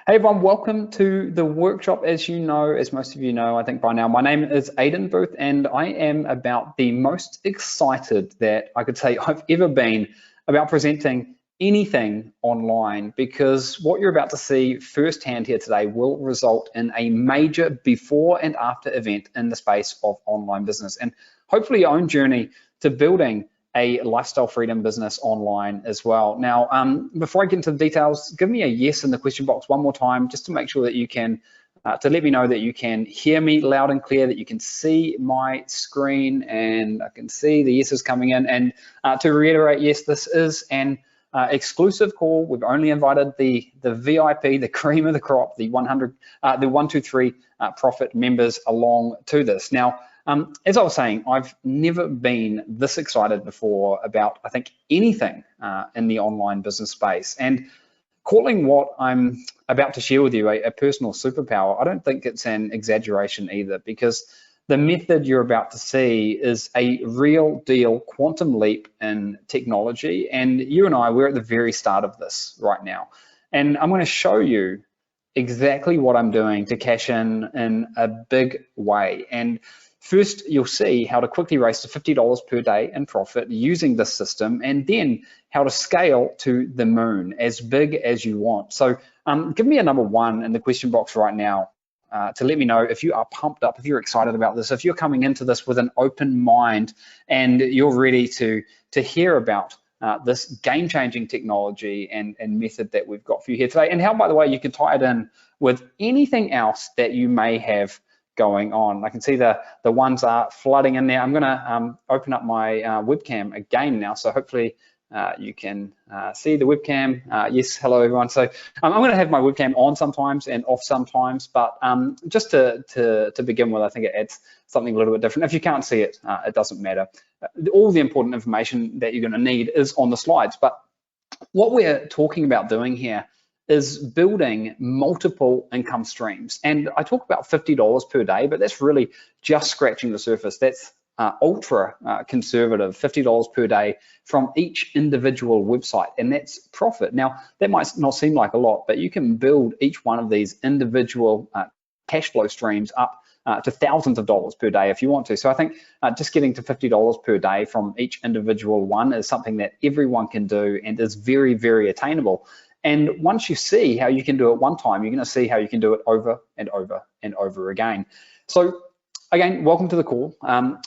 Hey everyone, welcome to the workshop. As you know, as most of you know, I think by now, my name is Aidan Booth, and I am about the most excited that I could say I've ever been about presenting anything online, because what you're about to see firsthand here today will result in a major before and after event in the space of online business, and hopefully your own journey to building a lifestyle freedom business online as well. Now, before I get into the details, give me a yes in the question box one more time, just to make sure that you can, to let me know that you can hear me loud and clear, that you can see my screen and I can see the yeses coming in. And to reiterate, yes, this is an exclusive call. We've only invited the VIP, the cream of the crop, the 123 profit members along to this. Now, as I was saying, I've never been this excited before about, I think, anything in the online business space. And calling what I'm about to share with you a personal superpower, I don't think it's an exaggeration either, because the method you're about to see is a real deal quantum leap in technology. And you and I, we're at the very start of this right now. And I'm going to show you exactly what I'm doing to cash in a big way. And first, you'll see how to quickly raise to $50 per day in profit using this system, and then how to scale to the moon, as big as you want. So give me a number one in the question box right now to let me know if you are pumped up, if you're excited about this, if you're coming into this with an open mind and you're ready to hear about this game-changing technology and method that we've got for you here today, and how, by the way, you can tie it in with anything else that you may have going on. I can see the ones are flooding in there. I'm going to open up my webcam again now, so hopefully you can see the webcam. Yes, hello everyone. So I'm going to have my webcam on sometimes and off sometimes, but just to begin with, I think it adds something a little bit different. If you can't see it, it doesn't matter. All the important information that you're going to need is on the slides, but what we're talking about doing here is building multiple income streams. And I talk about $50 per day, but that's really just scratching the surface. That's ultra conservative, $50 per day from each individual website, and that's profit. Now, that might not seem like a lot, but you can build each one of these individual cash flow streams up to thousands of dollars per day if you want to. So I think just getting to $50 per day from each individual one is something that everyone can do and is very, very attainable. And once you see how you can do it one time, you're going to see how you can do it over and over and over again. So again, welcome to the call.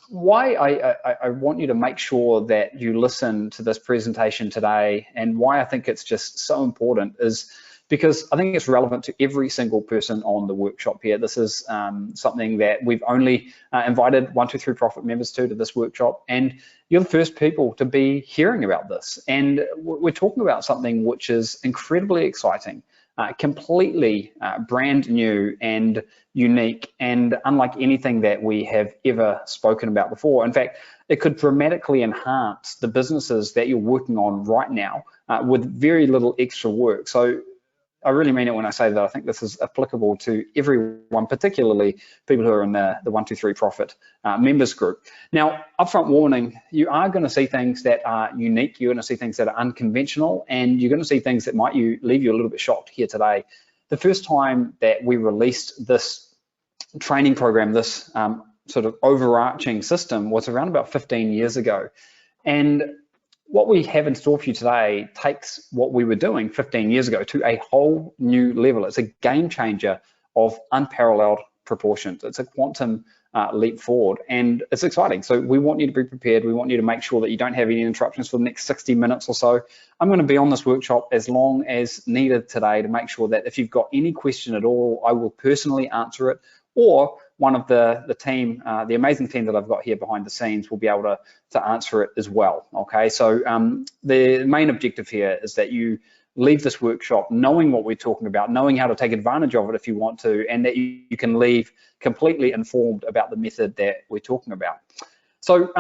Why I want you to make sure that you listen to this presentation today, and why I think it's just so important, is because I think it's relevant to every single person on the workshop here. This is something that we've only invited 123 Profit members to this workshop, and you're the first people to be hearing about this. And we're talking about something which is incredibly exciting, completely brand new and unique, and unlike anything that we have ever spoken about before. In fact, it could dramatically enhance the businesses that you're working on right now with very little extra work. So I really mean it when I say that I think this is applicable to everyone, particularly people who are in the 123 Profit members group. Now, upfront warning, you are going to see things that are unique, you're going to see things that are unconventional, and you're going to see things that might leave you a little bit shocked here today. The first time that we released this training program, this sort of overarching system, was around about 15 years ago. And what we have in store for you today takes what we were doing 15 years ago to a whole new level. It's a game changer of unparalleled proportions. It's a quantum leap forward, and it's exciting. So we want you to be prepared. We want you to make sure that you don't have any interruptions for the next 60 minutes or so. I'm going to be on this workshop as long as needed today to make sure that if you've got any question at all, I will personally answer it, or one of the team, the amazing team that I've got here behind the scenes, will be able to answer it as well. Okay, so the main objective here is that you leave this workshop knowing what we're talking about, knowing how to take advantage of it if you want to, and that you can leave completely informed about the method that we're talking about. So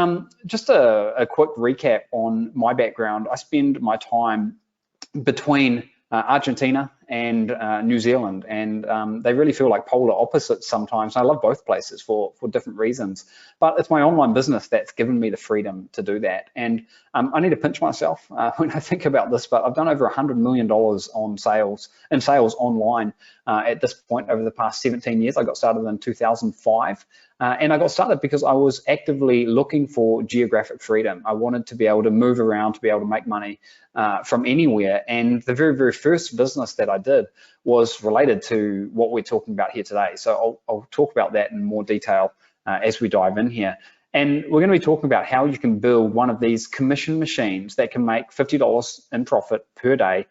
just a quick recap on my background. I spend my time between Argentina and New Zealand, and they really feel like polar opposites sometimes. I love both places for different reasons, but it's my online business that's given me the freedom to do that. And I need to pinch myself when I think about this, but I've done over $100 million on sales online at this point over the past 17 years. I got started in 2005. And I got started because I was actively looking for geographic freedom. I wanted to be able to move around, to be able to make money from anywhere. And the very, very first business that I did was related to what we're talking about here today. So I'll talk about that in more detail as we dive in here. And we're going to be talking about how you can build one of these commission machines that can make $50 in profit per day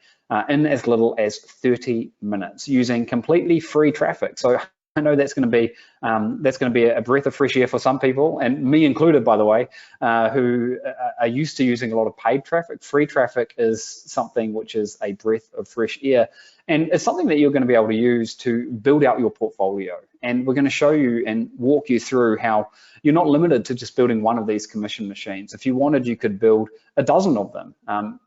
in as little as 30 minutes using completely free traffic. So I know that's going to be a breath of fresh air for some people, and me included, by the way, who are used to using a lot of paid traffic. Free traffic is something which is a breath of fresh air, and it's something that you're going to be able to use to build out your portfolio. And we're going to show you and walk you through how you're not limited to just building one of these commission machines. If you wanted, you could build a dozen of them.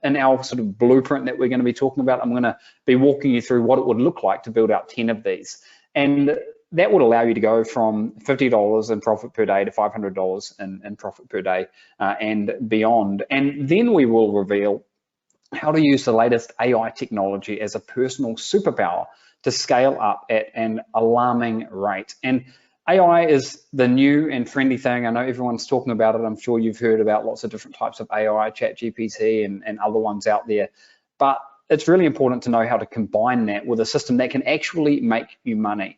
In our sort of blueprint that we're going to be talking about, I'm going to be walking you through what it would look like to build out 10 of these. And that would allow you to go from $50 in profit per day to $500 in profit per day and beyond. And then we will reveal how to use the latest AI technology as a personal superpower to scale up at an alarming rate. And AI is the new and trendy thing. I know everyone's talking about it. I'm sure you've heard about lots of different types of AI, ChatGPT and other ones out there. But it's really important to know how to combine that with a system that can actually make you money.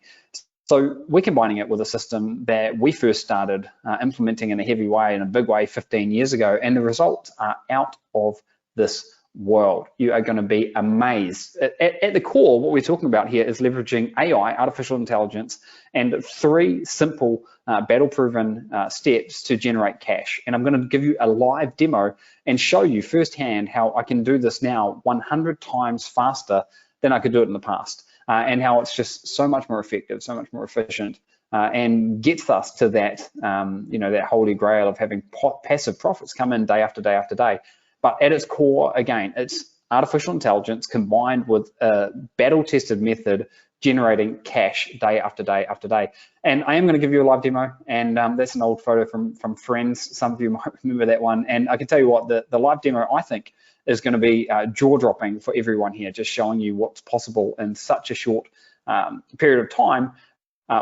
So we're combining it with a system that we first started implementing in a heavy way, in a big way, 15 years ago, and the results are out of this world. You are going to be amazed. At the core, what we're talking about here is leveraging AI, artificial intelligence, and 3 simple battle-proven steps to generate cash. And I'm going to give you a live demo and show you firsthand how I can do this now 100 times faster than I could do it in the past. And how it's just so much more effective, so much more efficient, and gets us to that, that holy grail of having passive profits come in day after day after day. But at its core, again, it's artificial intelligence combined with a battle-tested method generating cash day after day after day. And I am going to give you a live demo, and that's an old photo from Friends. Some of you might remember that one. And I can tell you what, the live demo, I think, is going to be jaw-dropping for everyone here, just showing you what's possible in such a short period of time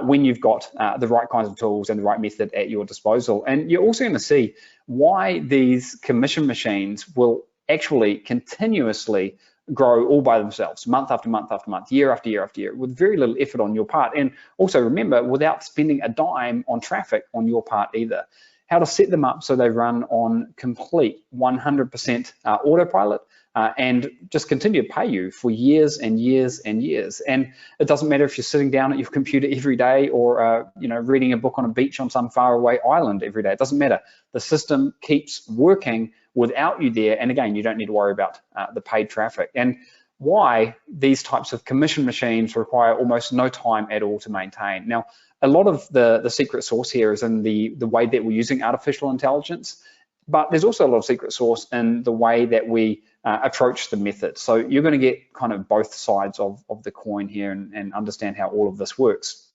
when you've got the right kinds of tools and the right method at your disposal. And you're also going to see why these commission machines will actually continuously grow all by themselves, month after month after month, year after year after year, with very little effort on your part. And also remember, without spending a dime on traffic on your part either. How to set them up so they run on complete 100% autopilot and just continue to pay you for years and years and years. And it doesn't matter if you're sitting down at your computer every day or reading a book on a beach on some faraway island every day. It doesn't matter. The system keeps working without you there. And again, you don't need to worry about the paid traffic. And why these types of commission machines require almost no time at all to maintain. Now, a lot of the secret sauce here is in the way that we're using artificial intelligence, but there's also a lot of secret sauce in the way that we approach the method. So you're going to get kind of both sides of the coin here and understand how all of this works.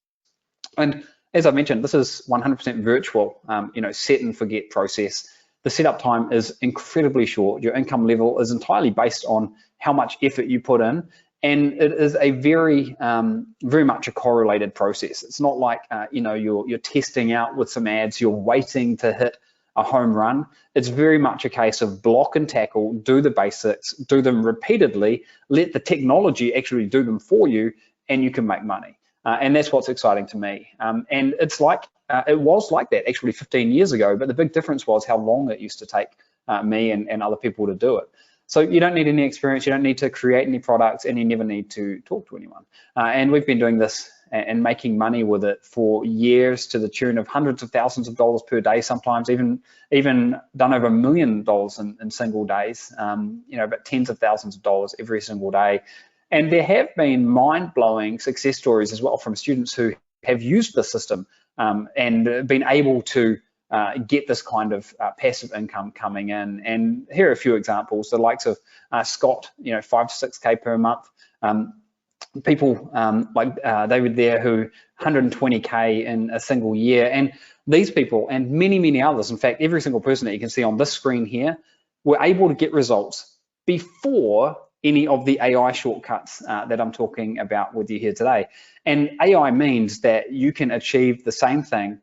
And as I mentioned, this is 100% virtual, set and forget process. The setup time is incredibly short. Your income level is entirely based on how much effort you put in. And it is a very much a correlated process. It's not like, you're testing out with some ads, you're waiting to hit a home run. It's very much a case of block and tackle, do the basics, do them repeatedly, let the technology actually do them for you, and you can make money. And that's what's exciting to me. And it's like, it was like that actually 15 years ago, but the big difference was how long it used to take me and other people to do it. So you don't need any experience, you don't need to create any products, and you never need to talk to anyone. And we've been doing this and making money with it for years to the tune of hundreds of thousands of dollars per day, sometimes even done over $1 million in single days, but tens of thousands of dollars every single day. And there have been mind-blowing success stories as well from students who have used the system and been able to get this kind of passive income coming in. And here are a few examples. The likes of Scott, 5 to 6K per month. people they were there who 120K in a single year. And these people and many, many others, in fact, every single person that you can see on this screen here, were able to get results before any of the AI shortcuts that I'm talking about with you here today. And AI means that you can achieve the same thing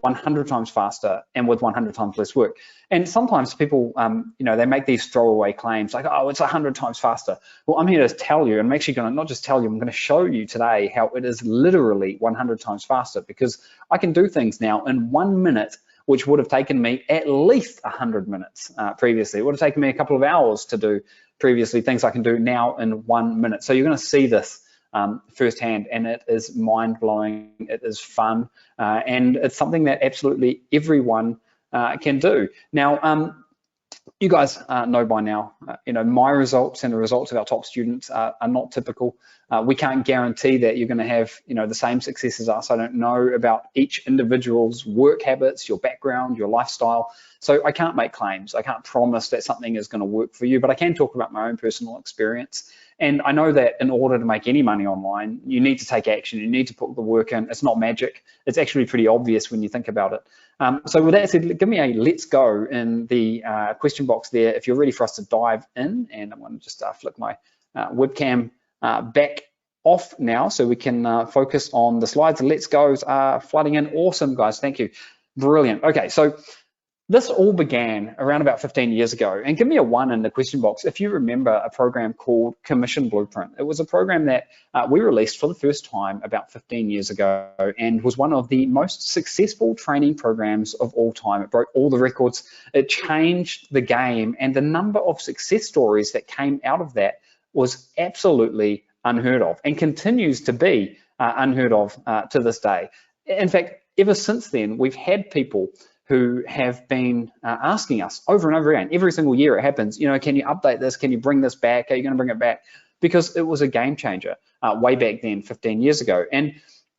100 times faster and with 100 times less work. And sometimes people, they make these throwaway claims like, oh, it's 100 times faster. Well, I'm here to tell you, and I'm actually going to not just tell you, I'm going to show you today how it is literally 100 times faster, because I can do things now in 1 minute, which would have taken me at least 100 minutes previously. It would have taken me a couple of hours to do previously, things I can do now in 1 minute. So you're going to see this firsthand, and it is mind-blowing, it is fun, and it's something that absolutely everyone can do. Now, you guys know by now, my results and the results of our top students are not typical. We can't guarantee that you're going to have, the same success as us. I don't know about each individual's work habits, your background, your lifestyle. So I can't make claims. I can't promise that something is going to work for you, but I can talk about my own personal experience. And I know that in order to make any money online, you need to take action. You need to put the work in. It's not magic. It's actually pretty obvious when you think about it. So with that said, give me a let's go in the question box there if you're ready for us to dive in. And I'm going to just flick my webcam back off now so we can focus on the slides. The let's goes are flooding in. Awesome, guys. Thank you. Brilliant. Okay, so this all began around about 15 years ago, and give me a 1 in the question box if you remember a program called Commission Blueprint. It was a program that we released for the first time about 15 years ago and was one of the most successful training programs of all time. It broke all the records, it changed the game, and the number of success stories that came out of that was absolutely unheard of and continues to be unheard of to this day. In fact, ever since then, we've had people who have been asking us over and over again, every single year it happens, can you update this? Can you bring this back? Are you going to bring it back? Because it was a game changer way back then, 15 years ago. And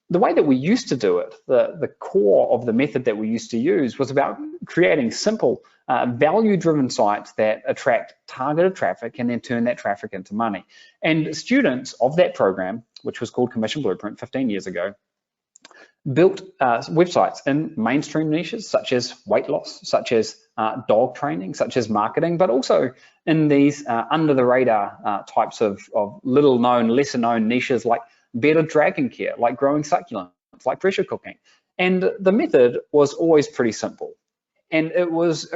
the way that we used to do it, the core of the method that we used to use was about creating simple, value-driven sites that attract targeted traffic and then turn that traffic into money. And students of that program, which was called Commission Blueprint 15 years ago, built websites in mainstream niches such as weight loss, such as dog training, such as marketing, but also in these under the radar types of little known, lesser known niches like bearded dragon care, like growing succulents, like pressure cooking. And the method was always pretty simple. And it was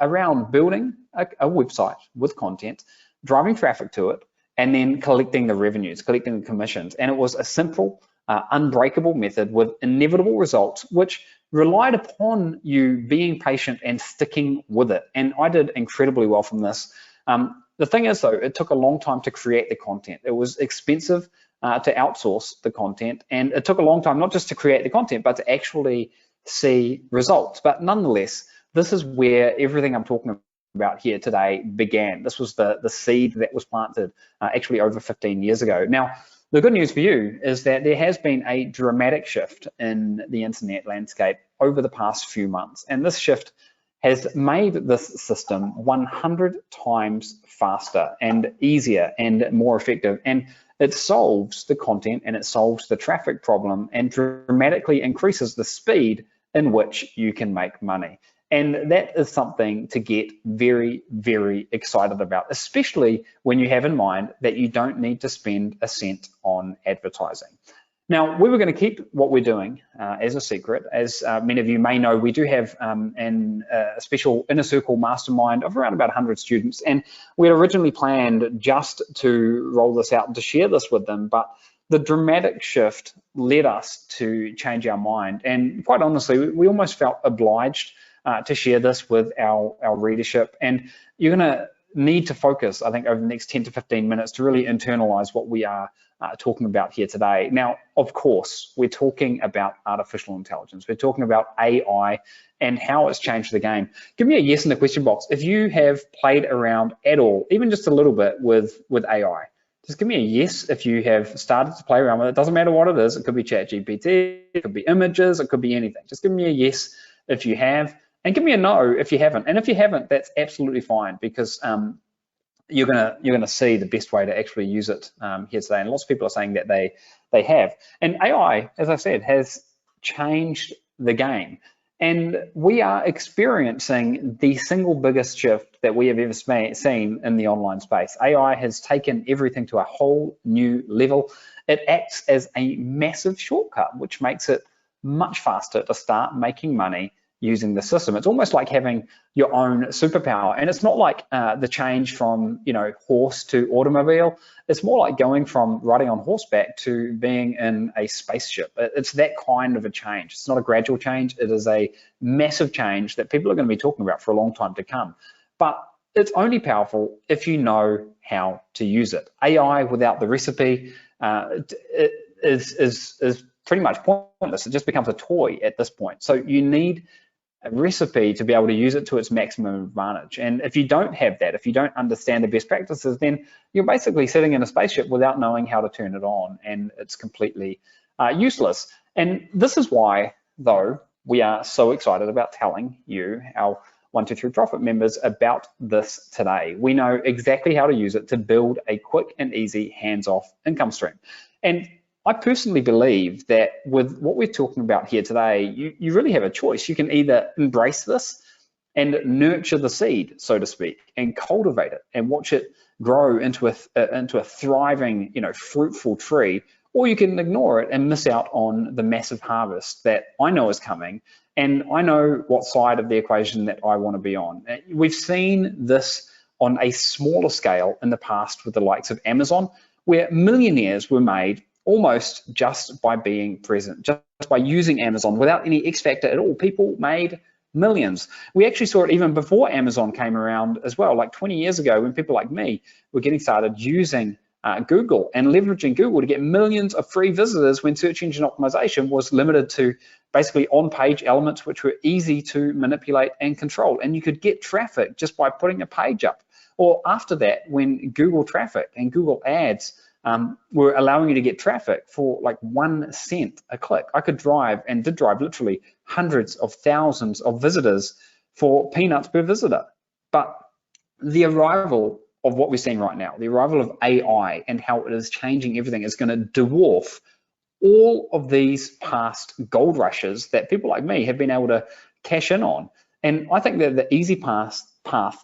around building a website with content, driving traffic to it, and then collecting the revenues, collecting the commissions. And it was a simple, unbreakable method with inevitable results, which relied upon you being patient and sticking with it. And I did incredibly well from this. The thing is, though, it took a long time to create the content. It was expensive to outsource the content, and it took a long time not just to create the content, but to actually see results. But nonetheless, this is where everything I'm talking about here today began. This was the seed that was planted actually over 15 years ago. Now, the good news for you is that there has been a dramatic shift in the internet landscape over the past few months, and this shift has made this system 100 times faster and easier and more effective. And it solves the content and it solves the traffic problem and dramatically increases the speed in which you can make money. And that is something to get very, very excited about, especially when you have in mind that you don't need to spend a cent on advertising. Now, we were going to keep what we're doing as a secret. As many of you may know, we do have a special inner circle mastermind of around about 100 students. And we had originally planned just to roll this out and to share this with them. But the dramatic shift led us to change our mind. And quite honestly, we almost felt obliged to share this with our readership. And you're going to need to focus, I think, over the next 10 to 15 minutes to really internalize what we are talking about here today. Now, of course, we're talking about artificial intelligence. We're talking about AI and how it's changed the game. Give me a yes in the question box if you have played around at all, even just a little bit with AI. Just give me a yes if you have started to play around with it. It doesn't matter what it is. It could be ChatGPT, it could be images, it could be anything. Just give me a yes if you have, and give me a no if you haven't. And if you haven't, that's absolutely fine, because you're gonna see the best way to actually use it here today. And lots of people are saying that they have. And AI, as I said, has changed the game. And we are experiencing the single biggest shift that we have ever seen in the online space. AI has taken everything to a whole new level. It acts as a massive shortcut, which makes it much faster to start making money using the system. It's almost like having your own superpower. And it's not like the change from, horse to automobile. It's more like going from riding on horseback to being in a spaceship. It's that kind of a change. It's not a gradual change. It is a massive change that people are going to be talking about for a long time to come. But it's only powerful if you know how to use it. AI without the recipe is pretty much pointless. It just becomes a toy at this point. So you need a recipe to be able to use it to its maximum advantage. And if you don't have that, if you don't understand the best practices, then you're basically sitting in a spaceship without knowing how to turn it on, and it's completely useless. And this is why, though, we are so excited about telling you, our 123 Profit members, about this today. We know exactly how to use it to build a quick and easy hands-off income stream. And I personally believe that with what we're talking about here today, you really have a choice. You can either embrace this and nurture the seed, so to speak, and cultivate it and watch it grow into a thriving, fruitful tree, or you can ignore it and miss out on the massive harvest that I know is coming. And I know what side of the equation that I want to be on. We've seen this on a smaller scale in the past with the likes of Amazon, where millionaires were made almost just by being present, just by using Amazon without any X factor at all. People made millions. We actually saw it even before Amazon came around as well, like 20 years ago, when people like me were getting started using Google and leveraging Google to get millions of free visitors when search engine optimization was limited to basically on-page elements which were easy to manipulate and control. And you could get traffic just by putting a page up. Or after that, when Google traffic and Google ads were allowing you to get traffic for like 1 cent a click. I could drive, and did drive, literally hundreds of thousands of visitors for peanuts per visitor. But the arrival of what we're seeing right now, the arrival of AI and how it is changing everything, is going to dwarf all of these past gold rushes that people like me have been able to cash in on. And I think that the easy path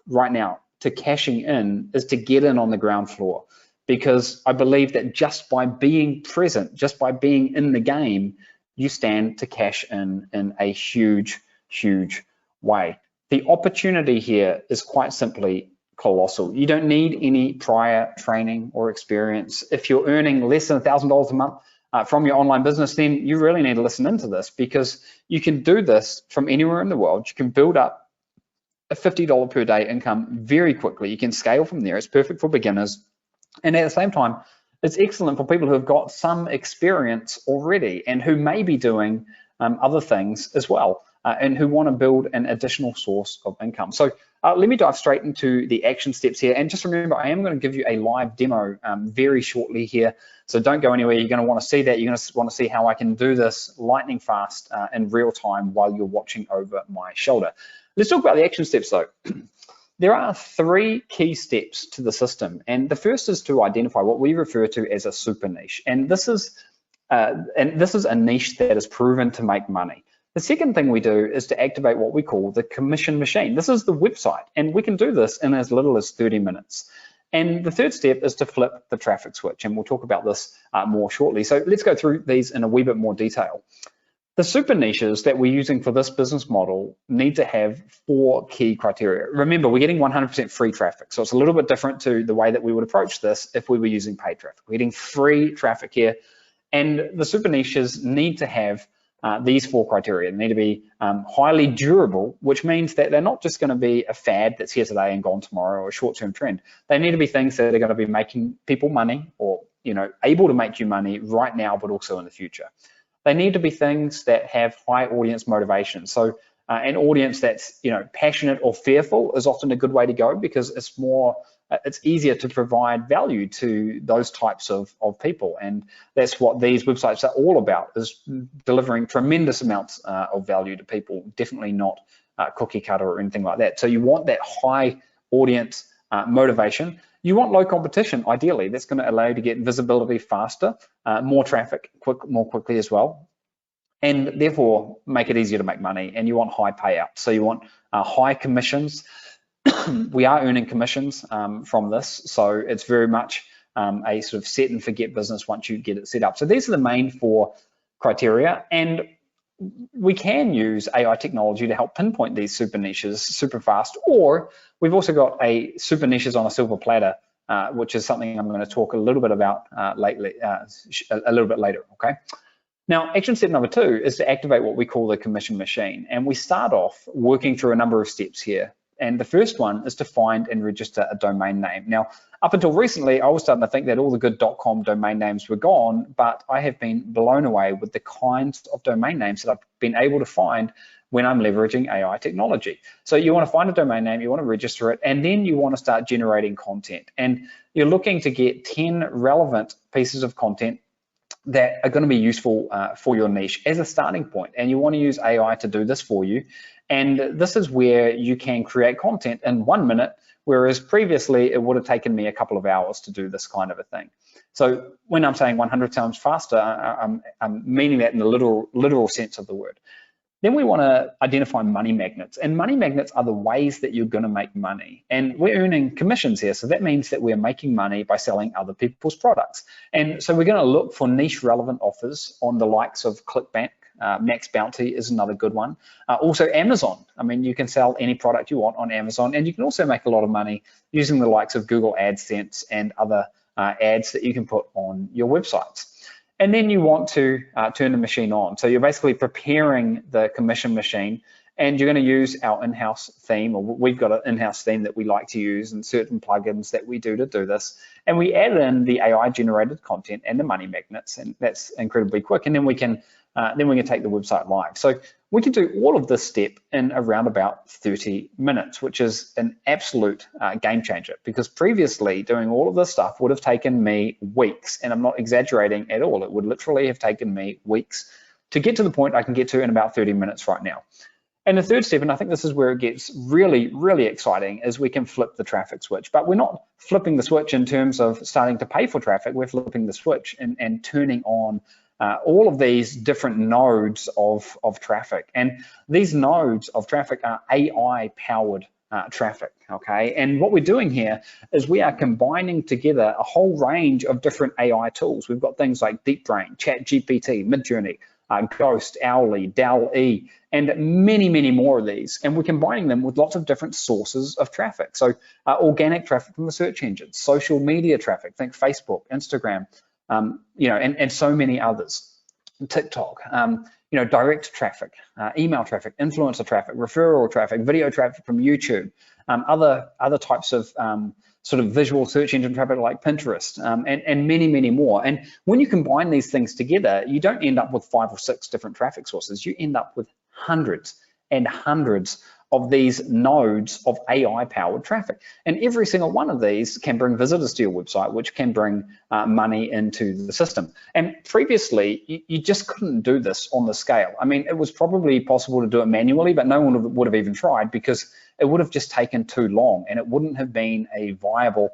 right now to cashing in is to get in on the ground floor. Because I believe that just by being present, just by being in the game, you stand to cash in a huge, huge way. The opportunity here is quite simply colossal. You don't need any prior training or experience. If you're earning less than $1,000 a month from your online business, then you really need to listen into this, because you can do this from anywhere in the world. You can build up a $50 per day income very quickly. You can scale from there. It's perfect for beginners. And at the same time, it's excellent for people who have got some experience already and who may be doing other things as well, and who want to build an additional source of income. So let me dive straight into the action steps here. And just remember, I am going to give you a live demo very shortly here. So don't go anywhere. You're going to want to see that. You're going to want to see how I can do this lightning fast in real time while you're watching over my shoulder. Let's talk about the action steps though. There are 3 key steps to the system, and the first is to identify what we refer to as a super niche, and this is a niche that is proven to make money. The second thing we do is to activate what we call the commission machine. This is the website, and we can do this in as little as 30 minutes. And the third step is to flip the traffic switch, and we'll talk about this more shortly. So let's go through these in a wee bit more detail. The super niches that we're using for this business model need to have 4 key criteria. Remember, we're getting 100% free traffic, so it's a little bit different to the way that we would approach this if we were using paid traffic. We're getting free traffic here, and the super niches need to have these 4 criteria. They need to be highly durable, which means that they're not just going to be a fad that's here today and gone tomorrow, or a short-term trend. They need to be things that are going to be making people money, or able to make you money right now, but also in the future. They need to be things that have high audience motivation. So an audience that's passionate or fearful is often a good way to go, because it's easier to provide value to those types of people. And that's what these websites are all about, is delivering tremendous amounts of value to people, definitely not cookie cutter or anything like that. So you want that high audience motivation. You want low competition, ideally. That's going to allow you to get visibility faster, more traffic more quickly as well, and therefore make it easier to make money. And you want high payouts. So you want high commissions. We are earning commissions from this, so it's very much a sort of set and forget business once you get it set up. So these are the main 4 criteria, and we can use AI technology to help pinpoint these super niches super fast, or we've also got a super niches on a silver platter, which is something I'm going to talk a little bit about a little bit later, okay? Now, action step number 2 is to activate what we call the commission machine, and we start off working through a number of steps here. And the first one is to find and register a domain name. Now, up until recently, I was starting to think that all the good .com domain names were gone, but I have been blown away with the kinds of domain names that I've been able to find when I'm leveraging AI technology. So you want to find a domain name, you want to register it, and then you want to start generating content. And you're looking to get 10 relevant pieces of content that are going to be useful for your niche as a starting point. And you want to use AI to do this for you. And this is where you can create content in 1 minute, whereas previously it would have taken me a couple of hours to do this kind of a thing. So when I'm saying 100 times faster, I'm meaning that in the literal sense of the word. Then we want to identify money magnets, and money magnets are the ways that you're going to make money. And we're earning commissions here, so that means that we're making money by selling other people's products. And so we're going to look for niche relevant offers on the likes of ClickBank. Max Bounty is another good one. Also Amazon. I mean, you can sell any product you want on Amazon, and you can also make a lot of money using the likes of Google AdSense and other ads that you can put on your websites. And then you want to turn the machine on. So you're basically preparing the commission machine, and you're going to use our in-house theme, or we've got an in-house theme that we like to use and certain plugins that we do to do this. And we add in the AI generated content and the money magnets, and that's incredibly quick. And then we can take the website live. So we can do all of this step in around about 30 minutes, which is an absolute game changer, because previously doing all of this stuff would have taken me weeks, and I'm not exaggerating at all. It would literally have taken me weeks to get to the point I can get to in about 30 minutes right now. And the third step, and I think this is where it gets really, really exciting, is we can flip the traffic switch. But we're not flipping the switch in terms of starting to pay for traffic. We're flipping the switch and turning on all of these different nodes of traffic. And these nodes of traffic are AI-powered traffic, okay? And what we're doing here is we are combining together a whole range of different AI tools. We've got things like DeepBrain, ChatGPT, Midjourney, Ghost, Owly, DALL-E, and many, many more of these. And we're combining them with lots of different sources of traffic. So organic traffic from the search engines, social media traffic, think Facebook, Instagram, and so many others, TikTok, direct traffic, email traffic, influencer traffic, referral traffic, video traffic from YouTube, other types of sort of visual search engine traffic like Pinterest, and many, many more. And when you combine these things together, you don't end up with 5 or 6 different traffic sources. You end up with hundreds and hundreds of these nodes of AI-powered traffic. And every single one of these can bring visitors to your website, which can bring money into the system. And previously, you just couldn't do this on the scale. I mean, it was probably possible to do it manually, but no one would have even tried, because it would have just taken too long, and it wouldn't have been a viable,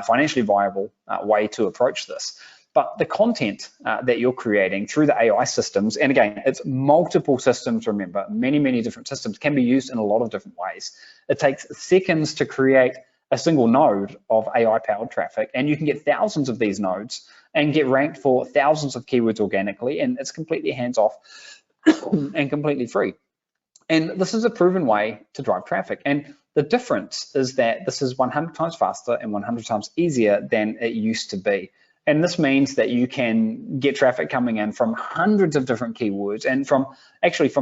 financially viable way to approach this. But the content that you're creating through the AI systems, and again, it's multiple systems, remember, many, many different systems, can be used in a lot of different ways. It takes seconds to create a single node of AI-powered traffic, and you can get thousands of these nodes and get ranked for thousands of keywords organically, and it's completely hands-off and completely free. And this is a proven way to drive traffic. And the difference is that this is 100 times faster and 100 times easier than it used to be. And this means that you can get traffic coming in from hundreds of different keywords, and from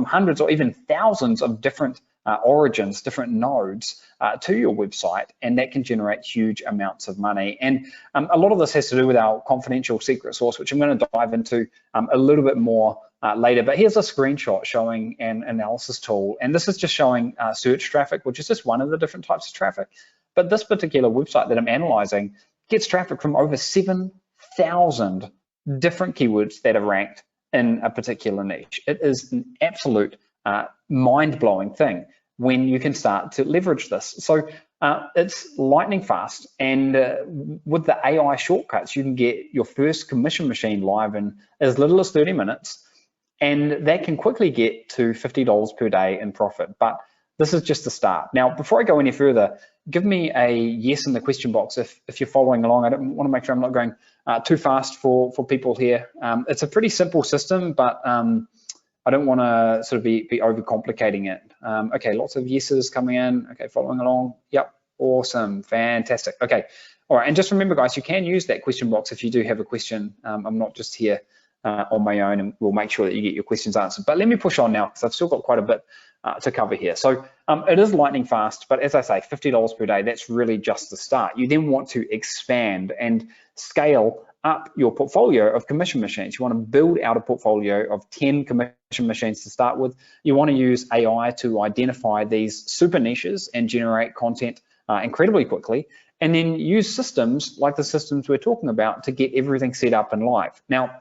hundreds or even thousands of different origins, different nodes to your website, and that can generate huge amounts of money. And a lot of this has to do with our confidential secret source, which I'm going to dive into a little bit more later. But here's a screenshot showing an analysis tool, and this is just showing search traffic, which is just one of the different types of traffic. But this particular website that I'm analyzing gets traffic from over 7,000 different keywords that are ranked in a particular niche. It is an absolute mind-blowing thing when you can start to leverage this. So It's lightning fast, and with the AI shortcuts, you can get your first commission machine live in as little as 30 minutes, and that can quickly get to $50 per day in profit. But this is just the start. Now, before I go any further, give me a yes in the question box if you're following along. I don't want to make sure I'm not going too fast for people here. It's a pretty simple system, but I don't want to sort of be overcomplicating it. Okay, lots of yeses coming in. Okay, following along. Yep, awesome, fantastic. Okay, all right, and just remember, guys, you can use that question box if you do have a question. I'm not just here on my own, and we'll make sure that you get your questions answered. But let me push on now, because I've still got quite a bit to cover here. So it is lightning fast, but as I say, $50 per day, that's really just the start. You then want to expand and scale up your portfolio of commission machines. You want to build out a portfolio of 10 commission machines to start with. You want to use AI to identify these super niches and generate content incredibly quickly, and then use systems like the systems we're talking about to get everything set up and live. Now,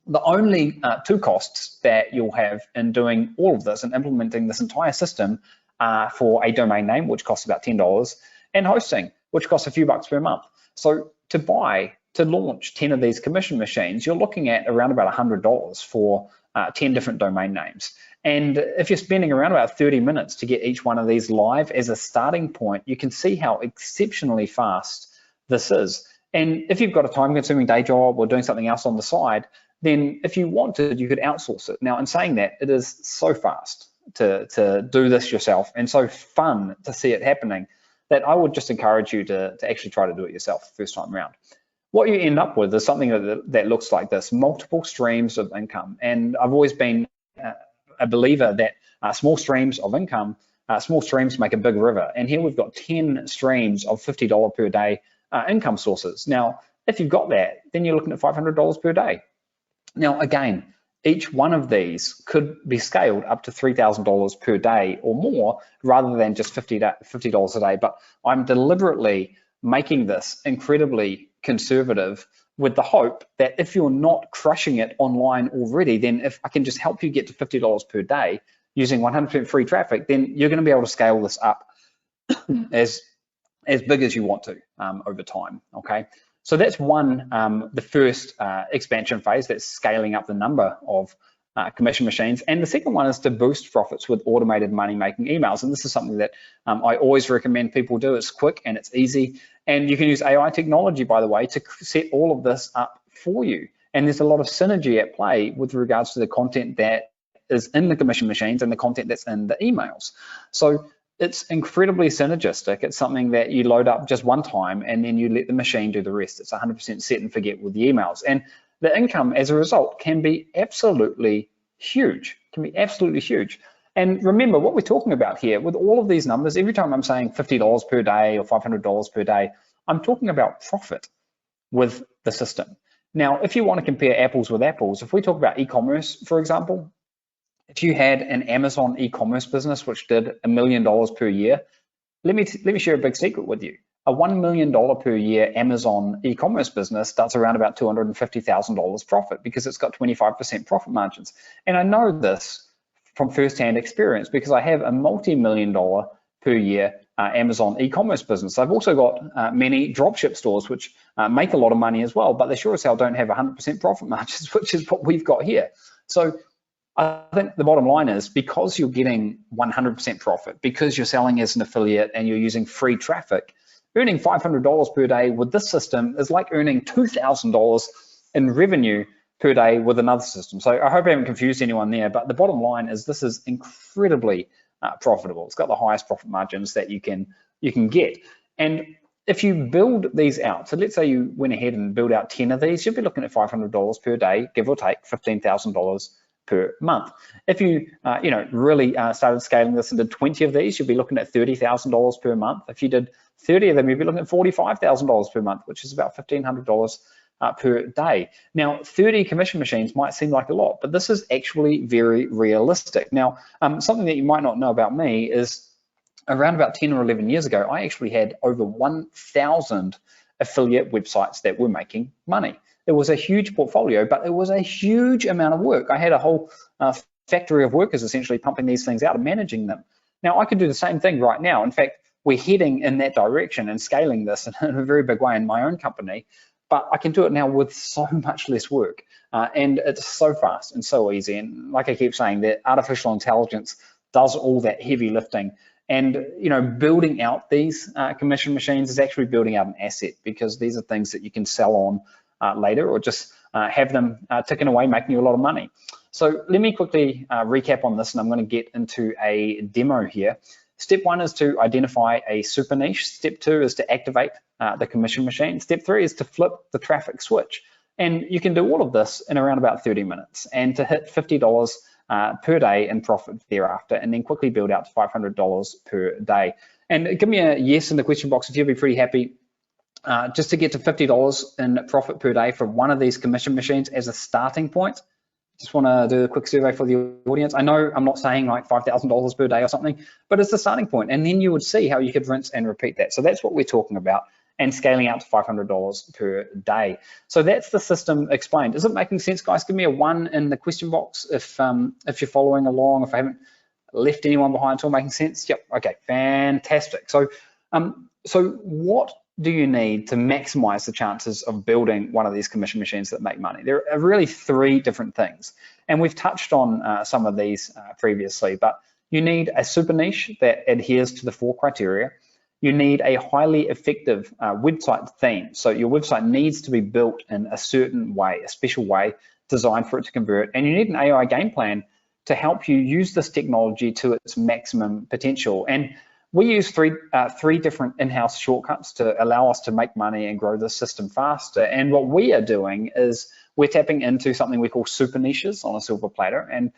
the only two costs that you'll have in doing all of this and implementing this entire system are for a domain name, which costs about $10, and hosting, which costs a few bucks per month. So to launch 10 of these commission machines, you're looking at around about $100 for 10 different domain names. And if you're spending around about 30 minutes to get each one of these live as a starting point, you can see how exceptionally fast this is. And if you've got a time-consuming day job or doing something else on the side, then if you wanted, you could outsource it. Now, in saying that, it is so fast to do this yourself and so fun to see it happening that I would just encourage you to actually try to do it yourself first time around. What you end up with is something that looks like this: multiple streams of income. And I've always been a believer that small streams of income, small streams make a big river. And here we've got 10 streams of $50 per day income sources. Now, if you've got that, then you're looking at $500 per day. Now, again, each one of these could be scaled up to $3,000 per day or more, rather than just $50 a day. But I'm deliberately making this incredibly conservative with the hope that if you're not crushing it online already, then if I can just help you get to $50 per day using 100% free traffic, then you're going to be able to scale this up as big as you want to over time. Okay, so that's the first expansion phase. That's scaling up the number of commission machines. And the second one is to boost profits with automated money-making emails. And this is something that I always recommend people do. It's quick and it's easy. And you can use AI technology, by the way, to set all of this up for you. And there's a lot of synergy at play with regards to the content that is in the commission machines and the content that's in the emails. So it's incredibly synergistic. It's something that you load up just one time and then you let the machine do the rest. It's 100% set and forget with the emails. And the income as a result can be absolutely huge, And remember what we're talking about here with all of these numbers. Every time I'm saying $50 per day or $500 per day, I'm talking about profit with the system. Now, if you want to compare apples with apples, if we talk about e-commerce, for example, if you had an Amazon e-commerce business which did $1 million per year, let me share a big secret with you. A $1 million per year Amazon e-commerce business does around about $250,000 profit because it's got 25% profit margins. And I know this from firsthand experience because I have a multi-million-dollar per year Amazon e-commerce business. I've also got many dropship stores which make a lot of money as well, but they sure as hell don't have 100% profit margins, which is what we've got here. So I think the bottom line is, because you're getting 100% profit, because you're selling as an affiliate and you're using free traffic, earning $500 per day with this system is like earning $2,000 in revenue per day with another system. So I hope I haven't confused anyone there, but the bottom line is this is incredibly profitable. It's got the highest profit margins that you can get. And if you build these out, so let's say you went ahead and build out 10 of these, you'll be looking at $500 per day, give or take $15,000 per month. If you really started scaling this into 20 of these, you'll be looking at $30,000 per month. If you did 30 of them, you'd be looking at $45,000 per month, which is about $1,500 per day. Now, 30 commission machines might seem like a lot, but this is actually very realistic. Now, something that you might not know about me is around about 10 or 11 years ago, I actually had over 1,000 affiliate websites that were making money. It was a huge portfolio, but it was a huge amount of work. I had a whole factory of workers essentially pumping these things out and managing them. Now, I could do the same thing right now. In fact, we're heading in that direction and scaling this in a very big way in my own company. But I can do it now with so much less work, and it's so fast and so easy. And like I keep saying, that artificial intelligence does all that heavy lifting. And building out these commission machines is actually building out an asset, because these are things that you can sell on later, or just have them ticking away, making you a lot of money. So let me quickly recap on this, and I'm going to get into a demo here. Step 1 is to identify a super niche. Step 2 is to activate the commission machine. Step 3 is to flip the traffic switch. And you can do all of this in around about 30 minutes, and to hit $50 per day in profit thereafter, and then quickly build out to $500 per day. And give me a yes in the question box if you'll be pretty happy just to get to $50 in profit per day from one of these commission machines as a starting point. Just want to do a quick survey for the audience. I know I'm not saying like $5,000 per day or something, but it's the starting point, and then you would see how you could rinse and repeat that. So that's what we're talking about, and scaling out to $500 per day. So that's the system explained. Is it making sense, guys? Give me a 1 in the question box if you're following along, if I haven't left anyone behind. It's all making sense? Yep, okay, fantastic. So, so what do you need to maximize the chances of building one of these commission machines that make money? There are really 3 different things, and we've touched on some of these previously, but you need a super niche that adheres to the 4 criteria. You need a highly effective website theme. So your website needs to be built in a certain way, a special way designed for it to convert. And you need an AI game plan to help you use this technology to its maximum potential. And we use three different in-house shortcuts to allow us to make money and grow the system faster. And what we are doing is we're tapping into something we call super niches on a silver platter. And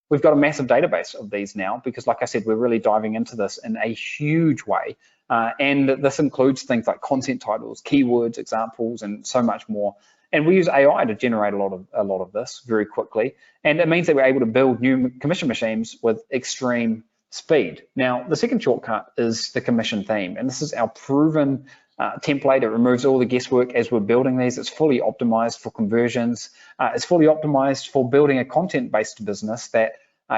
we've got a massive database of these now, because like I said, we're really diving into this in a huge way. And this includes things like content titles, keywords, examples, and so much more. And we use AI to generate a lot of this very quickly. And it means that we're able to build new commission machines with extreme speed. Now, the second shortcut is the commission theme. And this is our proven template. It removes all the guesswork as we're building these. It's fully optimized for conversions. It's fully optimized for building a content-based business that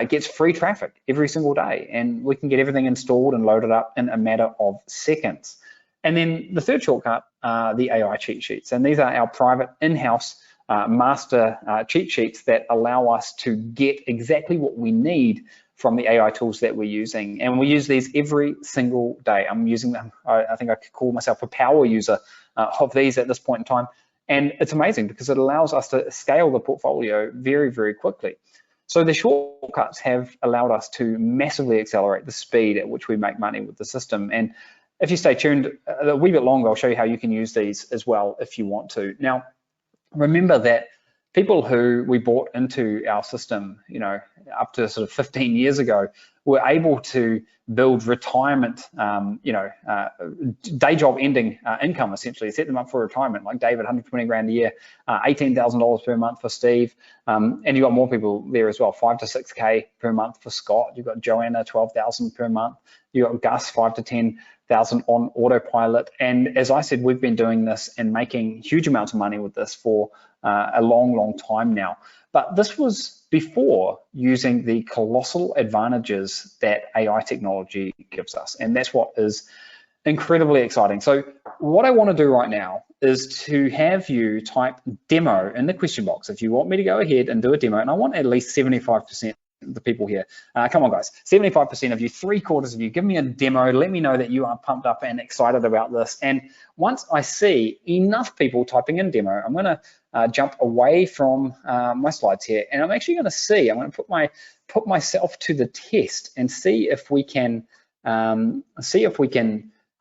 gets free traffic every single day, and we can get everything installed and loaded up in a matter of seconds. And then the third shortcut are the AI cheat sheets, and these are our private in-house master cheat sheets that allow us to get exactly what we need from the AI tools that we're using. And we use these every single day. I'm using them. I think I could call myself a power user of these at this point in time. And it's amazing because it allows us to scale the portfolio very, very quickly. So the shortcuts have allowed us to massively accelerate the speed at which we make money with the system. And if you stay tuned a wee bit longer, I'll show you how you can use these as well if you want to. Now, remember that people who we brought into our system, up to sort of 15 years ago, were able to build retirement, day job ending income, essentially, set them up for retirement, like David, 120 grand a year, $18,000 per month for Steve. And you've got more people there as well, 5 to 6K per month for Scott. You've got Joanna, 12,000 per month. You've got Gus, 5 to 10,000 on autopilot. And as I said, we've been doing this and making huge amounts of money with this for a long, long time now. But this was before using the colossal advantages that AI technology gives us. And that's what is incredibly exciting. So what I want to do right now is to have you type demo in the question box. If you want me to go ahead and do a demo, and I want at least 75% of the people here. Come on, guys, 75% of you, 3/4 of you, give me a demo. Let me know that you are pumped up and excited about this. And once I see enough people typing in demo, I'm going to jump away from my slides here, and I'm actually going to see. I'm going to put myself to the test and see if we can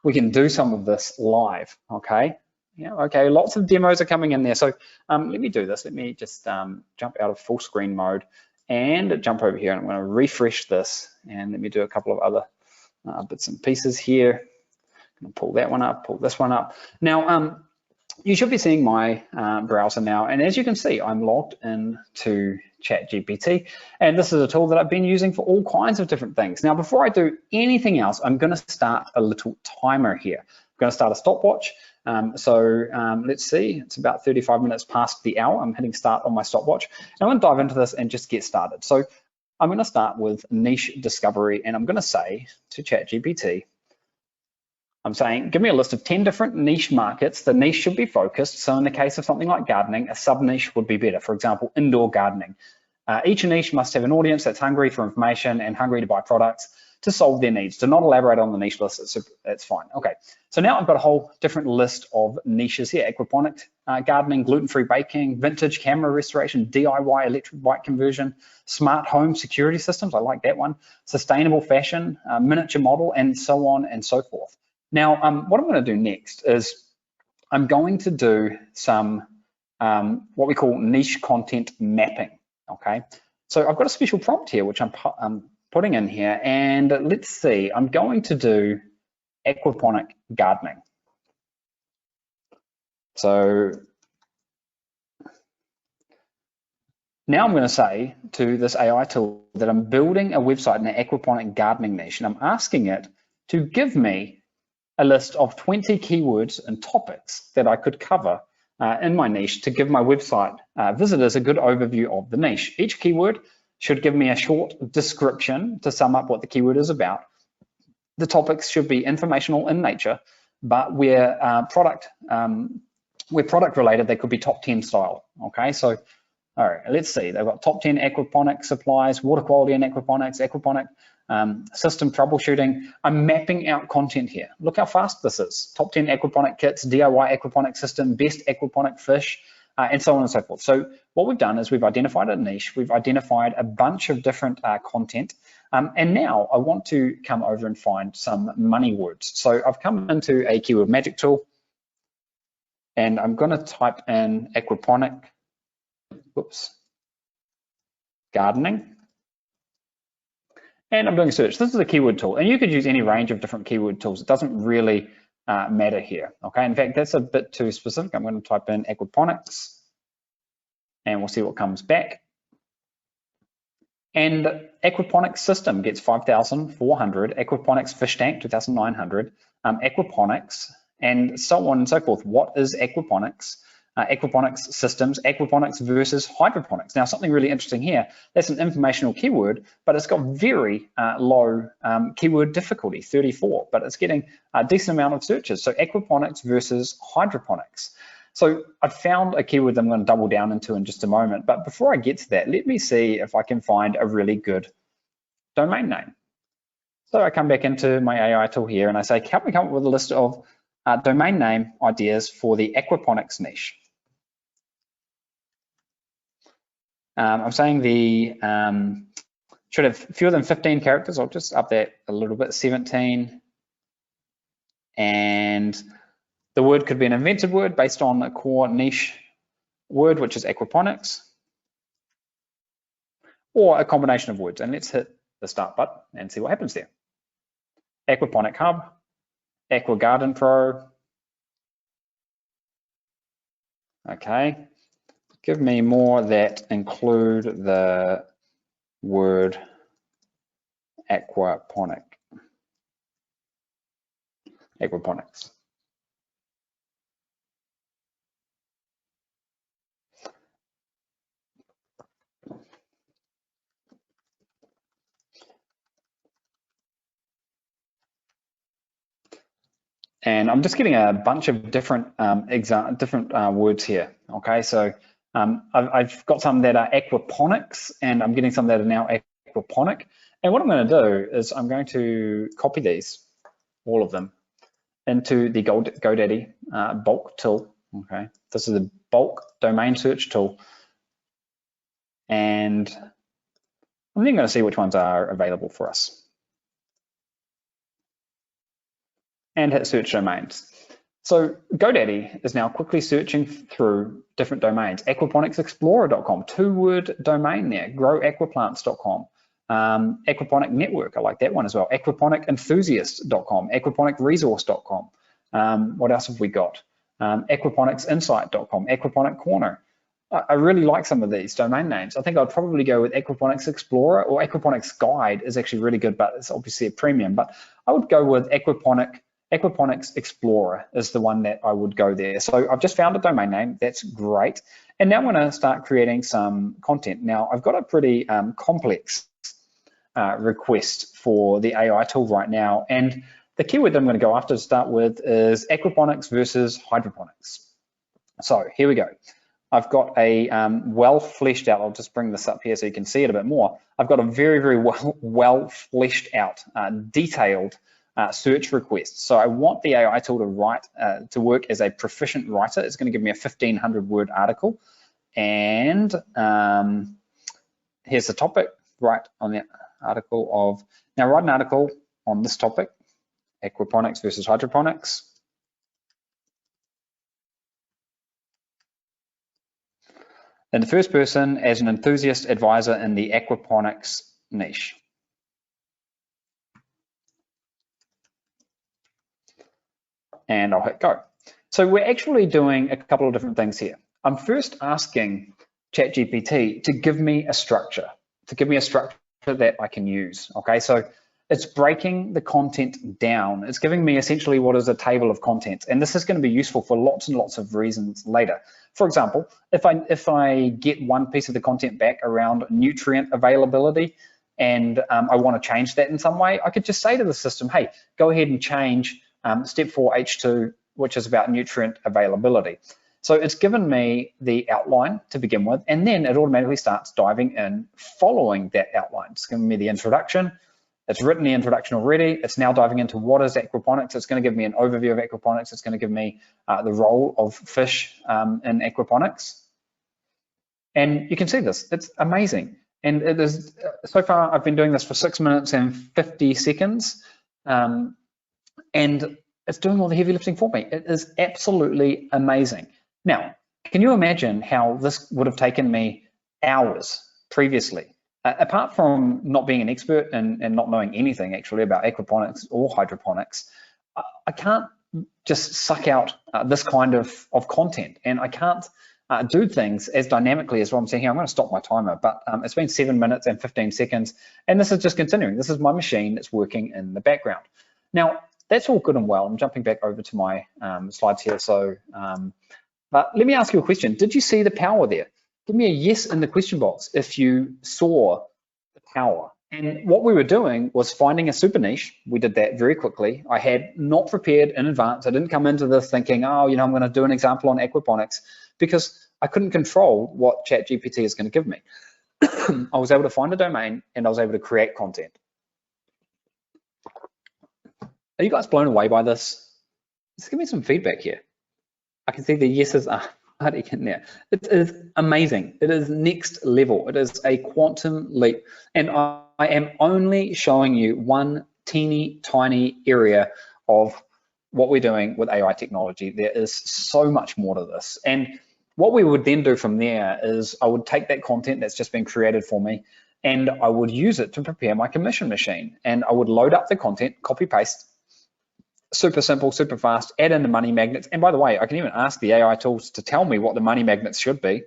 we can do some of this live. Okay. Yeah. Okay. Lots of demos are coming in there. So let me do this. Let me just jump out of full screen mode and jump over here, and I'm going to refresh this, and let me do a couple of other bits and pieces here. I'm going to pull that one up, pull this one up. Now, you should be seeing my browser now, and as you can see, I'm logged into ChatGPT, and this is a tool that I've been using for all kinds of different things. Now, before I do anything else, I'm going to start a little timer here. I'm going to start a stopwatch. Let's see, it's about 35 minutes past the hour. I'm hitting start on my stopwatch, and I'm going to dive into this and just get started. So I'm going to start with niche discovery, and I'm going to say to ChatGPT, I'm saying, give me a list of 10 different niche markets. The niche should be focused. So in the case of something like gardening, a sub-niche would be better. For example, indoor gardening. Each niche must have an audience that's hungry for information and hungry to buy products to solve their needs. Do not elaborate on the niche list, it's fine. Okay, so now I've got a whole different list of niches here: aquaponic gardening, gluten-free baking, vintage camera restoration, DIY electric bike conversion, smart home security systems, I like that one, sustainable fashion, miniature model, and so on and so forth. Now, what I'm going to do next is I'm going to do some what we call niche content mapping. Okay, so I've got a special prompt here, which I'm putting in here, and let's see, I'm going to do aquaponic gardening. So now I'm going to say to this AI tool that I'm building a website in the aquaponic gardening niche, and I'm asking it to give me a list of 20 keywords and topics that I could cover in my niche to give my website visitors a good overview of the niche. Each keyword should give me a short description to sum up what the keyword is about. The topics should be informational in nature, but where product related, they could be top 10 style. Okay, so all right, let's see. They've got top 10 aquaponic supplies, water quality in aquaponics, aquaponic system troubleshooting. I'm mapping out content here. Look how fast this is. Top 10 aquaponic kits, DIY aquaponic system, best aquaponic fish, and so on and so forth. So what we've done is we've identified a niche, we've identified a bunch of different content, and now I want to come over and find some money words. So I've come into a keyword magic tool, and I'm going to type in aquaponic, gardening, and I'm doing a search. This is a keyword tool, and you could use any range of different keyword tools. It doesn't really matter here. Okay, in fact, that's a bit too specific. I'm going to type in aquaponics, and we'll see what comes back. And aquaponics system gets 5,400, aquaponics fish tank 2,900, aquaponics, and so on and so forth. What is aquaponics? Aquaponics systems, aquaponics versus hydroponics. Now, something really interesting here, that's an informational keyword, but it's got very low keyword difficulty, 34, but it's getting a decent amount of searches. So aquaponics versus hydroponics. So I found a keyword that I'm going to double down into in just a moment, but before I get to that, let me see if I can find a really good domain name. So I come back into my AI tool here and I say, help me come up with a list of domain name ideas for the aquaponics niche. I'm saying the should have fewer than 15 characters. I'll just up that a little bit, 17. And the word could be an invented word based on a core niche word, which is aquaponics, or a combination of words. And let's hit the start button and see what happens there. Aquaponic Hub, Aqua Garden Pro. Okay. Give me more that include the word aquaponics. And I'm just getting a bunch of different words here. Okay, so I've got some that are aquaponics, and I'm getting some that are now aquaponic. And what I'm going to do is I'm going to copy these, all of them, into the GoDaddy bulk tool. Okay, this is the bulk domain search tool, and I'm then going to see which ones are available for us. And hit search domains. So GoDaddy is now quickly searching through different domains. Aquaponicsexplorer.com, 2-word domain there. Growaquaplants.com, Aquaponic Network, I like that one as well. Aquaponic-enthusiast.com, aquaponicresource.com. What else have we got? Aquaponicsinsight.com, Aquaponic Corner. I really like some of these domain names. I think I'd probably go with Aquaponics Explorer, or Aquaponics Guide is actually really good, but it's obviously a premium. But I would go with Aquaponics Explorer is the one that I would go there. So I've just found a domain name. That's great. And now I'm going to start creating some content. Now I've got a pretty complex request for the AI tool right now. And The keyword that I'm going to go after to start with is aquaponics versus hydroponics. So here we go. I've got a well fleshed out, I'll just bring this up here so you can see it a bit more. I've got a very, very well fleshed out, detailed search request. So I want the AI tool to write, to work as a proficient writer. It's going to give me a 1,500 word article. And here's the topic, right on the article of, now write an article on this topic, aquaponics versus hydroponics. In the first person as an enthusiast advisor in the aquaponics niche. And I'll hit go. So we're actually doing a couple of different things here. I'm first asking ChatGPT to give me a structure, that I can use. Okay, so it's breaking the content down. It's giving me essentially what is a table of contents, and this is going to be useful for lots and lots of reasons later. For example, if I get one piece of the content back around nutrient availability, and I want to change that in some way, I could just say to the system, hey, go ahead and change step 4H2, which is about nutrient availability. So it's given me the outline to begin with, and then it automatically starts diving in following that outline. It's giving me the introduction. It's written the introduction already. It's now diving into what is aquaponics. It's going to give me an overview of aquaponics. It's going to give me the role of fish in aquaponics. And you can see this, it's amazing. And it is, so far I've been doing this for 6 minutes and 50 seconds. And it's doing all the heavy lifting for me. It is absolutely amazing. Now, can you imagine how this would have taken me hours previously? Apart from not being an expert and not knowing anything actually about aquaponics or hydroponics, I can't just suck out this kind of content, and I can't do things as dynamically as what I'm saying here. I'm going to stop my timer, but it's been 7 minutes and 15 seconds, and this is just continuing. This is my machine that's working in the background. Now, that's all good and well. I'm jumping back over to my slides here. So, but let me ask you a question. Did you see the power there? Give me a yes in the question box if you saw the power. And what we were doing was finding a super niche. We did that very quickly. I had not prepared in advance. I didn't come into this thinking, oh, you know, I'm going to do an example on aquaponics, because I couldn't control what ChatGPT is going to give me. I was able to find a domain and I was able to create content. Are you guys blown away by this? Just give me some feedback here. I can see the yeses are in there. It is amazing. It is next level. It is a quantum leap. And I am only showing you one teeny tiny area of what we're doing with AI technology. There is so much more to this. And what we would then do from there is I would take that content that's just been created for me and I would use it to prepare my commission machine. And I would load up the content, copy paste, super simple, super fast, add in the money magnets. And by the way, I can even ask the AI tools to tell me what the money magnets should be.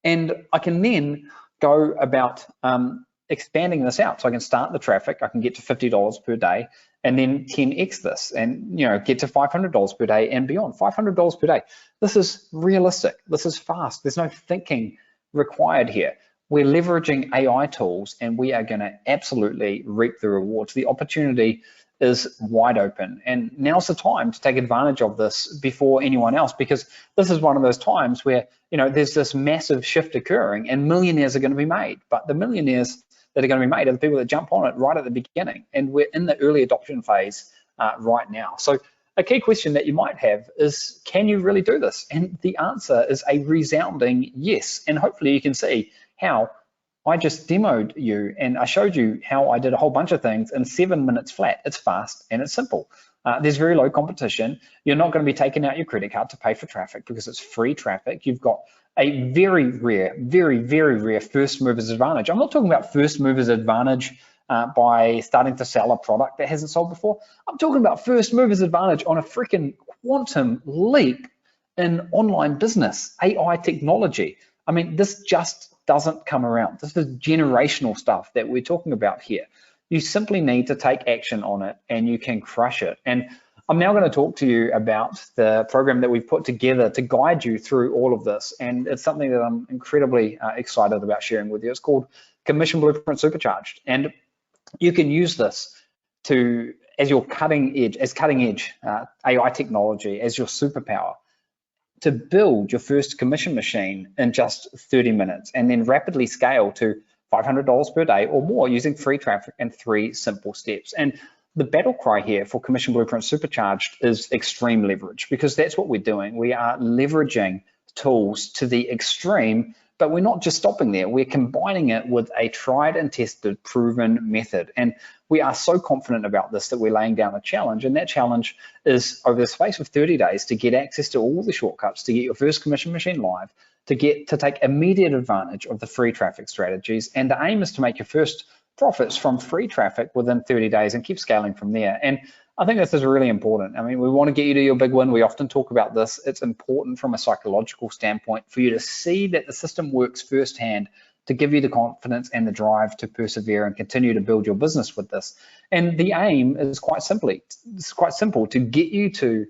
And I can then go about expanding this out. So I can start the traffic, I can get to $50 per day, and then 10x this and, you know, get to $500 per day and beyond. $500 per day. This is realistic. This is fast. There's no thinking required here. We're leveraging AI tools and we are going to absolutely reap the rewards. The opportunity is wide open, and now's the time to take advantage of this before anyone else, because this is one of those times where, you know, there's this massive shift occurring and millionaires are going to be made, but the millionaires that are going to be made are the people that jump on it right at the beginning, and we're in the early adoption phase right now. So a key question that you might have is, can you really do this? And the answer is a resounding yes, and hopefully you can see how I just demoed you and I showed you how I did a whole bunch of things in 7 minutes flat. It's fast and it's simple. There's very low competition. You're not going to be taking out your credit card to pay for traffic because it's free traffic. You've got a very rare, very, very rare first mover's advantage. I'm not talking about first mover's advantage by starting to sell a product that hasn't sold before. I'm talking about first mover's advantage on a freaking quantum leap in online business, AI technology. I mean, this just doesn't come around. This is generational stuff that we're talking about here. You simply need to take action on it and you can crush it. And I'm now going to talk to you about the program that we've put together to guide you through all of this. And it's something that I'm incredibly excited about sharing with you. It's called Commission Blueprint Supercharged. And you can use this to as your cutting edge AI technology as your superpower, to build your first commission machine in just 30 minutes and then rapidly scale to $500 per day or more using free traffic and 3 simple steps. And the battle cry here for Commission Blueprint Supercharged is extreme leverage, because that's what we're doing. We are leveraging tools to the extreme, but we're not just stopping there. We're combining it with a tried and tested, proven method. And we are so confident about this that we're laying down a challenge. And that challenge is, over the space of 30 days, to get access to all the shortcuts, to get your first commission machine live, to take immediate advantage of the free traffic strategies. And the aim is to make your first profits from free traffic within 30 days and keep scaling from there. And I think this is really important. I mean, we want to get you to your big win. We often talk about this. It's important from a psychological standpoint for you to see that the system works firsthand, to give you the confidence and the drive to persevere and continue to build your business with this. And the aim is quite simple, to get you to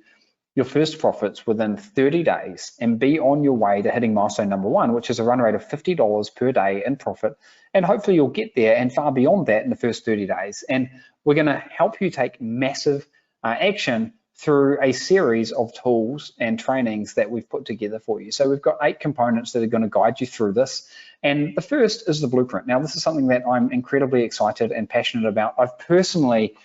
your first profits within 30 days and be on your way to hitting milestone number 1, which is a run rate of $50 per day in profit. And hopefully you'll get there and far beyond that in the first 30 days. And we're going to help you take massive action through a series of tools and trainings that we've put together for you. So we've got 8 components that are going to guide you through this. And the first is the blueprint. Now, this is something that I'm incredibly excited and passionate about. I've personally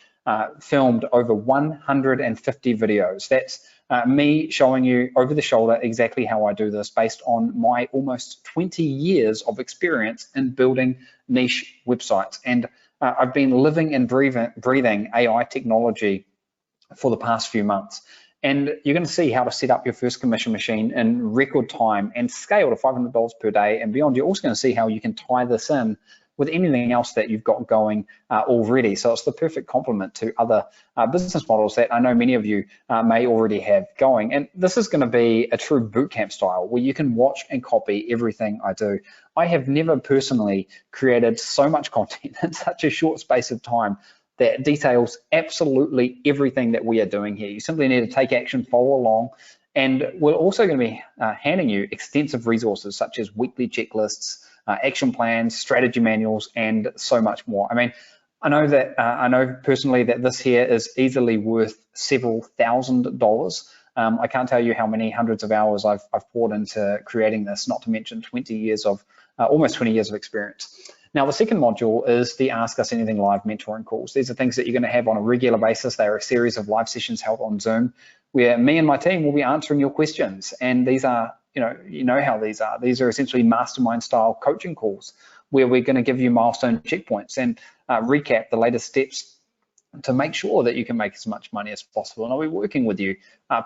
filmed over 150 videos. That's me showing you over the shoulder exactly how I do this based on my almost 20 years of experience in building niche websites. And I've been living and breathing AI technology for the past few months. And you're going to see how to set up your first commission machine in record time and scale to $500 per day and beyond. You're also going to see how you can tie this in with anything else that you've got going already. So it's the perfect complement to other business models that I know many of you may already have going. And this is going to be a true bootcamp style where you can watch and copy everything I do. I have never personally created so much content in such a short space of time that details absolutely everything that we are doing here. You simply need to take action, follow along, and we're also going to be handing you extensive resources such as weekly checklists, action plans, strategy manuals, and so much more. I mean, I know personally that this here is easily worth several $1,000s. I can't tell you how many hundreds of hours I've poured into creating this, not to mention almost 20 years of experience. Now, the second module is the Ask Us Anything Live mentoring calls. These are things that you're going to have on a regular basis. They are a series of live sessions held on Zoom where me and my team will be answering your questions. And these are, you know how these are. These are essentially mastermind style coaching calls where we're going to give you milestone checkpoints and recap the latest steps to make sure that you can make as much money as possible. And I'll be working with you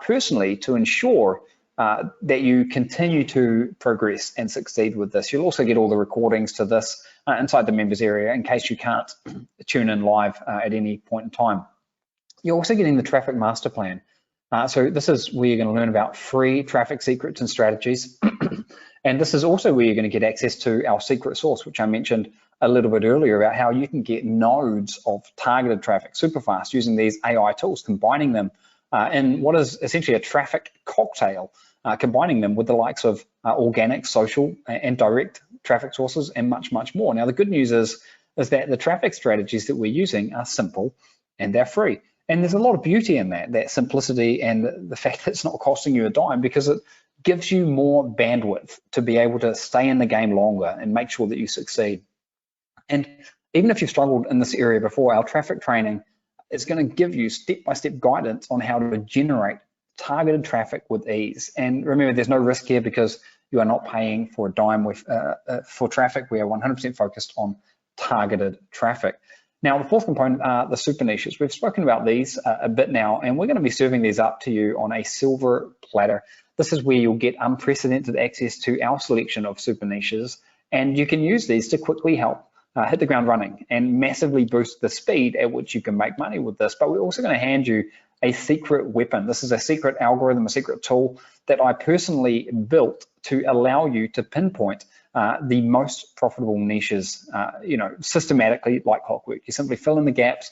personally to ensure that you continue to progress and succeed with this. You'll also get all the recordings to this inside the members area in case you can't tune in live at any point in time. You're also getting the traffic master plan. So this is where you're going to learn about free traffic secrets and strategies. And this is also where you're going to get access to our secret sauce, which I mentioned a little bit earlier about how you can get nodes of targeted traffic super fast using these AI tools, combining them in what is essentially a traffic cocktail, combining them with the likes of organic, social, and direct traffic sources and much, much more. Now, the good news is that the traffic strategies that we're using are simple and they're free. And there's a lot of beauty in that simplicity and the fact that it's not costing you a dime, because it gives you more bandwidth to be able to stay in the game longer and make sure that you succeed. And even if you've struggled in this area before, our traffic training is going to give you step-by-step guidance on how to generate targeted traffic with ease. And remember, there's no risk here because you are not paying for a dime for traffic. We are 100% focused on targeted traffic. Now, the fourth component are the super niches. We've spoken about these a bit now, and we're going to be serving these up to you on a silver platter. This is where you'll get unprecedented access to our selection of super niches, and you can use these to quickly help hit the ground running and massively boost the speed at which you can make money with this. But we're also going to hand you a secret weapon. This is a secret algorithm, a secret tool that I personally built to allow you to pinpoint the most profitable niches, systematically like clockwork. You simply fill in the gaps,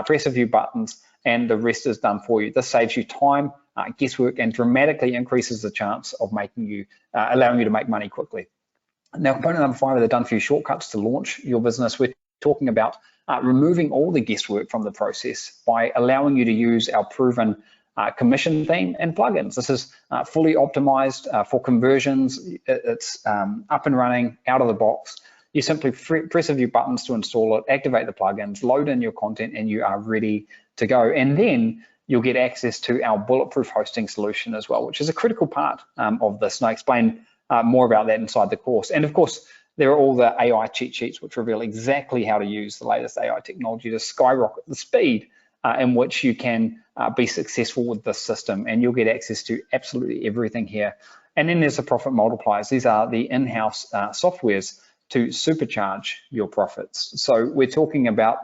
press a few buttons, and the rest is done for you. This saves you time, guesswork, and dramatically increases the chance of allowing you to make money quickly. Now, component number 5 are the done for you shortcuts to launch your business. We're talking about removing all the guesswork from the process by allowing you to use our proven commission theme and plugins. This is fully optimized for conversions. It's up and running out of the box. You simply press a few buttons to install it, activate the plugins, load in your content, and you are ready to go. And then you'll get access to our bulletproof hosting solution as well, which is a critical part of this. And I explain more about that inside the course. And of course, there are all the AI cheat sheets, which reveal exactly how to use the latest AI technology to skyrocket the speed in which you can be successful with this system. And you'll get access to absolutely everything here. And then there's the profit multipliers. These are the in-house softwares to supercharge your profits. So we're talking about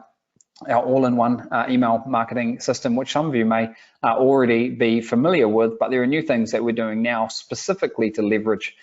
our all-in-one email marketing system, which some of you may already be familiar with, but there are new things that we're doing now specifically to leverage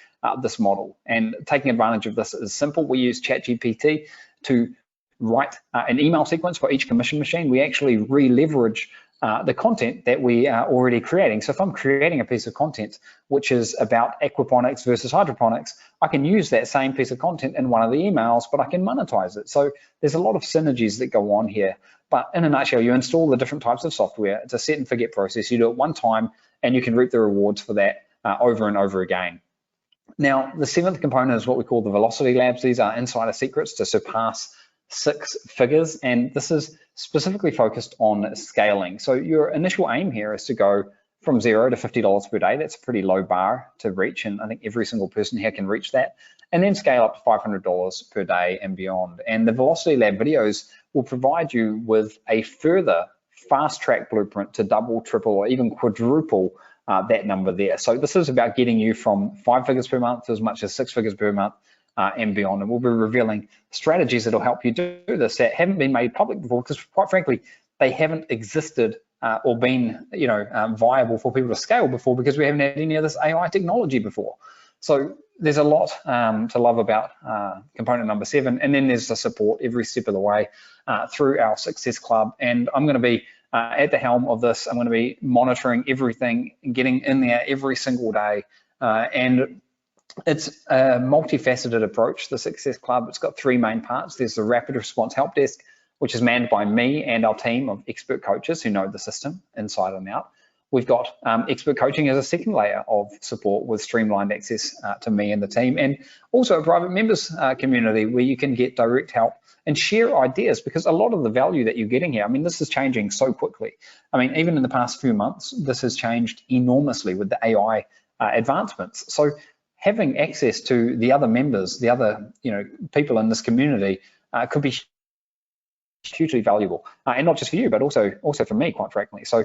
this model. And taking advantage of this is simple. We use ChatGPT to write an email sequence for each commission machine. We actually re-leverage the content that we are already creating. So if I'm creating a piece of content which is about aquaponics versus hydroponics, I can use that same piece of content in one of the emails, but I can monetize it. So there's a lot of synergies that go on here. But in a nutshell, you install the different types of software. It's a set and forget process. You do it one time and you can reap the rewards for that over and over again. Now, the seventh component is what we call the Velocity Labs. These are insider secrets to surpass 6 figures, and this is specifically focused on scaling. So your initial aim here is to go from $0 to $50 per day. That's a pretty low bar to reach, and I think every single person here can reach that, and then scale up to $500 per day and beyond. And the Velocity Lab videos will provide you with a further fast track blueprint to double, triple, or even quadruple that number there. So this is about getting you from 5 figures per month to as much as 6 figures per month and beyond. And we'll be revealing strategies that will help you do this that haven't been made public before, because quite frankly, they haven't existed or been viable for people to scale before, because we haven't had any of this AI technology before. So there's a lot to love about component number 7. And then there's the support every step of the way through our Success Club. And I'm going to be at the helm of this. I'm going to be monitoring everything, getting in there every single day. And it's a multifaceted approach, the Success Club. It's got 3 main parts. There's the Rapid Response Help Desk, which is manned by me and our team of expert coaches who know the system inside and out. We've got expert coaching as a second layer of support with streamlined access to me and the team, and also a private members community where you can get direct help and share ideas, because a lot of the value that you're getting here, I mean, this is changing so quickly. I mean, even in the past few months, this has changed enormously with the AI advancements. So having access to the other members, the other people in this community could be hugely valuable, and not just for you, but also for me, quite frankly. So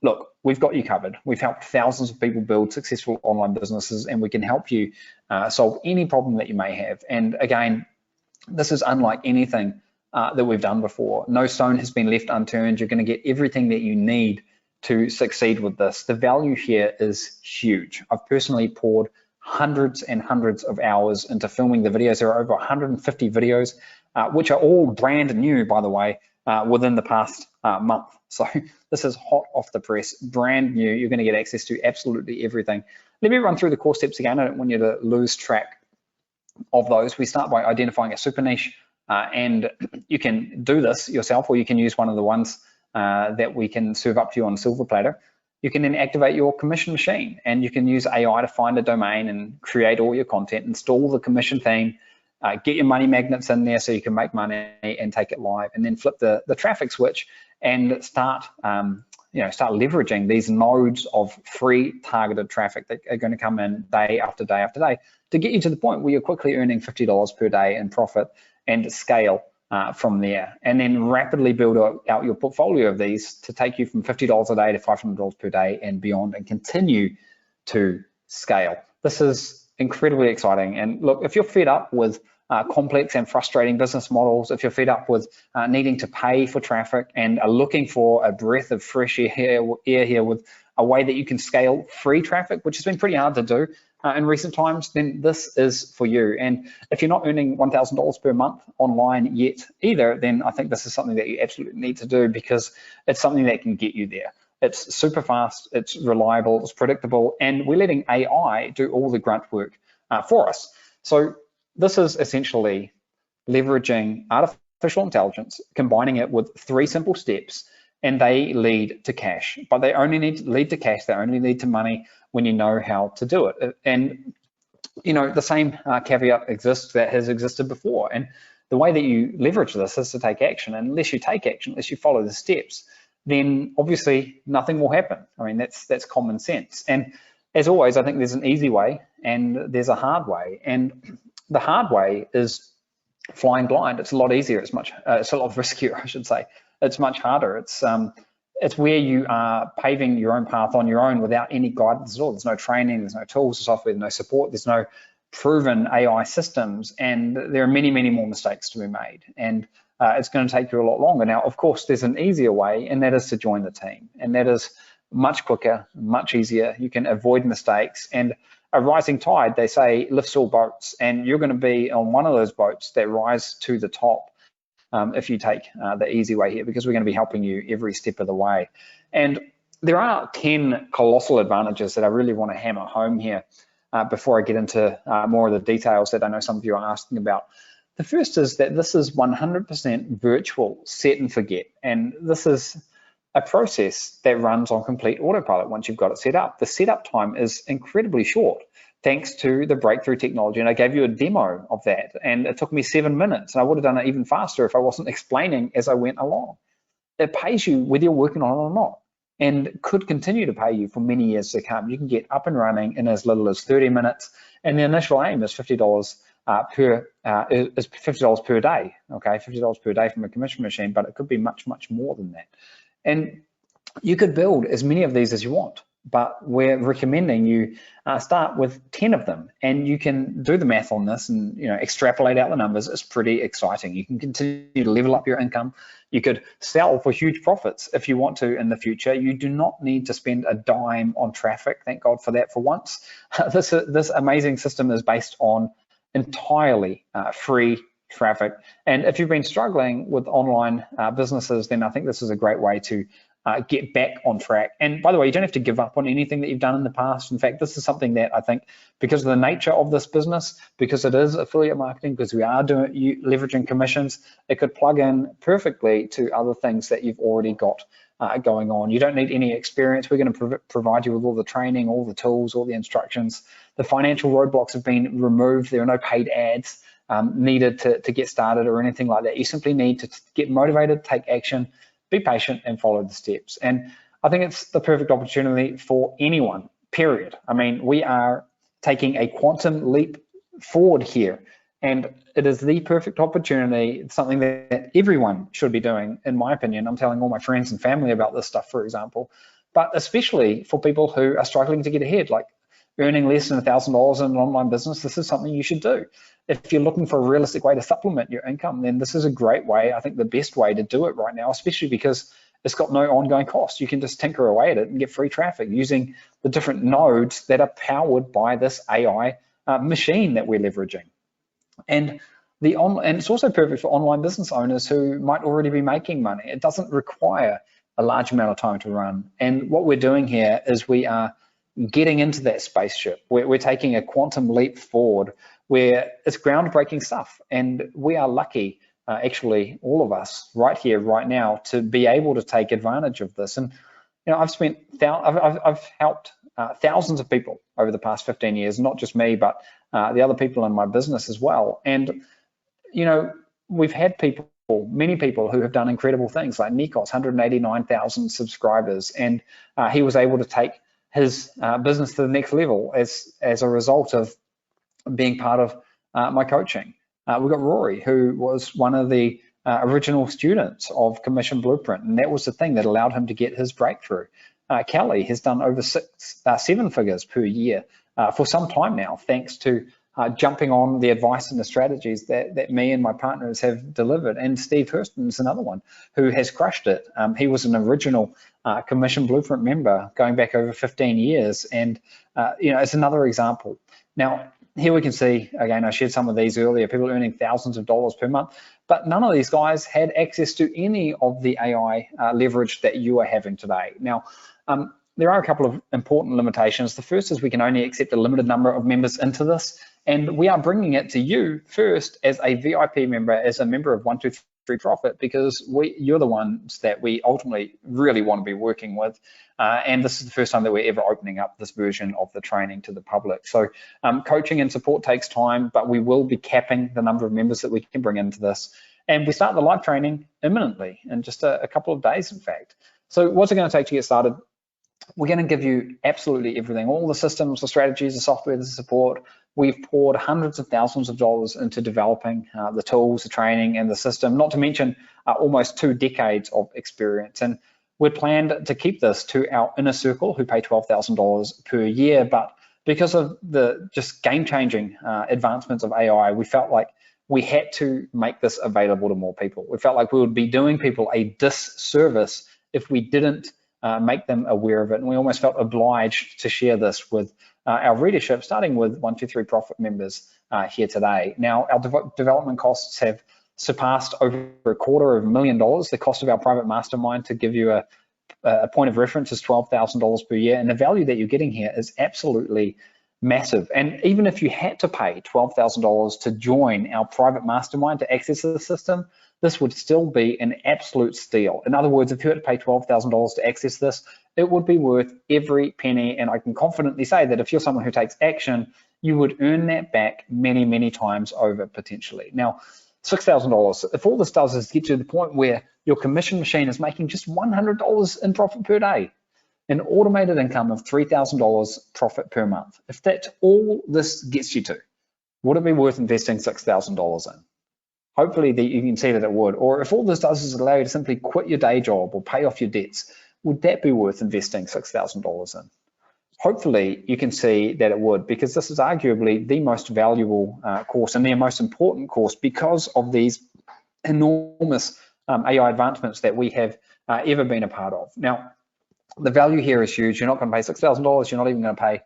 look, we've got you covered. We've helped thousands of people build successful online businesses, and we can help you solve any problem that you may have. And again, this is unlike anything that we've done before. No stone has been left unturned. You're going to get everything that you need to succeed with this. The value here is huge. I've personally poured hundreds and hundreds of hours into filming the videos. There are over 150 videos, which are all brand new, by the way, within the past month. So this is hot off the press, brand new. You're going to get access to absolutely everything. Let me run through the core steps again. I don't want you to lose track of those. We start by identifying a super niche, and you can do this yourself, or you can use one of the ones that we can serve up to you on a silver platter. You can then activate your commission machine, and you can use AI to find a domain and create all your content, install the commission theme, get your money magnets in there so you can make money and take it live, and then flip the traffic switch and start leveraging these nodes of free targeted traffic that are going to come in day after day after day to get you to the point where you're quickly earning $50 per day in profit and scale from there, and then rapidly build out your portfolio of these to take you from $50 a day to $500 per day and beyond, and continue to scale. This is incredibly exciting. And look, if you're fed up with complex and frustrating business models, if you're fed up with needing to pay for traffic and are looking for a breath of fresh air here with a way that you can scale free traffic, which has been pretty hard to do in recent times, then this is for you. And if you're not earning $1,000 per month online yet either, then I think this is something that you absolutely need to do, because it's something that can get you there. It's super fast, it's reliable, it's predictable, and we're letting AI do all the grunt work for us. So this is essentially leveraging artificial artificial intelligence, combining it with 3 simple steps, and they lead to cash. But they only lead to cash, they only lead to money when you know how to do it. And the same caveat exists that has existed before. And the way that you leverage this is to take action. And unless you take action, unless you follow the steps, then obviously nothing will happen. I mean, that's common sense. And as always, I think there's an easy way and there's a hard way. And the hard way is flying blind. It's a lot easier. It's a lot riskier, I should say. It's much harder. It's where you are paving your own path on your own without any guidance at all. There's no training, there's no tools, software, no support, there's no proven AI systems, and there are many, many more mistakes to be made. And it's going to take you a lot longer. Now, of course, there's an easier way, and that is to join the team. And that is much quicker, much easier. You can avoid mistakes. And a rising tide, they say, lifts all boats. And you're going to be on one of those boats that rise to the top if you take the easy way here, because we're going to be helping you every step of the way. And there are 10 colossal advantages that I really want to hammer home here before I get into more of the details that I know some of you are asking about. The first is that this is 100% virtual, set and forget. And this is a process that runs on complete autopilot once you've got it set up. The setup time is incredibly short, thanks to the breakthrough technology. And I gave you a demo of that, and it took me 7 minutes. And I would have done it even faster if I wasn't explaining as I went along. It pays you whether you're working on it or not, and could continue to pay you for many years to come. You can get up and running in as little as 30 minutes, and the initial aim is $50 per day. Okay, $50 per day from a commission machine, but it could be much, much more than that. And you could build as many of these as you want, but we're recommending you start with 10 of them, and you can do the math on this and extrapolate out the numbers. It's pretty exciting. You can continue to level up your income. You could sell for huge profits if you want to in the future. You do not need to spend a dime on traffic. Thank God for that for once. This amazing system is based on entirely free traffic. And if you've been struggling with online businesses, then I think this is a great way to get back on track. And by the way, you don't have to give up on anything that you've done in the past. In fact, this is something that I think, because of the nature of this business, because it is affiliate marketing, because we are leveraging commissions, it could plug in perfectly to other things that you've already got going on. You don't need any experience. We're going to provide you with all the training, all the tools, all the instructions. The financial roadblocks have been removed. There are no paid ads needed to get started or anything like that. You simply need to get motivated, take action, be patient, and follow the steps. And I think it's the perfect opportunity for anyone, period. I mean, we are taking a quantum leap forward here, and it is the perfect opportunity. It's something that everyone should be doing, in my opinion. I'm telling all my friends and family about this stuff, for example, but especially for people who are struggling to get ahead, like earning less than $1,000 in an online business. This is something you should do. If you're looking for a realistic way to supplement your income, then this is a great way, I think the best way to do it right now, especially because it's got no ongoing cost. You can just tinker away at it and get free traffic using the different nodes that are powered by this AI machine that we're leveraging. And it's also perfect for online business owners who might already be making money. It doesn't require a large amount of time to run. And what we're doing here is we are getting into that spaceship. We're taking a quantum leap forward where it's groundbreaking stuff. And we are lucky, actually, all of us right here, right now, to be able to take advantage of this. And I've helped thousands of people over the past 15 years, not just me, but the other people in my business as well. And we've had many people who have done incredible things, like Nikos, 189,000 subscribers, and he was able to take his business to the next level as a result of being part of my coaching. We've got Rory, who was one of the original students of Commission Blueprint, and that was the thing that allowed him to get his breakthrough. Kelly has done over 7 figures per year for some time now, thanks to jumping on the advice and the strategies that me and my partners have delivered. And Steve Hurston is another one who has crushed it. He was an original Commission Blueprint member going back over 15 years. And, it's another example. Now, here we can see, again, I shared some of these earlier, people earning thousands of dollars per month, but none of these guys had access to any of the AI leverage that you are having today. Now, there are a couple of important limitations. The first is we can only accept a limited number of members into this, and we are bringing it to you first as a VIP member, as a member of 123 profit, because you're the ones that we ultimately really want to be working with. And this is the first time that we're ever opening up this version of the training to the public. So coaching and support takes time, but we will be capping the number of members that we can bring into this. And we start the live training imminently, in just a couple of days, in fact. So what's it going to take to get started? We're going to give you absolutely everything, all the systems, the strategies, the software, the support. We've poured hundreds of thousands of dollars into developing the tools, the training, and the system, not to mention almost 2 decades of experience. And we're planned to keep this to our inner circle, who pay $12,000 per year. But because of the just game-changing advancements of AI, we felt like we had to make this available to more people. We felt like we would be doing people a disservice if we didn't make them aware of it. And we almost felt obliged to share this with our readership, starting with 123 Profit members here today. Now, our development costs have surpassed over $250,000. The cost of our private mastermind, to give you a point of reference, is $12,000 per year. And the value that you're getting here is absolutely massive. And even if you had to pay $12,000 to join our private mastermind to access the system, this would still be an absolute steal. In other words, if you had to pay $12,000 to access this, it would be worth every penny. And I can confidently say that if you're someone who takes action, you would earn that back many, many times over, potentially. Now, $6,000, if all this does is get you to the point where your commission machine is making just $100 in profit per day, an automated income of $3,000 profit per month. If that's all this gets you to, would it be worth investing $6,000 in? Hopefully that you can see that it would. Or if all this does is allow you to simply quit your day job or pay off your debts, would that be worth investing $6,000 in? Hopefully you can see that it would, because this is arguably the most valuable course and the most important course, because of these enormous AI advancements that we have ever been a part of. Now, the value here is huge. You're not going to pay $6,000. You're not even going to pay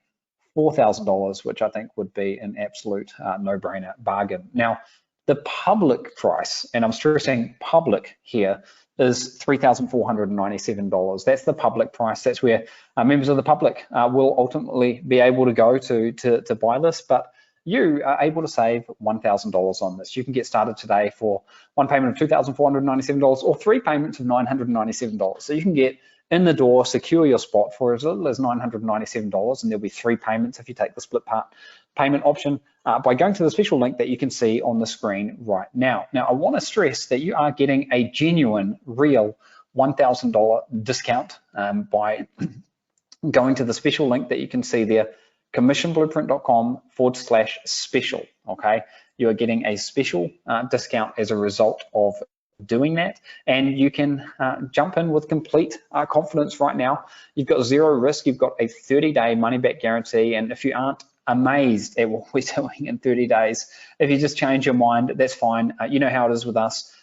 $4,000, which I think would be an absolute no-brainer bargain. Now, the public price, and I'm stressing public here, is $3,497. That's the public price. That's where members of the public will ultimately be able to go to buy this. But you are able to save $1,000 on this. You can get started today for one payment of $2,497 or 3 payments of $997. So you can get in the door, secure your spot for as little as $997, and there'll be 3 payments if you take the split part payment option by going to the special link that you can see on the screen right now. Now, I want to stress that you are getting a genuine, real $1,000 discount by going to the special link that you can see there, commissionblueprint.com/special, okay? You are getting a special discount as a result of doing that, and you can jump in with complete confidence right now. You've got 0 risk, you've got a 30-day money-back guarantee, and if you aren't amazed at what we're doing in 30 days, if you just change your mind, that's fine. You know how it is with us.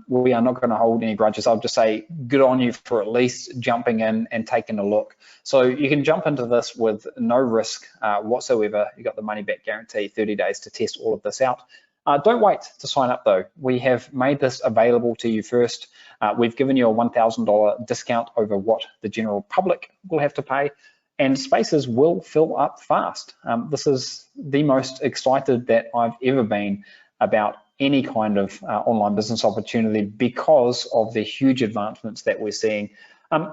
We are not going to hold any grudges. I'll just say good on you for at least jumping in and taking a look. So you can jump into this with no risk whatsoever. You've got the money-back guarantee, 30 days to test all of this out. Don't wait to sign up though. We have made this available to you first. We've given you a $1,000 discount over what the general public will have to pay, and spaces will fill up fast. This is the most excited that I've ever been about any kind of online business opportunity, because of the huge advancements that we're seeing.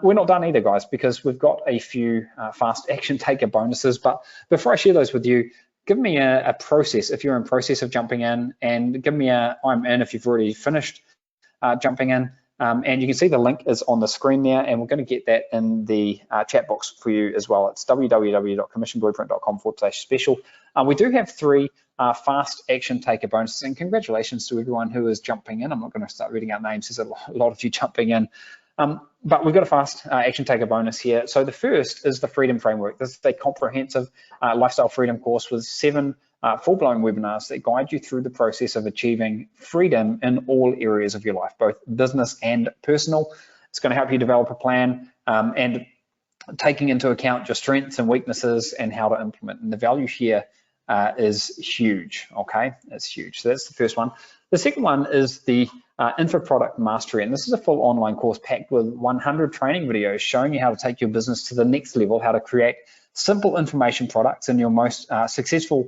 We're not done either, guys, because we've got a few fast action taker bonuses. But before I share those with you, give me a process if you're in process of jumping in, and give me a I'm in if you've already finished jumping in. And you can see the link is on the screen there, and we're going to get that in the chat box for you as well. It's www.commissionblueprint.com/special. We do have 3 fast action taker bonuses, and congratulations to everyone who is jumping in. I'm not going to start reading out names. There's a lot of you jumping in. But we've got a fast action taker bonus here. So the first is the Freedom Framework. This is a comprehensive lifestyle freedom course with 7 full-blown webinars that guide you through the process of achieving freedom in all areas of your life, both business and personal. It's going to help you develop a plan and taking into account your strengths and weaknesses and how to implement. And the value here is huge, okay? It's huge. So that's the first one. The second one is the Info Product Mastery, and this is a full online course packed with 100 training videos showing you how to take your business to the next level, how to create simple information products in your most successful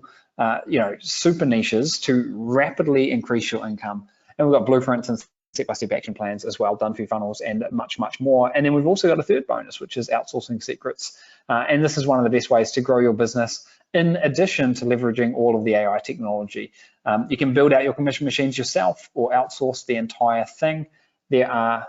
super niches to rapidly increase your income. And we've got blueprints and step-by-step action plans as well, done for your funnels, and much, much more. And then we've also got a third bonus, which is outsourcing secrets. And this is one of the best ways to grow your business in addition to leveraging all of the AI technology. You can build out your commission machines yourself or outsource the entire thing. There are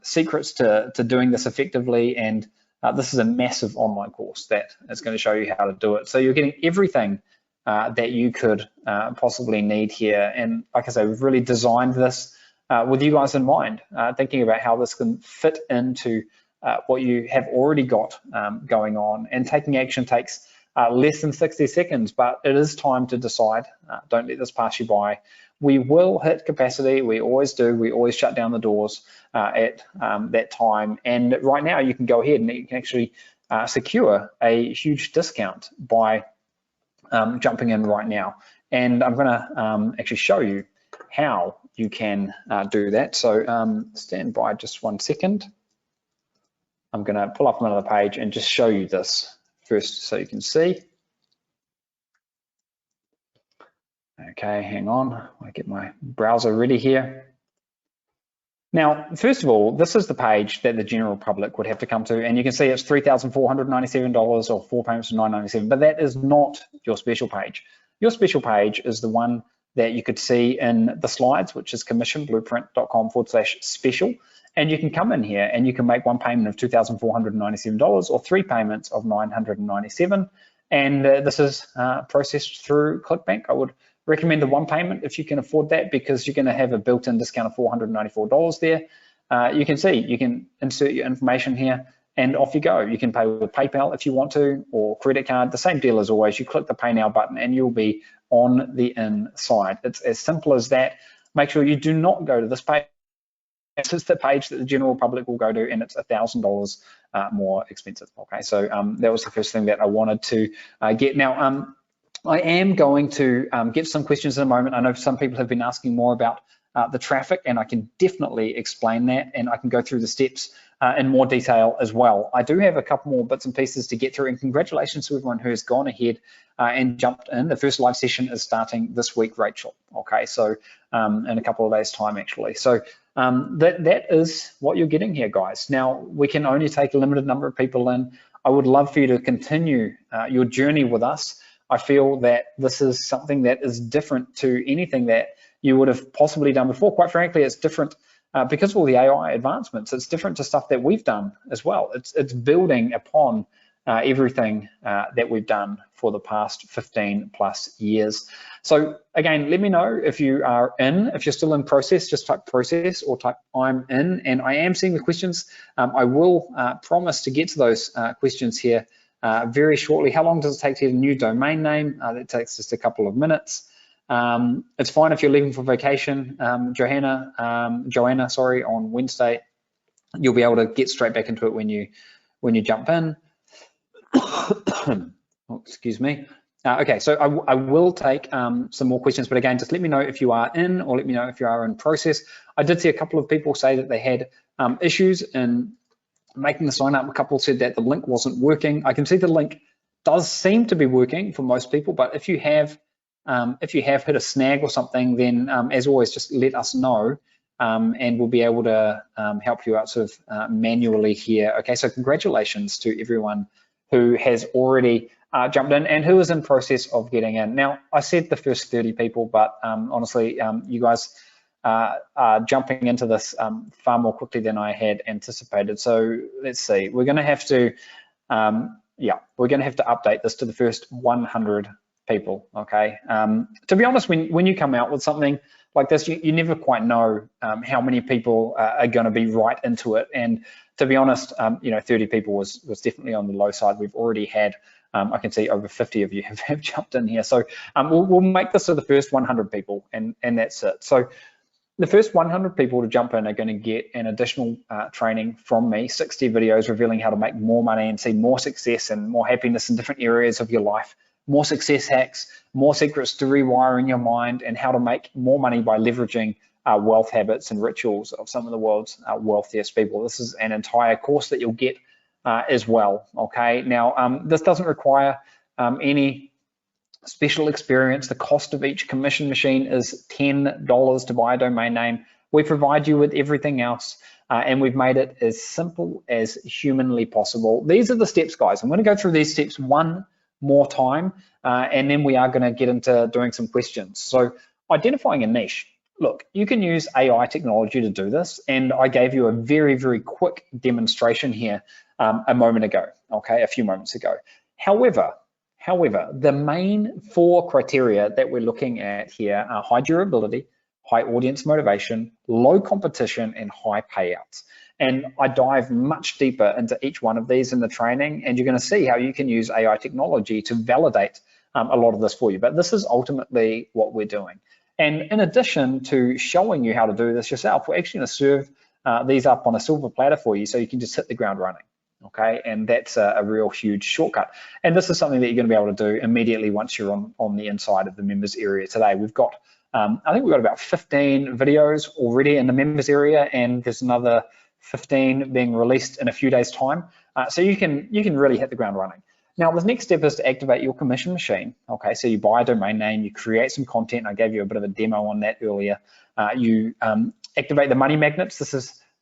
secrets to doing this effectively, and this is a massive online course that is going to show you how to do it. So you're getting everything that you could possibly need here. And like I say, we've really designed this with you guys in mind, thinking about how this can fit into what you have already got going on. And taking action takes less than 60 seconds, but it is time to decide. Don't let this pass you by. We will hit capacity, we always do, we always shut down the doors at that time. And right now you can go ahead and you can actually secure a huge discount by jumping in right now. And I'm gonna actually show you how you can do that. So stand by just 1 second. I'm gonna pull up another page and just show you this first so you can see. Okay, hang on, I get my browser ready here. Now, first of all, this is the page that the general public would have to come to, and you can see it's $3,497 or 4 payments of $997, but that is not your special page. Your special page is the one that you could see in the slides, which is commissionblueprint.com/special. And you can come in here and you can make one payment of $2,497 or 3 payments of $997. And this is processed through ClickBank. I would recommend the one payment if you can afford that, because you're going to have a built-in discount of $494 there. You can see, you can insert your information here and off you go. You can pay with PayPal if you want to, or credit card. The same deal as always. You click the Pay Now button and you'll be on the inside. It's as simple as that. Make sure you do not go to this page. This is the page that the general public will go to, and it's $1,000 more expensive. Okay, so that was the first thing that I wanted to get. Now, I am going to get some questions in a moment. I know some people have been asking more about the traffic, and I can definitely explain that, and I can go through the steps in more detail as well. I do have a couple more bits and pieces to get through, and congratulations to everyone who has gone ahead and jumped in. The first live session is starting this week, Rachel. Okay, so in a couple of days' time, actually. So that is what you're getting here, guys. Now, we can only take a limited number of people in. I would love for you to continue your journey with us. I feel that this is something that is different to anything that you would have possibly done before. Quite frankly, it's different because of all the AI advancements. It's different to stuff that we've done as well. It's building upon everything that we've done for the past 15 plus years. So again, let me know if you are in. If you're still in process, just type process or type I'm in, and I am seeing the questions. I will promise to get to those questions here very shortly. How long does it take to get a new domain name? That takes just a couple of minutes. It's fine if you're leaving for vacation, Joanna, sorry, on Wednesday. You'll be able to get straight back into it when you jump in. Oh, excuse me. Okay, so I will take some more questions, but again, just let me know if you are in, or let me know if you are in process. I did see a couple of people say that they had issues in making the sign up. A couple said that the link wasn't working. I can see the link does seem to be working for most people, but if you have hit a snag or something, then as always, just let us know, and we'll be able to help you out sort of manually here. Okay, so congratulations to everyone who has already jumped in and who is in process of getting in. Now, I said the first 30 people, but honestly, you guys are jumping into this far more quickly than I had anticipated. So let's see, we're going to have to, we're going to have to update this to the first 100 people. Okay. To be honest, when you come out with something like this, you never quite know how many people are going to be right into it. And to be honest, 30 people was definitely on the low side. We've already had, I can see over 50 of you have jumped in here. So we'll make this to the first 100 people, and that's it. So the first 100 people to jump in are going to get an additional training from me, 60 videos revealing how to make more money and see more success and more happiness in different areas of your life, more success hacks, more secrets to rewiring your mind, and how to make more money by leveraging wealth habits and rituals of some of the world's wealthiest people. This is an entire course that you'll get as well. Okay, now this doesn't require any special experience. The cost of each commission machine is $10 to buy a domain name, We provide you with everything else, and we've made it as simple as humanly possible. These are the steps, guys. I'm going to go through these steps one more time, and then we are going to get into doing some questions. So identifying a niche. Look, you can use AI technology to do this, and I gave you a very, very quick demonstration here a moment ago, okay, a few moments ago. However, the main 4 criteria that we're looking at here are high durability, high audience motivation, low competition, and high payouts. And I dive much deeper into each one of these in the training, and you're going to see how you can use AI technology to validate a lot of this for you. But this is ultimately what we're doing. And in addition to showing you how to do this yourself, we're actually going to serve these up on a silver platter for you so you can just hit the ground running. Okay, and that's a real huge shortcut. And this is something that you're going to be able to do immediately once you're on the inside of the members area today. We've got, I think we've got about 15 videos already in the members area, and there's another 15 being released in a few days' time. So you can really hit the ground running. Now, the next step is to activate your commission machine. Okay, so you buy a domain name, you create some content. I gave you a bit of a demo on that earlier. You activate the money magnets.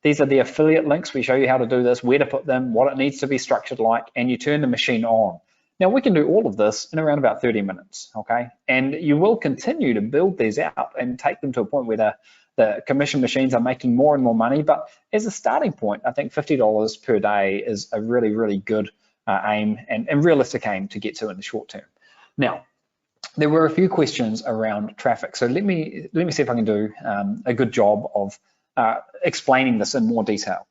These are the affiliate links. We show you how to do this, where to put them, what it needs to be structured like, and you turn the machine on. Now, we can do all of this in around about 30 minutes, okay? And you will continue to build these out and take them to a point where the commission machines are making more and more money. But as a starting point, I think $50 per day is a really, really good aim and realistic aim to get to in the short term. Now, there were a few questions around traffic. So let me see if I can do a good job of explaining this in more detail.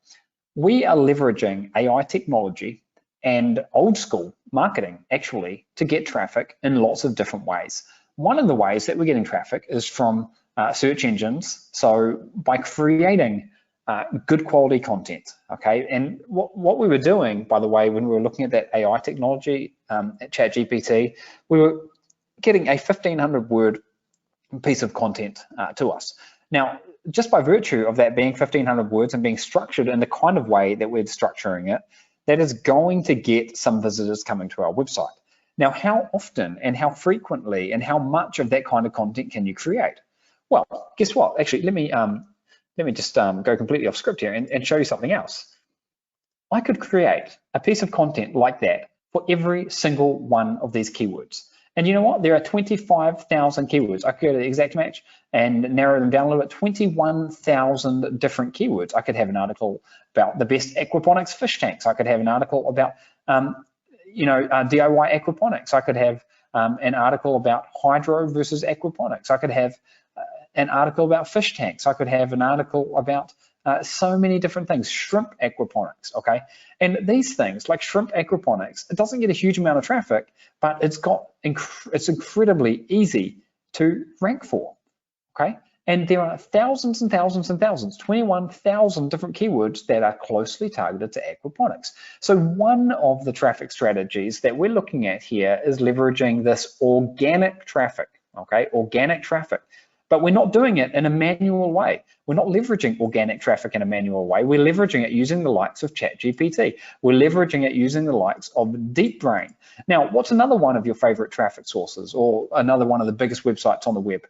We are leveraging AI technology and old school marketing actually to get traffic in lots of different ways. One of the ways that we're getting traffic is from search engines. So by creating good quality content, okay? And what we were doing, by the way, when we were looking at that AI technology at ChatGPT, we were getting a 1,500 word piece of content to us. Now, just by virtue of that being 1,500 words and being structured in the kind of way that we're structuring it, that is going to get some visitors coming to our website. Now, how often and how frequently and how much of that kind of content can you create? Well, guess what? Actually, let me just go completely off script here and show you something else. I could create a piece of content like that for every single one of these keywords. And you know what? There are 25,000 keywords. I could go to the exact match and narrow them down a little bit, 21,000 different keywords. I could have an article about the best aquaponics fish tanks. I could have an article about, DIY aquaponics. I could have an article about hydro versus aquaponics. I could have an article about fish tanks. I could have an article about so many different things, shrimp aquaponics, okay? And these things, like shrimp aquaponics, it doesn't get a huge amount of traffic, but it's incredibly easy to rank for, okay? And there are thousands and thousands and thousands, 21,000 different keywords that are closely targeted to aquaponics. So one of the traffic strategies that we're looking at here is leveraging this organic traffic, okay? Organic traffic. But we're not doing it in a manual way. We're not leveraging organic traffic in a manual way. We're leveraging it using the likes of ChatGPT. We're leveraging it using the likes of DeepBrain. Now, what's another one of your favorite traffic sources, or another one of the biggest websites on the web?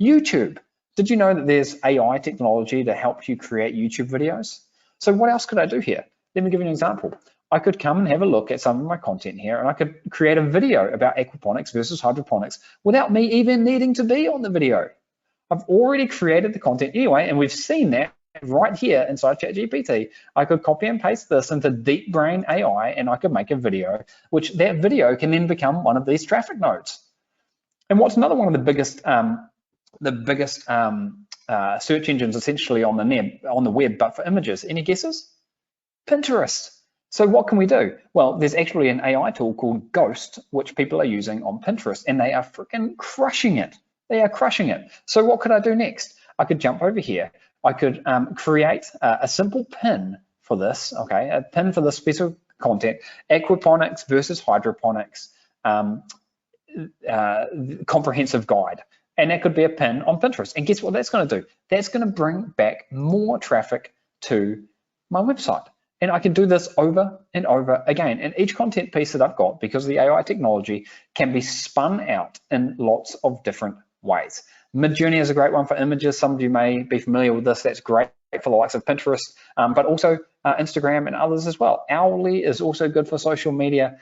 YouTube. Did you know that there's AI technology to help you create YouTube videos? So what else could I do here? Let me give you an example. I could come and have a look at some of my content here, and I could create a video about aquaponics versus hydroponics without me even needing to be on the video. I've already created the content anyway, and we've seen that right here inside ChatGPT. I could copy and paste this into DeepBrain AI, and I could make a video, which that video can then become one of these traffic nodes. And what's another one of the biggest search engines essentially on the web, but for images? Any guesses? Pinterest. So what can we do? Well, there's actually an AI tool called Ghost, which people are using on Pinterest, and they are freaking crushing it. They are crushing it. So what could I do next? I could jump over here. I could create a simple pin for this, okay? A pin for this piece of content, aquaponics versus hydroponics, comprehensive guide. And that could be a pin on Pinterest. And guess what that's gonna do? That's gonna bring back more traffic to my website. And I can do this over and over again. And each content piece that I've got, because of the AI technology, can be spun out in lots of different ways. Midjourney is a great one for images. Some of you may be familiar with this. That's great for the likes of Pinterest, but also Instagram and others as well. Owly is also good for social media.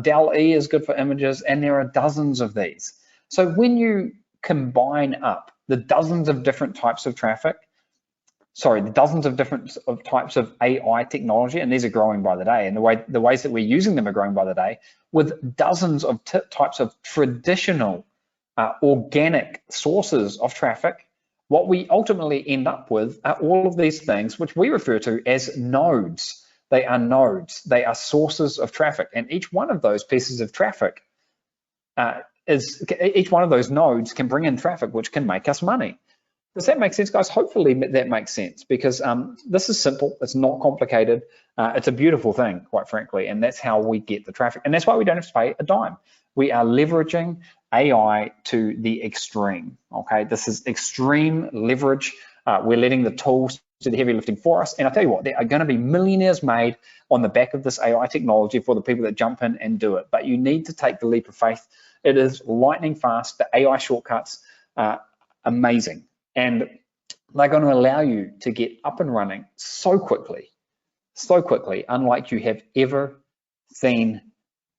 DALL-E is good for images, and there are dozens of these. So when you combine up the dozens of different types of traffic, the dozens of different types of AI technology, and these are growing by the day, and the ways that we're using them are growing by the day, with dozens of types of traditional organic sources of traffic, what we ultimately end up with are all of these things which we refer to as nodes. They are nodes. They are sources of traffic, and each one of those pieces of traffic each one of those nodes can bring in traffic which can make us money. Does that make sense, guys? Hopefully that makes sense, because this is simple. It's not complicated. It's a beautiful thing, quite frankly, and that's how we get the traffic. And that's why we don't have to pay a dime. We are leveraging AI to the extreme, okay? This is extreme leverage. We're letting the tools do the heavy lifting for us. And I'll tell you what, there are going to be millionaires made on the back of this AI technology for the people that jump in and do it. But you need to take the leap of faith. It is lightning fast. The AI shortcuts are amazing. And they're going to allow you to get up and running so quickly, unlike you have ever seen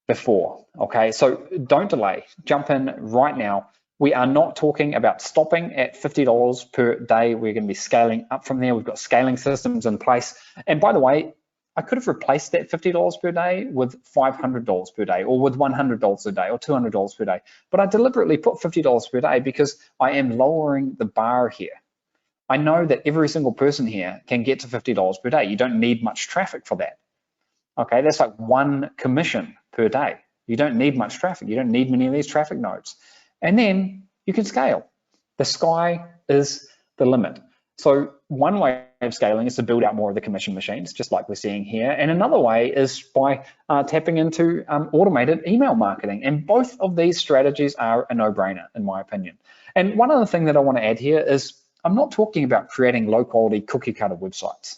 before, okay? So don't delay, jump in right now. We are not talking about stopping at $50 per day. We're going to be scaling up from there. We've got scaling systems in place. And by the way, I could have replaced that $50 per day with $500 per day, or with $100 a day, or $200 per day. But I deliberately put $50 per day because I am lowering the bar here. I know that every single person here can get to $50 per day. You don't need much traffic for that. Okay, that's like one commission per day. You don't need much traffic. You don't need many of these traffic nodes. And then you can scale. The sky is the limit. So one way of scaling is to build out more of the commission machines, just like we're seeing here. And another way is by tapping into automated email marketing. And both of these strategies are a no-brainer, in my opinion. And one other thing that I want to add here is I'm not talking about creating low-quality cookie-cutter websites.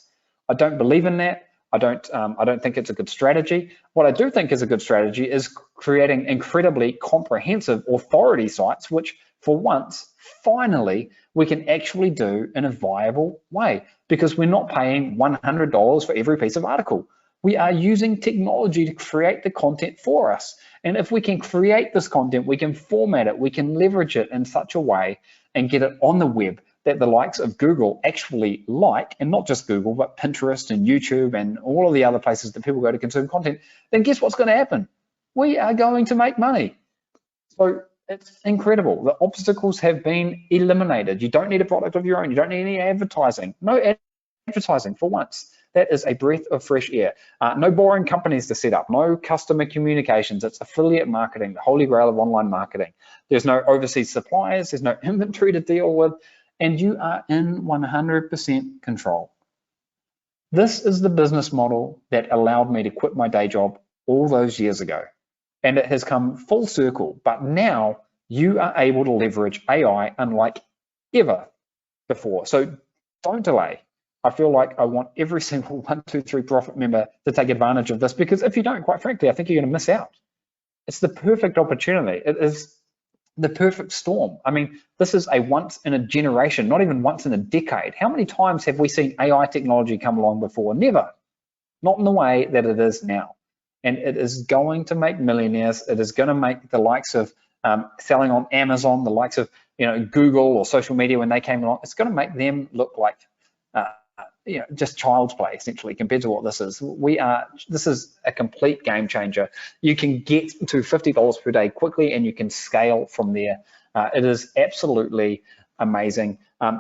I don't believe in that. I don't think it's a good strategy. What I do think is a good strategy is creating incredibly comprehensive authority sites, which for once, finally, we can actually do in a viable way, because we're not paying $100 for every piece of article. We are using technology to create the content for us. And if we can create this content, we can format it, we can leverage it in such a way and get it on the web that the likes of Google actually like, and not just Google, but Pinterest and YouTube and all of the other places that people go to consume content, then guess what's going to happen? We are going to make money. So it's incredible. The obstacles have been eliminated. You don't need a product of your own. You don't need any advertising. No advertising for once. That is a breath of fresh air. No boring companies to set up. No customer communications. It's affiliate marketing, the holy grail of online marketing. There's no overseas suppliers. There's no inventory to deal with. And you are in 100% control. This is the business model that allowed me to quit my day job all those years ago. And it has come full circle, but now you are able to leverage AI unlike ever before. So don't delay. I feel like I want every single 123 Profit member to take advantage of this, because if you don't, quite frankly, I think you're going to miss out. It's the perfect opportunity. It is the perfect storm. I mean, this is a once in a generation, not even once in a decade. How many times have we seen AI technology come along before? Never. Not in the way that it is now. And it is going to make millionaires. It is going to make the likes of selling on Amazon, the likes of Google or social media when they came along. It's going to make them look like just child's play, essentially, compared to what this is. This is a complete game changer. You can get to $50 per day quickly, and you can scale from there. It is absolutely amazing.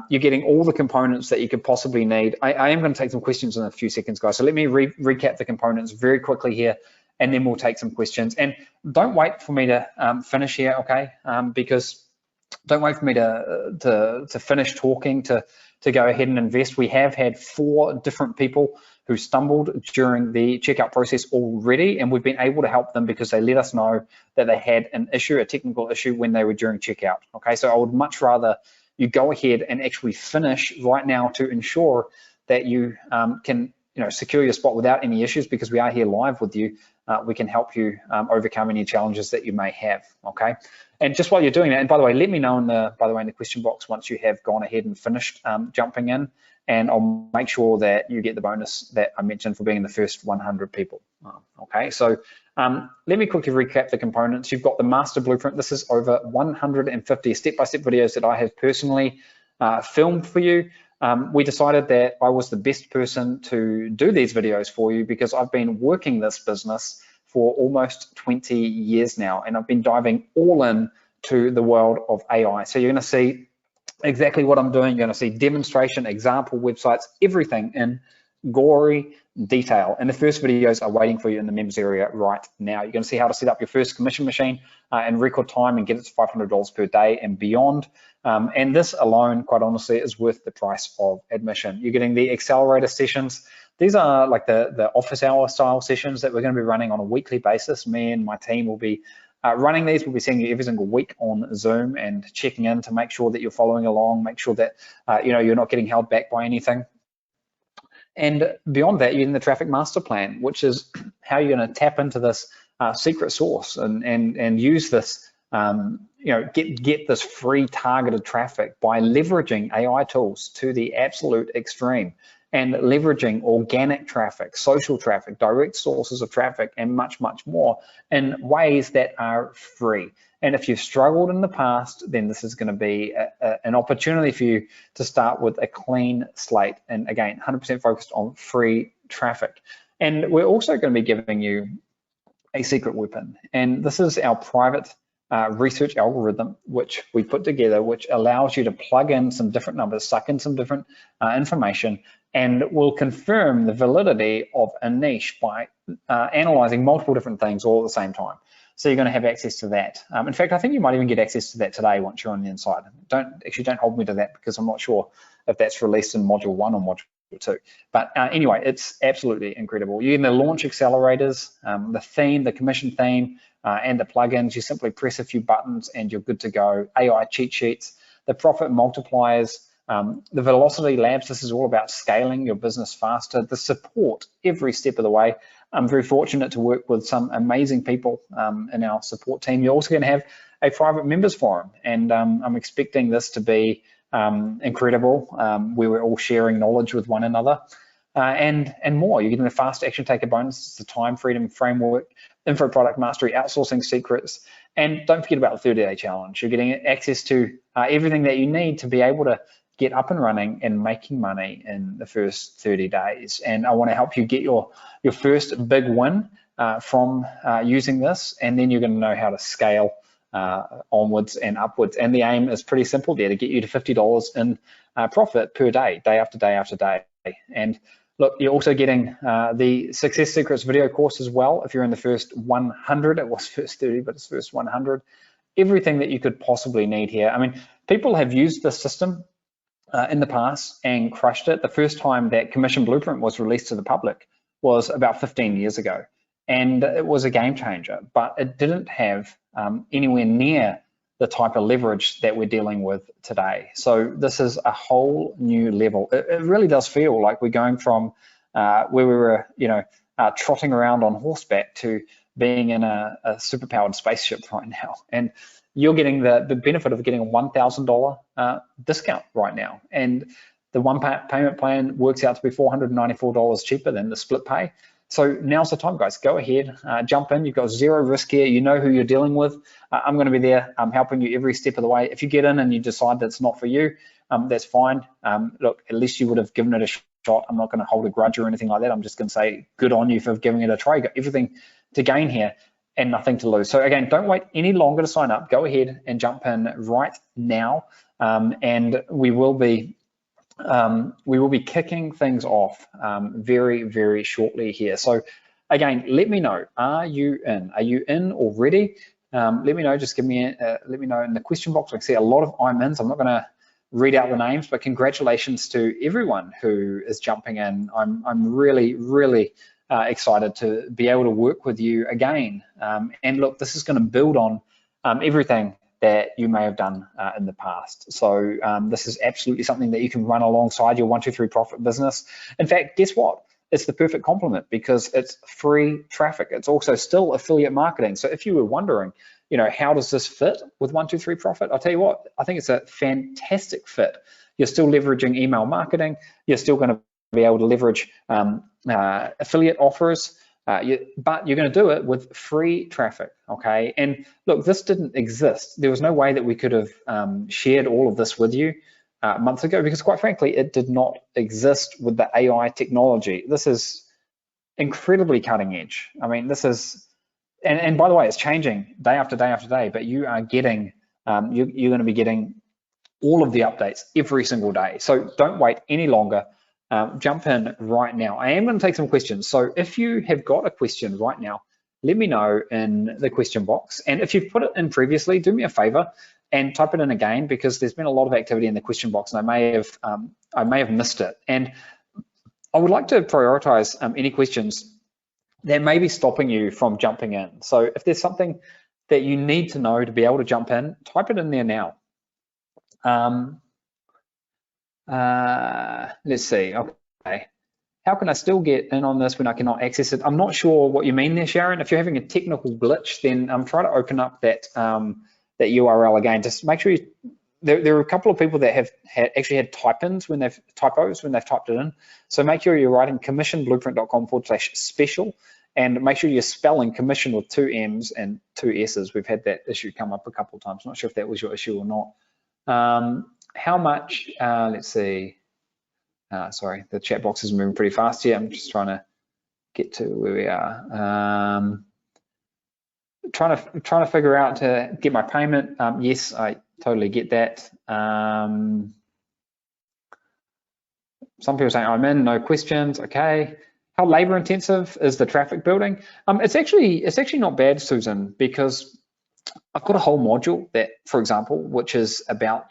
You're getting all the components that you could possibly need. I am going to take some questions in a few seconds, guys. So let me recap the components very quickly here, and then we'll take some questions. And don't wait for me to finish here, okay? Because don't wait for me to finish talking to go ahead and invest. We have had 4 different people who stumbled during the checkout process already, and we've been able to help them because they let us know that they had an issue, a technical issue, when they were during checkout. Okay, so I would much rather you go ahead and actually finish right now to ensure that you can secure your spot without any issues, because we are here live with you, we can help you overcome any challenges that you may have, okay? And just while you're doing that, and by the way, let me know in the question box once you have gone ahead and finished jumping in, and I'll make sure that you get the bonus that I mentioned for being the first 100 people, okay? So let me quickly recap the components. You've got the master blueprint. This is over 150 step-by-step videos that I have personally filmed for you. We decided that I was the best person to do these videos for you because I've been working this business for almost 20 years now, and I've been diving all in to the world of AI. So you're going to see exactly what I'm doing. You're going to see demonstration, example websites, everything in gory detail. And the first videos are waiting for you in the members area right now. You're going to see how to set up your first commission machine in record time and get it to $500 per day and beyond. And this alone, quite honestly, is worth the price of admission. You're getting the accelerator sessions. These are like the office hour style sessions that we're going to be running on a weekly basis. Me and my team will be running these. We'll be seeing you every single week on Zoom and checking in to make sure that you're following along, make sure that you're not getting held back by anything. And beyond that, you're in the traffic master plan, which is how you're going to tap into this secret source and use this, get this free targeted traffic by leveraging AI tools to the absolute extreme, and leveraging organic traffic, social traffic, direct sources of traffic, and much, much more in ways that are free. And if you've struggled in the past, then this is going to be an opportunity for you to start with a clean slate. And again, 100% focused on free traffic. And we're also going to be giving you a secret weapon. And this is our private research algorithm, which we put together, which allows you to plug in some different numbers, suck in some different information, and will confirm the validity of a niche by analyzing multiple different things all at the same time. So you're going to have access to that. In fact, I think you might even get access to that today once you're on the inside. Don't hold me to that because I'm not sure if that's released in module 1 or module 2. But anyway, it's absolutely incredible. You're going to launch accelerators, the theme, the commission theme, and the plugins. You simply press a few buttons and you're good to go. AI cheat sheets, the profit multipliers, the Velocity Labs. This is all about scaling your business faster. The support every step of the way. I'm very fortunate to work with some amazing people in our support team. You're also going to have a private members forum, and I'm expecting this to be incredible, where we're all sharing knowledge with one another, and more. You're getting the fast action taker bonus, the time freedom framework, info product mastery, outsourcing secrets, and don't forget about the 30-day challenge. You're getting access to everything that you need to be able to get up and running and making money in the first 30 days. And I want to help you get your first big win from using this, and then you're going to know how to scale onwards and upwards. And the aim is pretty simple there, to get you to $50 in profit per day, day after day after day. And look, you're also getting the Success Secrets video course as well. If you're in the first 100, it was first 30, but it's first 100. Everything that you could possibly need here. I mean, people have used this system in the past and crushed it. The first time that Commission Blueprint was released to the public was about 15 years ago, and it was a game changer, but it didn't have anywhere near the type of leverage that we're dealing with today. So this is a whole new level. It really does feel like we're going from where we were, trotting around on horseback to being in a superpowered spaceship right now. And you're getting the benefit of getting a $1,000 discount right now. And the one payment plan works out to be $494 cheaper than the split pay. So now's the time, guys. Go ahead, jump in. You've got zero risk here. You know who you're dealing with. I'm going to be there helping you every step of the way. If you get in and you decide that's not for you, that's fine. Look, at least you would have given it a shot. I'm not going to hold a grudge or anything like that. I'm just going to say good on you for giving it a try. You've got everything to gain here and nothing to lose. So again, don't wait any longer to sign up. Go ahead and jump in right now, and we will be kicking things off very, very shortly here. So again, let me know, are you in? Are you in already? Let me know, just let me know in the question box. I can see a lot of I'm ins. I'm not gonna read out the names, but congratulations to everyone who is jumping in. I'm really, really excited to be able to work with you again. And look, this is gonna build on everything that you may have done in the past. So this is absolutely something that you can run alongside your 1, 2, 3 profit business. In fact, guess what? it's the perfect complement because it's free traffic. It's also still affiliate marketing. So if you were wondering, how does this fit with 123 Profit? I'll tell you what, I think it's a fantastic fit. You're still leveraging email marketing. You're still going to be able to leverage affiliate offers, but you're going to do it with free traffic, okay? And look, this didn't exist. There was no way that we could have shared all of this with you months ago, because quite frankly, it did not exist with the AI technology. This is incredibly cutting edge. I mean, this is, and by the way, it's changing day after day after day, but you are getting, you're going to be getting all of the updates every single day. So don't wait any longer. Jump in right now. I am going to take some questions. So if you have got a question right now, let me know in the question box. And if you've put it in previously, do me a favor and type it in again, because there's been a lot of activity in the question box and I may have missed it. And I would like to prioritize any questions that may be stopping you from jumping in. So if there's something that you need to know to be able to jump in, type it in there now. Let's see. Okay. How can I still get in on this when I cannot access it? I'm not sure what you mean there, Sharon. If you're having a technical glitch, then try to open up that that URL again. Just make sure there are a couple of people that have actually had typos when they've typed it in. So make sure you're writing commissionblueprint.com/special, and make sure you're spelling commission with 2 M's and 2 S's. We've had that issue come up a couple of times. Not sure if that was your issue or not. How much, let's see, sorry, the chat box is moving pretty fast here. I'm just trying to get to where we are. Trying to figure out to get my payment. Yes, I totally get that. Some people saying I'm in, no questions. Okay. How labor intensive is the traffic building? It's actually not bad, Susan, because I've got a whole module that, for example, which is about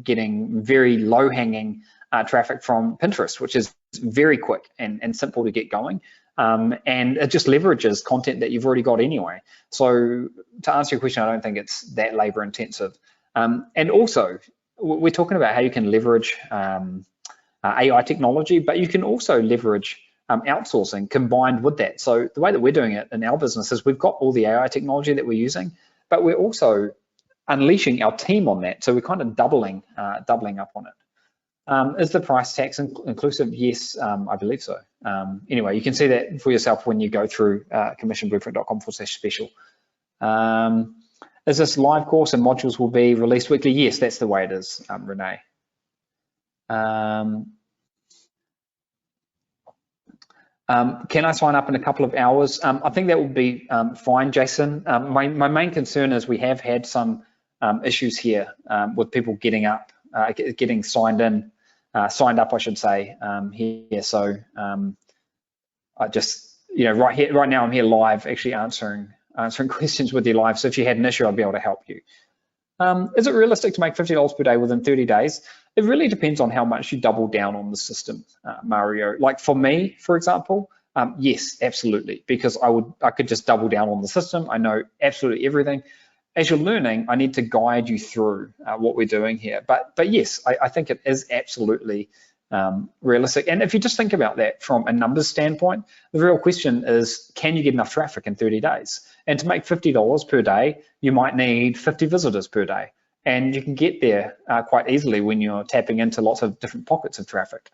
getting very low-hanging traffic from Pinterest, which is very quick and simple to get going. And it just leverages content that you've already got anyway. So to answer your question, I don't think it's that labor intensive. And also, we're talking about how you can leverage AI technology, but you can also leverage outsourcing combined with that. So the way that we're doing it in our business is we've got all the AI technology that we're using, but we're also unleashing our team on that. So we're kind of doubling up on it. Is the price tax inclusive? Yes, I believe so. Anyway, you can see that for yourself when you go through commissionblueprint.com/special. Is this live course and modules will be released weekly? Yes, that's the way it is, Renee. Can I sign up in a couple of hours? I think that would be fine, Jason. My main concern is we have had some issues here with people getting up, getting signed up, I should say, here. So I just, right now I'm here live, actually answering questions with you live. So if you had an issue, I'd be able to help you. Is it realistic to make $50 per day within 30 days? It really depends on how much you double down on the system, Mario. Like for me, for example, yes, absolutely, because I could just double down on the system. I know absolutely everything. As you're learning, I need to guide you through what we're doing here. But yes, I think it is absolutely realistic. And if you just think about that from a numbers standpoint, the real question is, can you get enough traffic in 30 days? And to make $50 per day, you might need 50 visitors per day. And you can get there quite easily when you're tapping into lots of different pockets of traffic.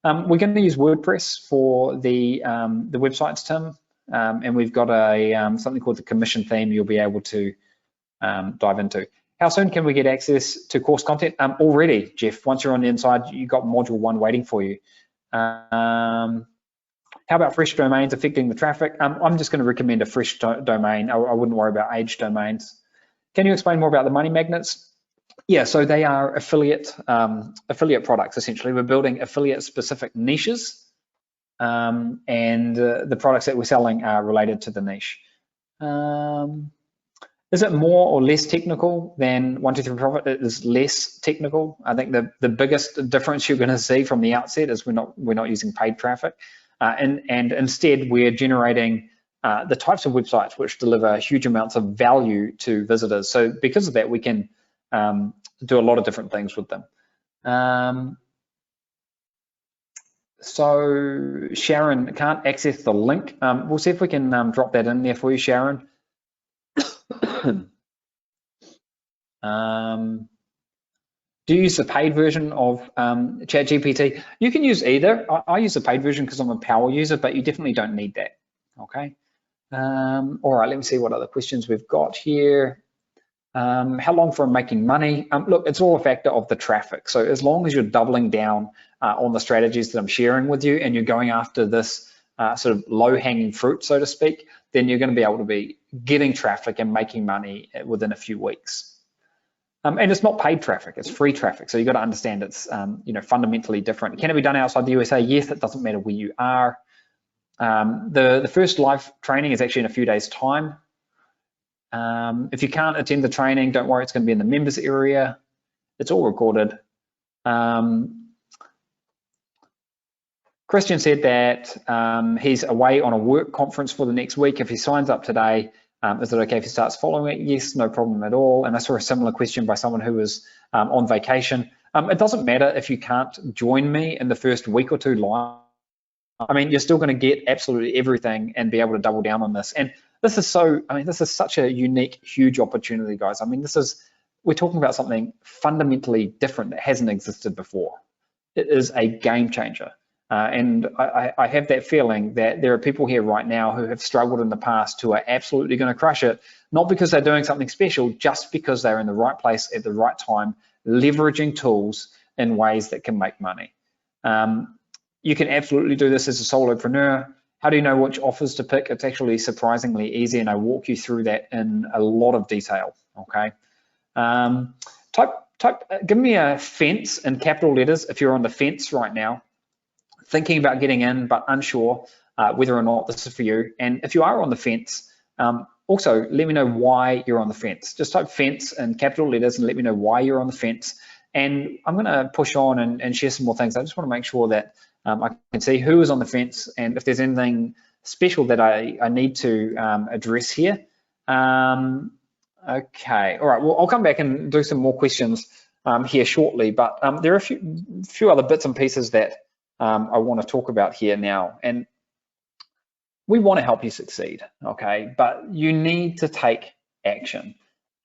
We're going to use WordPress for the websites, Tim, and we've got something called the commission theme you'll be able to dive into. How soon can we get access to course content? Already, Jeff. Once you're on the inside, you've got module 1 waiting for you. How about fresh domains affecting the traffic? I'm just going to recommend a fresh domain. I wouldn't worry about aged domains. Can you explain more about the money magnets? Yeah, so they are affiliate products, essentially. We're building affiliate-specific niches, and the products that we're selling are related to the niche. Is it more or less technical than 123 Profit? It is less technical. I think the biggest difference you're going to see from the outset is we're not using paid traffic, and instead we're generating the types of websites which deliver huge amounts of value to visitors. So because of that, we can do a lot of different things with them. So Sharon can't access the link. We'll see if we can drop that in there for you, Sharon. Do you use the paid version of ChatGPT? You can use either. I use the paid version because I'm a power user, but you definitely don't need that. Okay. All right, let me see what other questions we've got here. How long for making money? Look, it's all a factor of the traffic. So as long as you're doubling down on the strategies that I'm sharing with you and you're going after this sort of low-hanging fruit, so to speak, then you're going to be able to be getting traffic and making money within a few weeks. And it's not paid traffic, it's free traffic. So you've got to understand it's fundamentally different. Can it be done outside the USA? Yes, it doesn't matter where you are. The first live training is actually in a few days' time. If you can't attend the training, don't worry, it's going to be in the members area. It's all recorded. Christian said that he's away on a work conference for the next week. If he signs up today, is it okay if he starts following it? Yes, no problem at all. And I saw a similar question by someone who was on vacation. It doesn't matter if you can't join me in the first week or two live. I mean, you're still going to get absolutely everything and be able to double down on this. And this is this is such a unique, huge opportunity, guys. I mean, we're talking about something fundamentally different that hasn't existed before. It is a game changer. And I have that feeling that there are people here right now who have struggled in the past who are absolutely going to crush it, not because they're doing something special, just because they're in the right place at the right time, leveraging tools in ways that can make money. You can absolutely do this as a solopreneur. How do you know which offers to pick? It's actually surprisingly easy, and I walk you through that in a lot of detail, okay? Give me a fence in capital letters if you're on the fence right now, thinking about getting in but unsure whether or not this is for you. And if you are on the fence, also let me know why you're on the fence. Just type fence in capital letters and let me know why you're on the fence. And I'm going to push on and share some more things. I just want to make sure that I can see who is on the fence and if there's anything special that I need to address here. Okay, all right, well, I'll come back and do some more questions here shortly, but there are a few other bits and pieces that I want to talk about here now. And we want to help you succeed, okay? But you need to take action.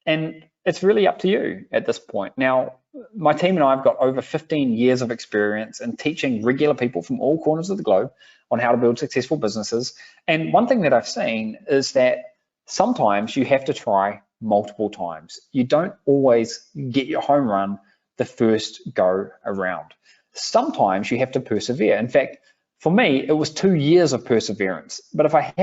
And it's really up to you at this point. Now, my team and I have got over 15 years of experience in teaching regular people from all corners of the globe on how to build successful businesses. And one thing that I've seen is that sometimes you have to try multiple times. You don't always get your home run the first go around. Sometimes you have to persevere. In fact, for me, it was 2 years of perseverance. But if I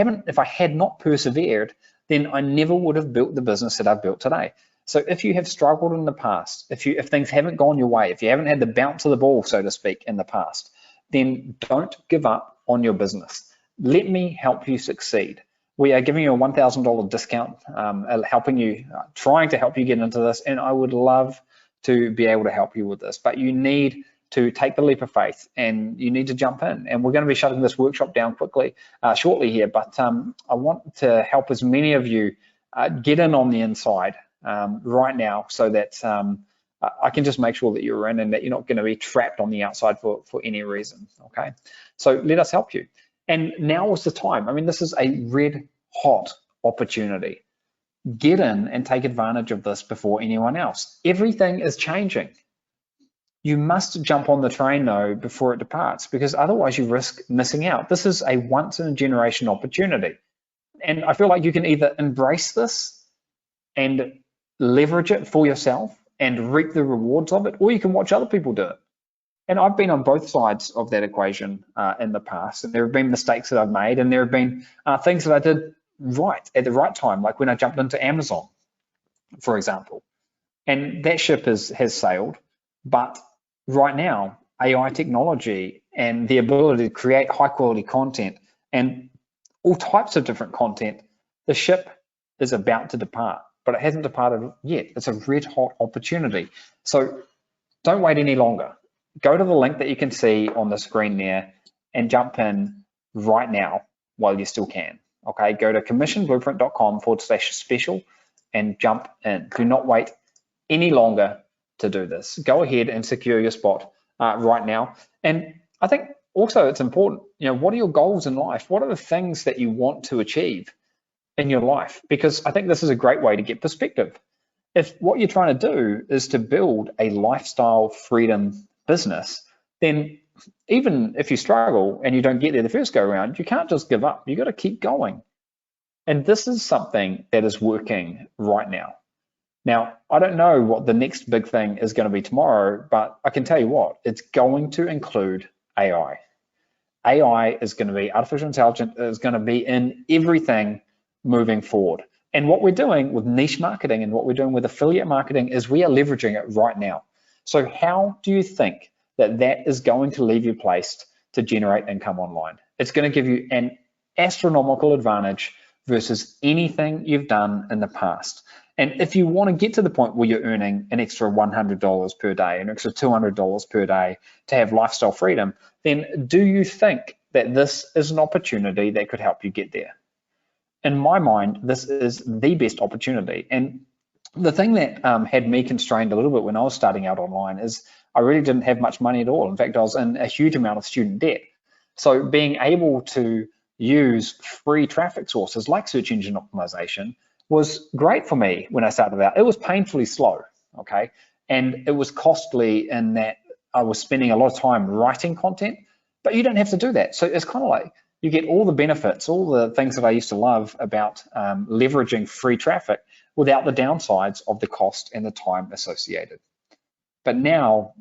had not persevered, then I never would have built the business that I've built today. So if you have struggled in the past, if things haven't gone your way, if you haven't had the bounce of the ball, so to speak, in the past, then don't give up on your business. Let me help you succeed. We are giving you a $1,000 discount, trying to help you get into this, and I would love to be able to help you with this. But you need to take the leap of faith and you need to jump in. And we're going to be shutting this workshop down shortly here, but I want to help as many of you get in on the inside right now so that I can just make sure that you're in and that you're not going to be trapped on the outside for any reason, okay? So let us help you. And now is the time. I mean, this is a red hot opportunity. Get in and take advantage of this before anyone else. Everything is changing. You must jump on the train though before it departs, because otherwise you risk missing out. This is a once in a generation opportunity. And I feel like you can either embrace this and leverage it for yourself and reap the rewards of it, or you can watch other people do it. And I've been on both sides of that equation in the past, and there have been mistakes that I've made, and there have been things that I did right at the right time, like when I jumped into Amazon, for example. And that ship has sailed, but right now, AI technology and the ability to create high quality content and all types of different content, the ship is about to depart, but it hasn't departed yet. It's a red hot opportunity. So don't wait any longer. Go to the link that you can see on the screen there and jump in right now while you still can. Okay, go to commissionblueprint.com/special and jump in. Do not wait any longer to do this. Go ahead and secure your spot right now. And I think also it's important, what are your goals in life? What are the things that you want to achieve in your life? Because I think this is a great way to get perspective. If what you're trying to do is to build a lifestyle freedom business, then even if you struggle and you don't get there the first go around, you can't just give up. You got to keep going. And this is something that is working right now. Now, I don't know what the next big thing is going to be tomorrow, but I can tell you what, it's going to include AI. AI is going to be, artificial intelligence is going to be in everything moving forward. And what we're doing with niche marketing and what we're doing with affiliate marketing is we are leveraging it right now. So how do you think that that is going to leave you placed to generate income online? It's going to give you an astronomical advantage versus anything you've done in the past. And if you want to get to the point where you're earning an extra $100 per day, an extra $200 per day to have lifestyle freedom, then do you think that this is an opportunity that could help you get there? In my mind, this is the best opportunity. And the thing that had me constrained a little bit when I was starting out online is I really didn't have much money at all. In fact, I was in a huge amount of student debt. So being able to use free traffic sources like search engine optimization was great for me when I started out. It was painfully slow, okay? And it was costly in that I was spending a lot of time writing content, but you don't have to do that. So it's kind of like you get all the benefits, all the things that I used to love about leveraging free traffic without the downsides of the cost and the time associated. But now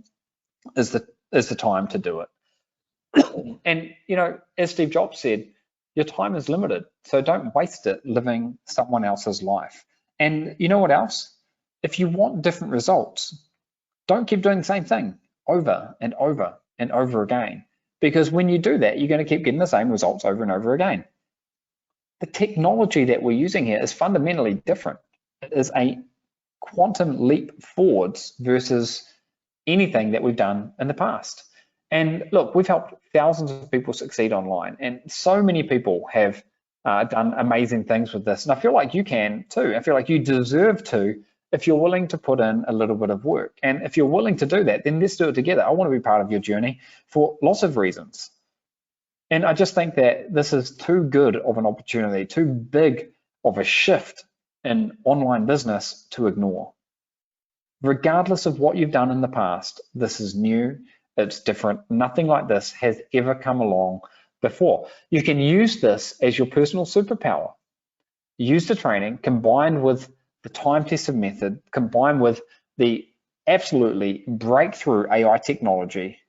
is the time to do it. And, as Steve Jobs said, your time is limited, so don't waste it living someone else's life. And you know what else? If you want different results, don't keep doing the same thing over and over and over again, because when you do that, you're going to keep getting the same results over and over again. The technology that we're using here is fundamentally different. It is a quantum leap forwards versus anything that we've done in the past. And look, we've helped thousands of people succeed online, and so many people have done amazing things with this. And I feel like you can too. I feel like you deserve to if you're willing to put in a little bit of work. And if you're willing to do that, then let's do it together. I want to be part of your journey for lots of reasons. And I just think that this is too good of an opportunity, too big of a shift in online business to ignore. Regardless of what you've done in the past, this is new. It's different. Nothing like this has ever come along before. You can use this as your personal superpower. Use the training combined with the time-tested method, combined with the absolutely breakthrough AI technology,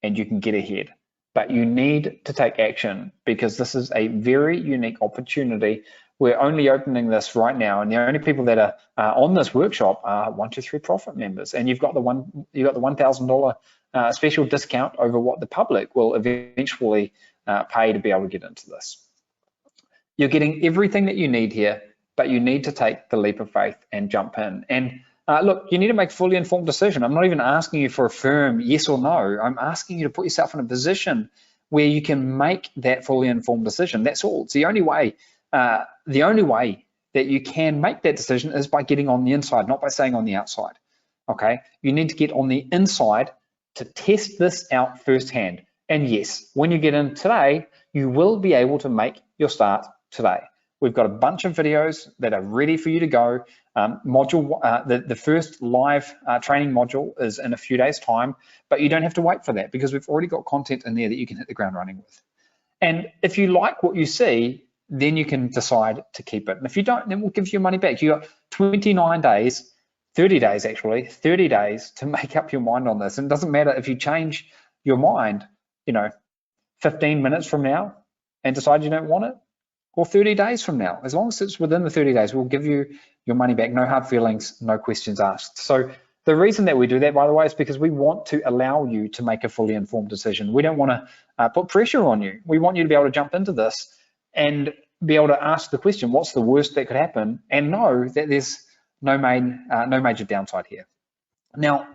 and you can get ahead. But you need to take action because this is a very unique opportunity. We're only opening this right now, and the only people that are on this workshop are 123 Profit members, and you've got the $1,000 special discount over what the public will eventually pay to be able to get into this. You're getting everything that you need here, but you need to take the leap of faith and jump in. And look, you need to make a fully informed decision. I'm not even asking you for a firm yes or no. I'm asking you to put yourself in a position where you can make that fully informed decision. That's all. It's the only way. The only way that you can make that decision is by getting on the inside, not by staying on the outside. Okay, you need to get on the inside to test this out firsthand. And yes, when you get in today, you will be able to make your start today. We've got a bunch of videos that are ready for you to go. The first live training module is in a few days' time, but you don't have to wait for that because we've already got content in there that you can hit the ground running with. And if you like what you see, then you can decide to keep it. And if you don't, then we'll give you money back. You got 29 days, 30 days actually, 30 days to make up your mind on this. And it doesn't matter if you change your mind, 15 minutes from now and decide you don't want it, or 30 days from now. As long as it's within the 30 days, we'll give you your money back. No hard feelings, no questions asked. So the reason that we do that, by the way, is because we want to allow you to make a fully informed decision. We don't want to put pressure on you. We want you to be able to jump into this and be able to ask the question, what's the worst that could happen? And know that there's no major downside here. Now,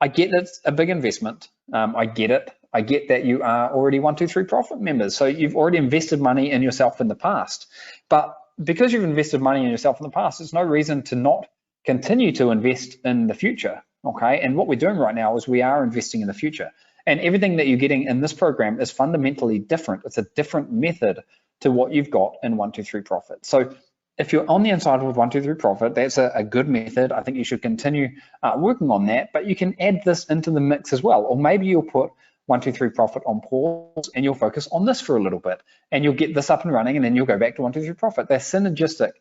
I get it's a big investment. I get it. I get that you are already 123 Profit members. So you've already invested money in yourself in the past. But because you've invested money in yourself in the past, there's no reason to not continue to invest in the future. Okay. And what we're doing right now is we are investing in the future. And everything that you're getting in this program is fundamentally different. It's a different method to what you've got in 123 Profit. So if you're on the inside with 123 Profit, that's a good method. I think you should continue working on that, but you can add this into the mix as well. Or maybe you'll put 123 Profit on pause and you'll focus on this for a little bit, and you'll get this up and running, and then you'll go back to 123 Profit. They're synergistic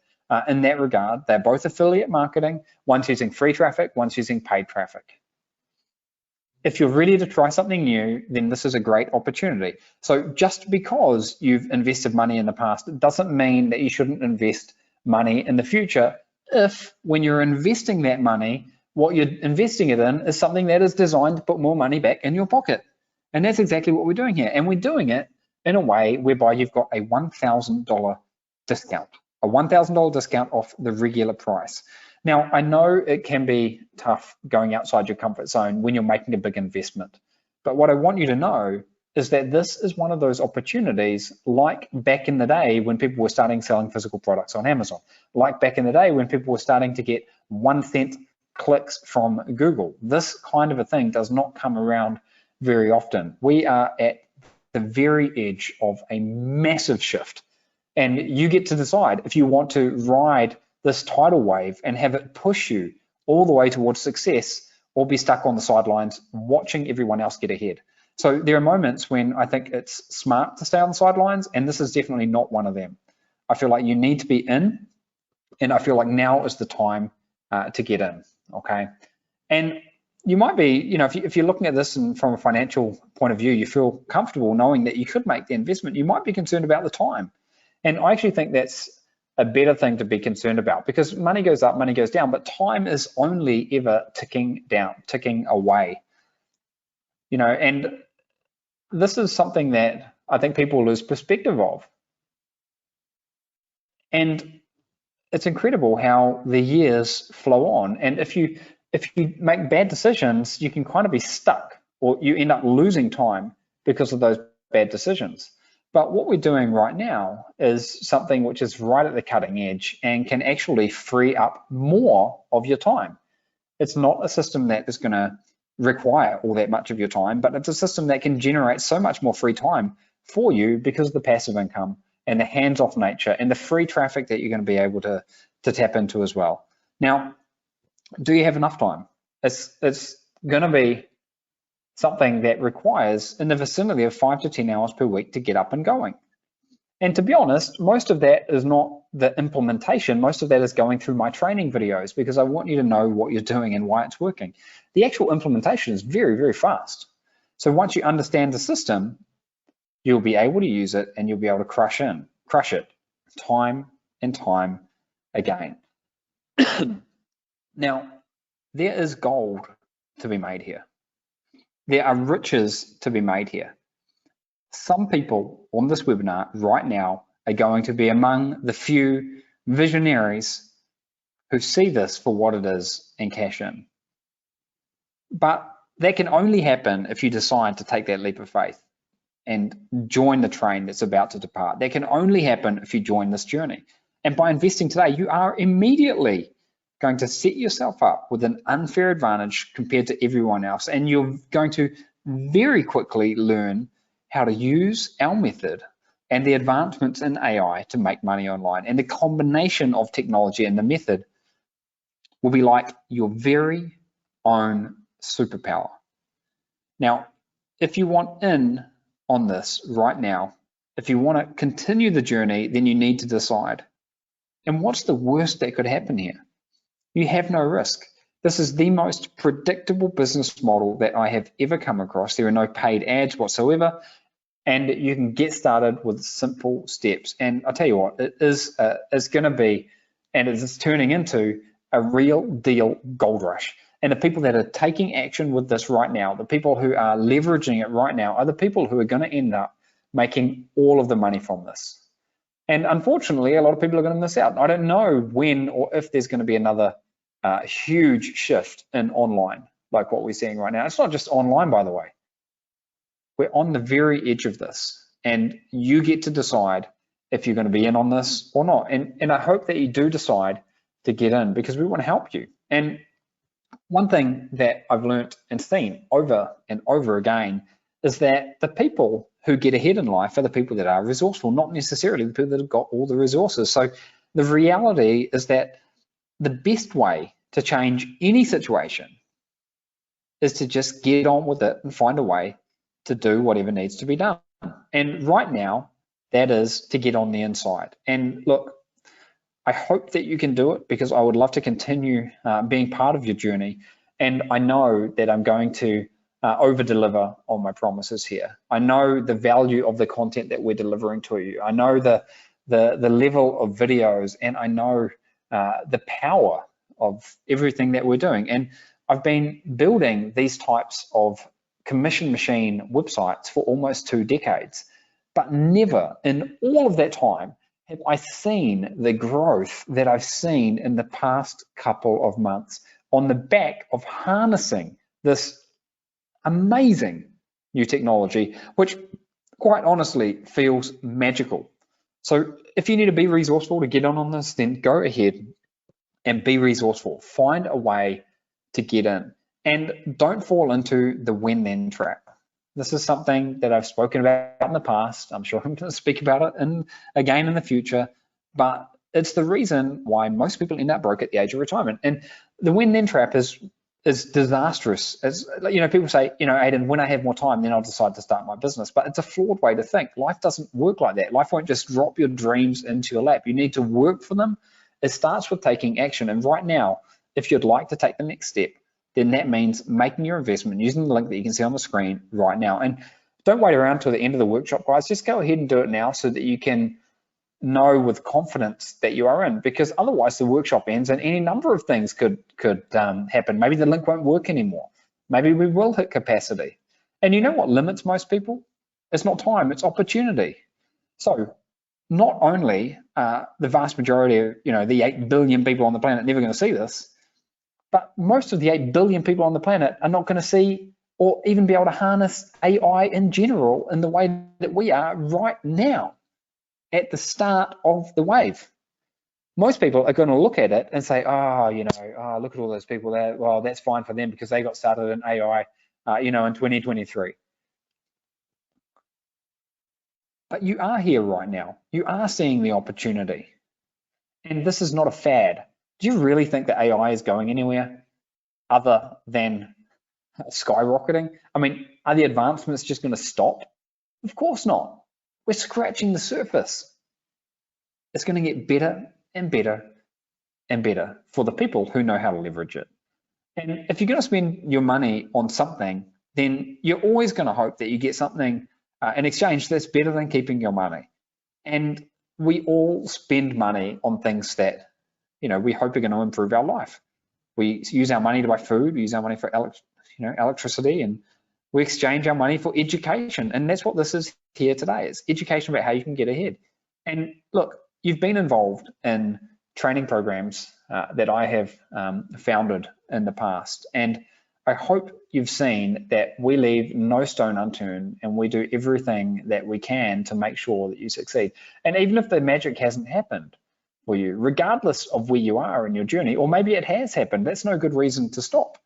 in that regard. They're both affiliate marketing. One's using free traffic, one's using paid traffic. If you're ready to try something new, then this is a great opportunity. So just because you've invested money in the past, it doesn't mean that you shouldn't invest money in the future if, when you're investing that money, what you're investing it in is something that is designed to put more money back in your pocket. And that's exactly what we're doing here. And we're doing it in a way whereby you've got a $1,000 discount, a $1,000 discount off the regular price. Now, I know it can be tough going outside your comfort zone when you're making a big investment, but what I want you to know is that this is one of those opportunities, like back in the day when people were starting selling physical products on Amazon, like back in the day when people were starting to get 1 cent clicks from Google. This kind of a thing does not come around very often. We are at the very edge of a massive shift, and you get to decide if you want to ride this tidal wave and have it push you all the way towards success, or be stuck on the sidelines watching everyone else get ahead. So there are moments when I think it's smart to stay on the sidelines, and this is definitely not one of them. I feel like you need to be in, and I feel like now is the time to get in, okay? And you might be, you know, if you're looking at this from a financial point of view, you feel comfortable knowing that you could make the investment. You might be concerned about the time. And I actually think that's a better thing to be concerned about, because money goes up, money goes down, but time is only ever ticking down, ticking away. You know, and this is something that I think people lose perspective of. And it's incredible how the years flow on. And if you make bad decisions, you can kind of be stuck, or you end up losing time because of those bad decisions. But what we're doing right now is something which is right at the cutting edge and can actually free up more of your time. It's not a system that is going to require all that much of your time, but it's a system that can generate so much more free time for you because of the passive income and the hands-off nature and the free traffic that you're going to be able to tap into as well. Now, do you have enough time? It's going to be something that requires in the vicinity of 5 to 10 hours per week to get up and going. And to be honest, most of that is not the implementation. Most of that is going through my training videos, because I want you to know what you're doing and why it's working. The actual implementation is very, very fast. So once you understand the system, you'll be able to use it, and you'll be able to crush it time and time again. Now, there is gold to be made here. There are riches to be made here. Some people on this webinar right now are going to be among the few visionaries who see this for what it is and cash in. But that can only happen if you decide to take that leap of faith and join the train that's about to depart. That can only happen if you join this journey. And by investing today, you are immediately going to set yourself up with an unfair advantage compared to everyone else. And you're going to very quickly learn how to use our method and the advancements in AI to make money online. And the combination of technology and the method will be like your very own superpower. Now, if you want in on this right now, if you want to continue the journey, then you need to decide. And what's the worst that could happen here? You have no risk. This is the most predictable business model that I have ever come across. There are no paid ads whatsoever, and you can get started with simple steps. And I'll tell you what, it is going to be, and it is turning into a real deal gold rush. And the people that are taking action with this right now, the people who are leveraging it right now, are the people who are going to end up making all of the money from this. And unfortunately, a lot of people are going to miss out. I don't know when or if there's going to be another huge shift in online like what we're seeing right now. It's not just online, by the way. We're on the very edge of this, and you get to decide if you're going to be in on this or not. And I hope that you do decide to get in, because we want to help you. And One thing that I've learnt and seen over and over again is that the people who get ahead in life are the people that are resourceful, not necessarily the people that have got all the resources. So the reality is that the best way to change any situation is to just get on with it and find a way to do whatever needs to be done. And right now, that is to get on the inside. And look, I hope that you can do it, because I would love to continue being part of your journey. And I know that I'm going to over deliver on my promises here. I know the value of the content that we're delivering to you. I know the level of videos, and I know the power of everything that we're doing. And I've been building these types of commission machine websites for almost 2 decades, but never in all of that time have I seen the growth that I've seen in the past couple of months on the back of harnessing this amazing new technology, which quite honestly feels magical. So if you need to be resourceful to get on this, then go ahead and be resourceful. Find a way to get in, and don't fall into the when then trap. This is something that I've spoken about in the past. I'm sure I'm going to speak about it again in the future, but it's the reason why most people end up broke at the age of retirement. And the when then trap is disastrous. As you know, people say, Aidan, when I have more time, then I'll decide to start my business. But it's a flawed way to think. Life doesn't work like that. Life won't just drop your dreams into your lap. You need to work for them. It starts with taking action. And right now, if you'd like to take the next step, then that means making your investment using the link that you can see on the screen right now. And don't wait around till the end of the workshop, guys. Just go ahead and do it now so that you can know with confidence that you are in, because otherwise the workshop ends and any number of things could happen. Maybe the link won't work anymore. Maybe we will hit capacity. And you know what limits most people? It's not time, it's opportunity. So not only the vast majority of the 8 billion people on the planet never going to see this, but most of the 8 billion people on the planet are not going to see or even be able to harness AI in general in the way that we are right now at the start of the wave. Most people are going to look at it and say, look at all those people there. Well, that's fine for them because they got started in AI, in 2023. But you are here right now. You are seeing the opportunity. And this is not a fad. Do you really think that AI is going anywhere other than skyrocketing? I mean, are the advancements just going to stop? Of course not. We're scratching the surface. It's going to get better and better and better for the people who know how to leverage it. And if you're going to spend your money on something, then you're always going to hope that you get something in exchange that's better than keeping your money. And we all spend money on things that we hope are going to improve our life. We use our money to buy food, we use our money for electricity, and we exchange our money for education. And that's what this is here today. It's education about how you can get ahead. And look, you've been involved in training programs that I have founded in the past. And I hope you've seen that we leave no stone unturned and we do everything that we can to make sure that you succeed. And even if the magic hasn't happened for you, regardless of where you are in your journey, or maybe it has happened, that's no good reason to stop.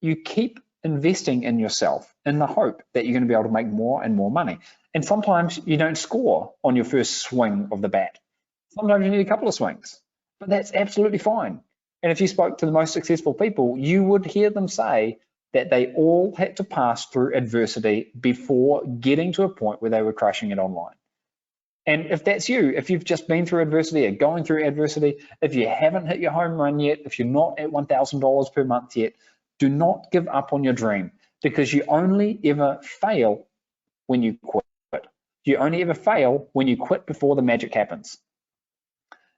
You keep investing in yourself in the hope that you're going to be able to make more and more money. And sometimes you don't score on your first swing of the bat. Sometimes you need a couple of swings, but that's absolutely fine. And if you spoke to the most successful people, you would hear them say that they all had to pass through adversity before getting to a point where they were crushing it online. And if that's you, if you've just been through adversity or going through adversity, if you haven't hit your home run yet, if you're not at $1,000 per month yet, do not give up on your dream, because you only ever fail when you quit. You only ever fail when you quit before the magic happens.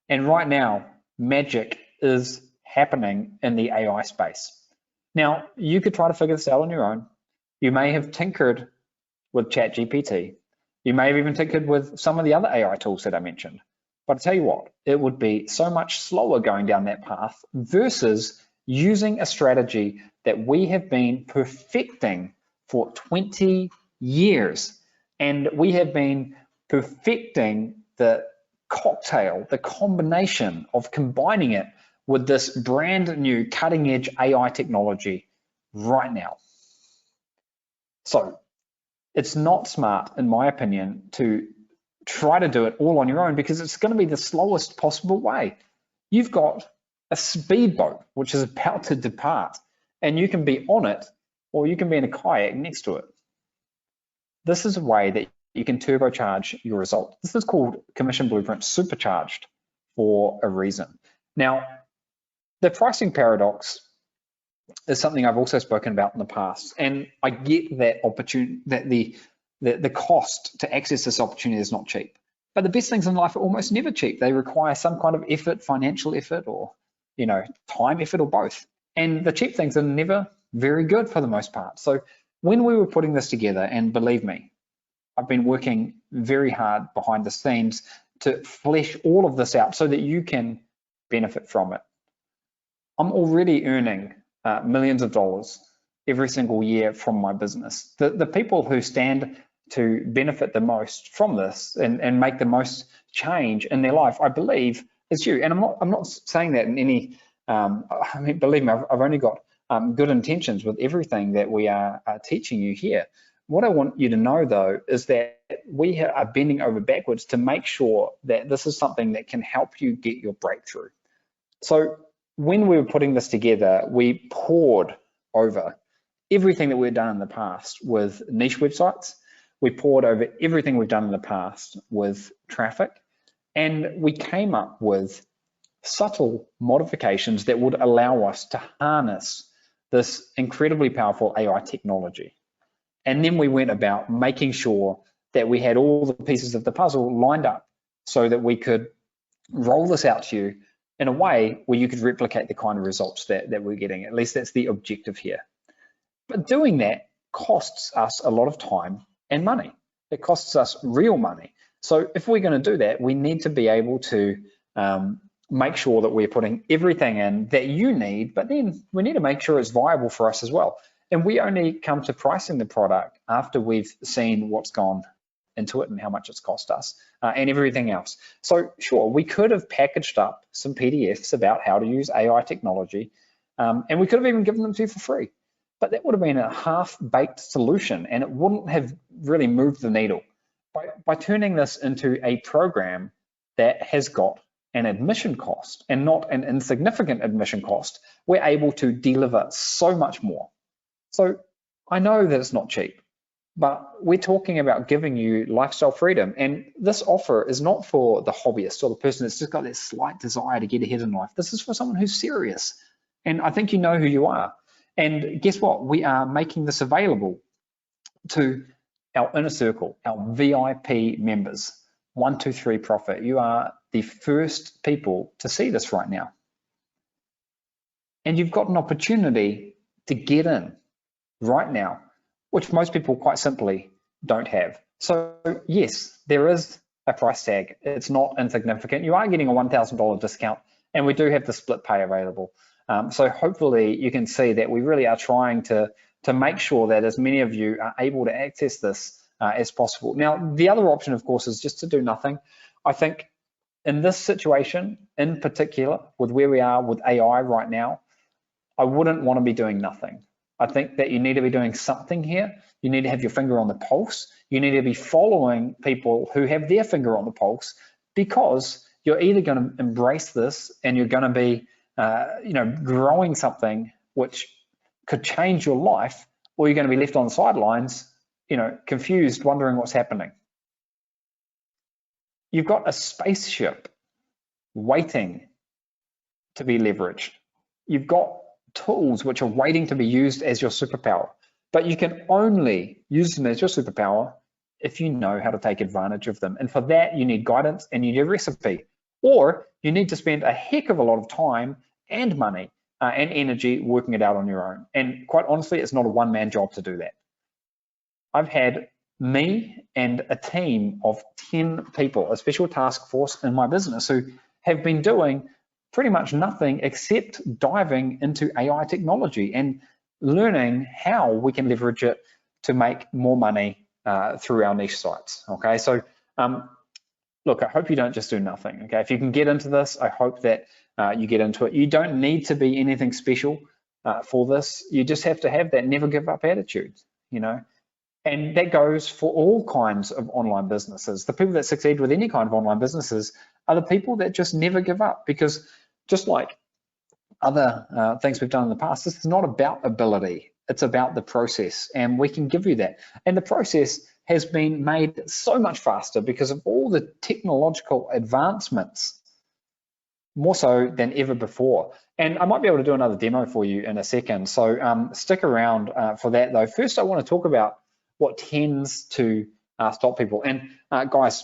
And right now, magic is happening in the AI space. Now, you could try to figure this out on your own. You may have tinkered with ChatGPT. You may have even tinkered with some of the other AI tools that I mentioned. But I tell you what, it would be so much slower going down that path versus using a strategy that we have been perfecting for 20 years. And we have been perfecting the cocktail, the combination of combining it with this brand new cutting edge AI technology right now. So it's not smart, in my opinion, to try to do it all on your own, because it's going to be the slowest possible way. You've got a speedboat which is about to depart, and you can be on it or you can be in a kayak next to it. This is a way that you can turbocharge your result. This is called Commission Blueprint Supercharged for a reason. Now, the pricing paradox is something I've also spoken about in the past, and I get that opportunity, that the cost to access this opportunity is not cheap. But the best things in life are almost never cheap. They require some kind of effort, financial effort, or time effort, or both. And the cheap things are never very good for the most part. So when we were putting this together, and believe me, I've been working very hard behind the scenes to flesh all of this out so that you can benefit from it. I'm already earning millions of dollars every single year from my business. The people who stand to benefit the most from this and make the most change in their life, I believe, is you. And I'm not saying that in any, I mean, believe me, I've only got good intentions with everything that we are teaching you here. What I want you to know, though, is that we are bending over backwards to make sure that this is something that can help you get your breakthrough. So when we were putting this together, we poured over everything that we've done in the past with niche websites. We poured over everything we've done in the past with traffic, and we came up with subtle modifications that would allow us to harness this incredibly powerful AI technology. And then we went about making sure that we had all the pieces of the puzzle lined up so that we could roll this out to you in a way where you could replicate the kind of results that we're getting. At least that's the objective here. But doing that costs us a lot of time and money. It costs us real money. So if we're going to do that, we need to be able to make sure that we're putting everything in that you need, but then we need to make sure it's viable for us as well. And we only come to pricing the product after we've seen what's gone into it and how much it's cost us and everything else. So sure, we could have packaged up some PDFs about how to use AI technology, and we could have even given them to you for free, but that would have been a half-baked solution and it wouldn't have really moved the needle. By turning this into a program that has got an admission cost and not an insignificant admission cost, we're able to deliver so much more. So I know that it's not cheap, but we're talking about giving you lifestyle freedom. And this offer is not for the hobbyist or the person that's just got that slight desire to get ahead in life. This is for someone who's serious. And I think you know who you are. And guess what? We are making this available to our inner circle, our VIP members. 1, 2, 3 Profit. You are the first people to see this right now. And you've got an opportunity to get in right now, which most people quite simply don't have. So yes, there is a price tag. It's not insignificant. You are getting a $1,000 discount, and we do have the split pay available. So hopefully you can see that we really are trying to make sure that as many of you are able to access this as possible. Now, the other option, of course, is just to do nothing. I think in this situation, in particular, with where we are with AI right now, I wouldn't want to be doing nothing. I think that you need to be doing something here. You need to have your finger on the pulse. You need to be following people who have their finger on the pulse, because you're either going to embrace this and you're going to be, growing something which could change your life, or you're going to be left on the sidelines, confused, wondering what's happening. You've got a spaceship waiting to be leveraged. You've got tools which are waiting to be used as your superpower, but you can only use them as your superpower if you know how to take advantage of them. And for that, you need guidance and you need a recipe, or you need to spend a heck of a lot of time and money and energy working it out on your own. And quite honestly, it's not a one-man job to do that. I've had me and a team of 10 people, a special task force in my business, who have been doing pretty much nothing except diving into AI technology and learning how we can leverage it to make more money through our niche sites. Okay, so look, I hope you don't just do nothing. Okay, if you can get into this, I hope that you get into it. You don't need to be anything special for this. You just have to have that never give up attitude, you know. And that goes for all kinds of online businesses. The people that succeed with any kind of online businesses are the people that just never give up, because just like other things we've done in the past, this is not about ability, it's about the process, and we can give you that. And the process has been made so much faster because of all the technological advancements, more so than ever before. And I might be able to do another demo for you in a second, so stick around for that though. First, I want to talk about what tends to stop people. And guys,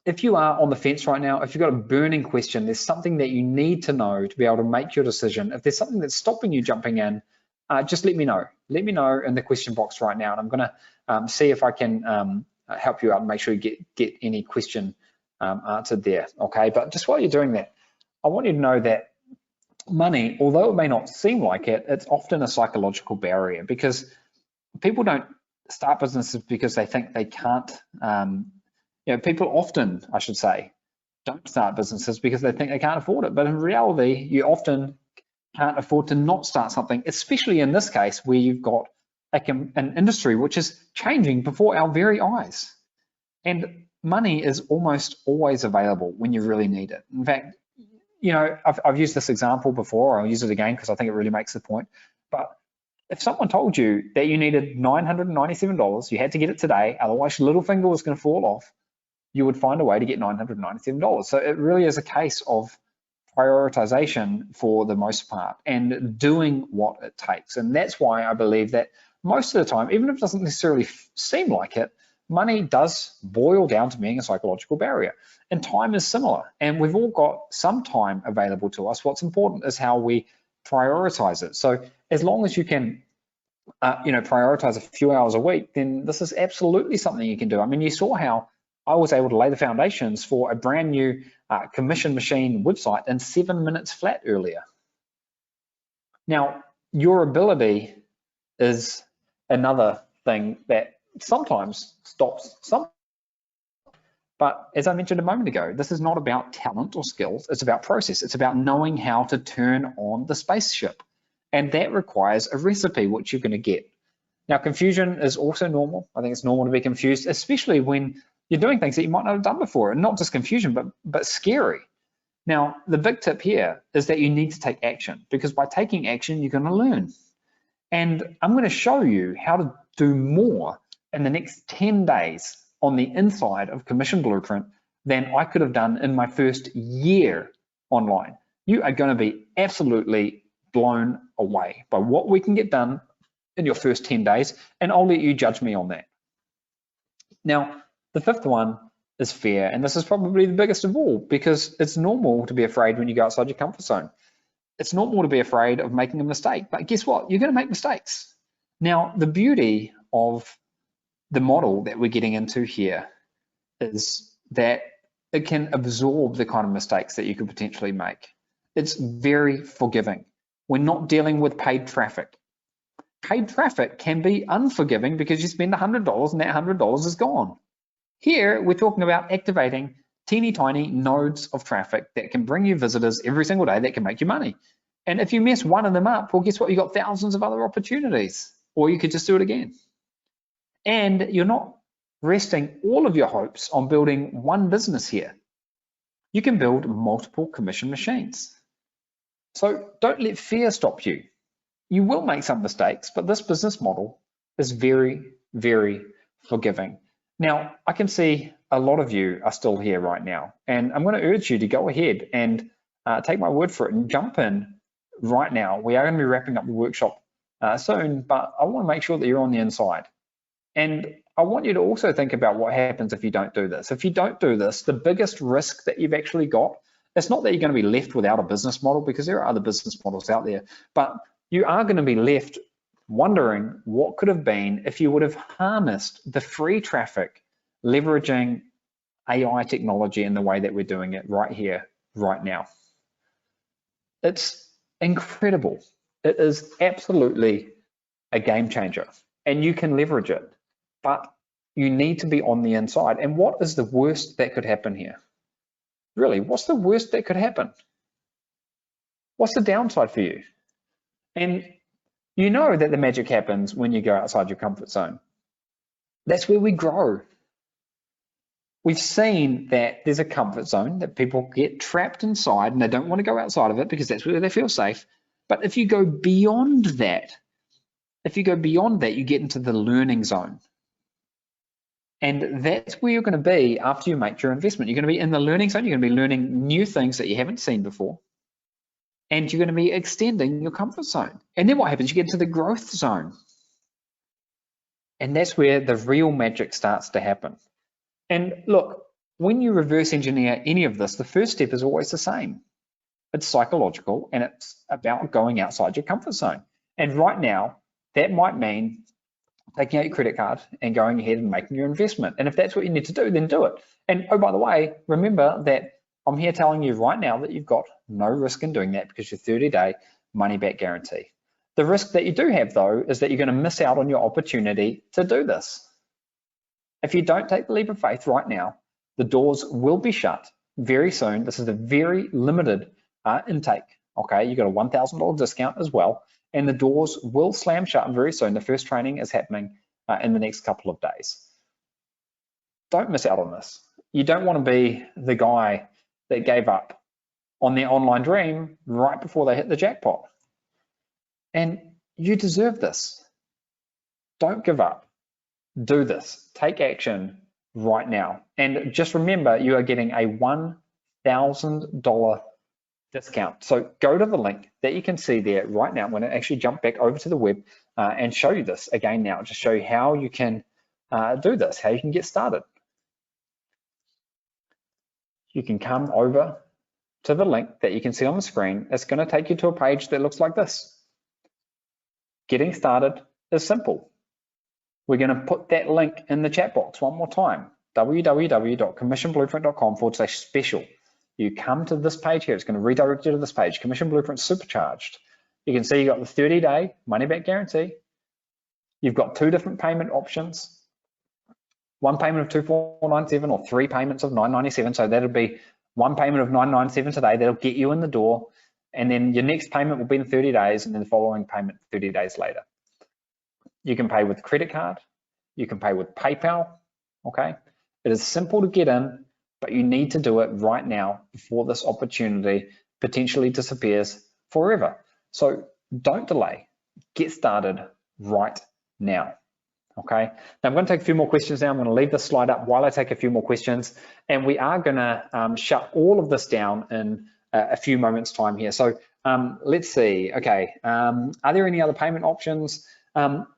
if you are on the fence right now, if you've got a burning question, there's something that you need to know to be able to make your decision. If there's something that's stopping you jumping in, just let me know. Let me know in the question box right now, and I'm going to see if I can help you out and make sure you get any question answered there. Okay, but just while you're doing that, I want you to know that money, although it may not seem like it, it's often a psychological barrier, because people don't start businesses because they think they can't. People often, I should say, don't start businesses because they think they can't afford it. But in reality, you often can't afford to not start something, especially in this case where you've got an industry which is changing before our very eyes. And money is almost always available when you really need it. In fact, I've used this example before. I'll use it again because I think it really makes the point. But if someone told you that you needed $997, you had to get it today, otherwise your little finger was going to fall off, you would find a way to get $997. So it really is a case of prioritization for the most part, and doing what it takes. And that's why I believe that most of the time, even if it doesn't necessarily seem like it, money does boil down to being a psychological barrier. And time is similar. And we've all got some time available to us. What's important is how we prioritize it. So as long as you can prioritize a few hours a week, then this is absolutely something you can do. I mean, you saw how I was able to lay the foundations for a brand new commission machine website in 7 minutes flat earlier. Now, your ability is another thing that sometimes stops some. But as I mentioned a moment ago, this is not about talent or skills, it's about process. It's about knowing how to turn on the spaceship. And that requires a recipe, which you're going to get. Now, confusion is also normal. I think it's normal to be confused, especially when you're doing things that you might not have done before, and not just confusion, but scary. Now, the big tip here is that you need to take action, because by taking action, you're going to learn. And I'm going to show you how to do more in the next 10 days on the inside of Commission Blueprint than I could have done in my first year online. You are going to be absolutely blown away by what we can get done in your first 10 days, and I'll let you judge me on that. Now, the fifth one is fear, and this is probably the biggest of all, because it's normal to be afraid when you go outside your comfort zone. It's normal to be afraid of making a mistake, but guess what? You're going to make mistakes. Now, the beauty of the model that we're getting into here is that it can absorb the kind of mistakes that you could potentially make. It's very forgiving. We're not dealing with paid traffic. Paid traffic can be unforgiving because you spend $100 and that $100 is gone. Here, we're talking about activating teeny tiny nodes of traffic that can bring you visitors every single day that can make you money. And if you mess one of them up, well, guess what? You've got thousands of other opportunities, or you could just do it again. And you're not resting all of your hopes on building one business here. You can build multiple commission machines. So don't let fear stop you. You will make some mistakes, but this business model is very, very forgiving. Now, I can see a lot of you are still here right now, and I'm going to urge you to go ahead and take my word for it and jump in right now. We are going to be wrapping up the workshop soon, but I want to make sure that you're on the inside. And I want you to also think about what happens if you don't do this. If you don't do this, the biggest risk that you've actually got, it's not that you're going to be left without a business model, because there are other business models out there, but you are going to be left wondering what could have been if you would have harnessed the free traffic, leveraging AI technology in the way that we're doing it right here, right now. It's incredible. It is absolutely a game changer, and you can leverage it. But you need to be on the inside. And what is the worst that could happen here? Really, what's the worst that could happen? What's the downside for you? And you know that the magic happens when you go outside your comfort zone. That's where we grow. We've seen that there's a comfort zone that people get trapped inside and they don't want to go outside of it because that's where they feel safe. But if you go beyond that, you get into the learning zone. And that's where you're going to be after you make your investment. You're going to be in the learning zone. You're going to be learning new things that you haven't seen before. And you're going to be extending your comfort zone. And then what happens? You get into the growth zone. And that's where the real magic starts to happen. And look, when you reverse engineer any of this, the first step is always the same. It's psychological, and it's about going outside your comfort zone. And right now, that might mean taking out your credit card and going ahead and making your investment. And if that's what you need to do, then do it. And oh, by the way, remember that I'm here telling you right now that you've got no risk in doing that because your 30-day money back guarantee. The risk that you do have, though, is that you're going to miss out on your opportunity to do this. If you don't take the leap of faith right now, the doors will be shut very soon. This is a very limited intake. Okay, you got a $1,000 discount as well, and the doors will slam shut very soon. The first training is happening in the next couple of days. Don't miss out on this. You don't want to be the guy that gave up on their online dream right before they hit the jackpot. And you deserve this. Don't give up. Do this. Take action right now. And just remember, you are getting a $1,000 discount. So go to the link that you can see there right now. I'm going to actually jump back over to the web and show you this again now, to show you how you can do this, how you can get started. You can come over to the link that you can see on the screen. It's going to take you to a page that looks like this. Getting started is simple. We're going to put that link in the chat box one more time, www.commissionblueprint.com/special. You come to this page here, it's going to redirect you to this page, Commission Blueprint Supercharged. You can see you got the 30-day money back guarantee. You've got two different payment options, one payment of $2,497 or three payments of $997. So that'll be one payment of $997 today. That'll get you in the door. And then your next payment will be in 30 days, and then the following payment 30 days later. You can pay with credit card. You can pay with PayPal, okay? It is simple to get in, but you need to do it right now before this opportunity potentially disappears forever. So don't delay. Get started right now, okay? Now I'm going to take a few more questions now. I'm going to leave this slide up while I take a few more questions, and we are going to shut all of this down in a few moments time here. So let's see, okay, are there any other payment options?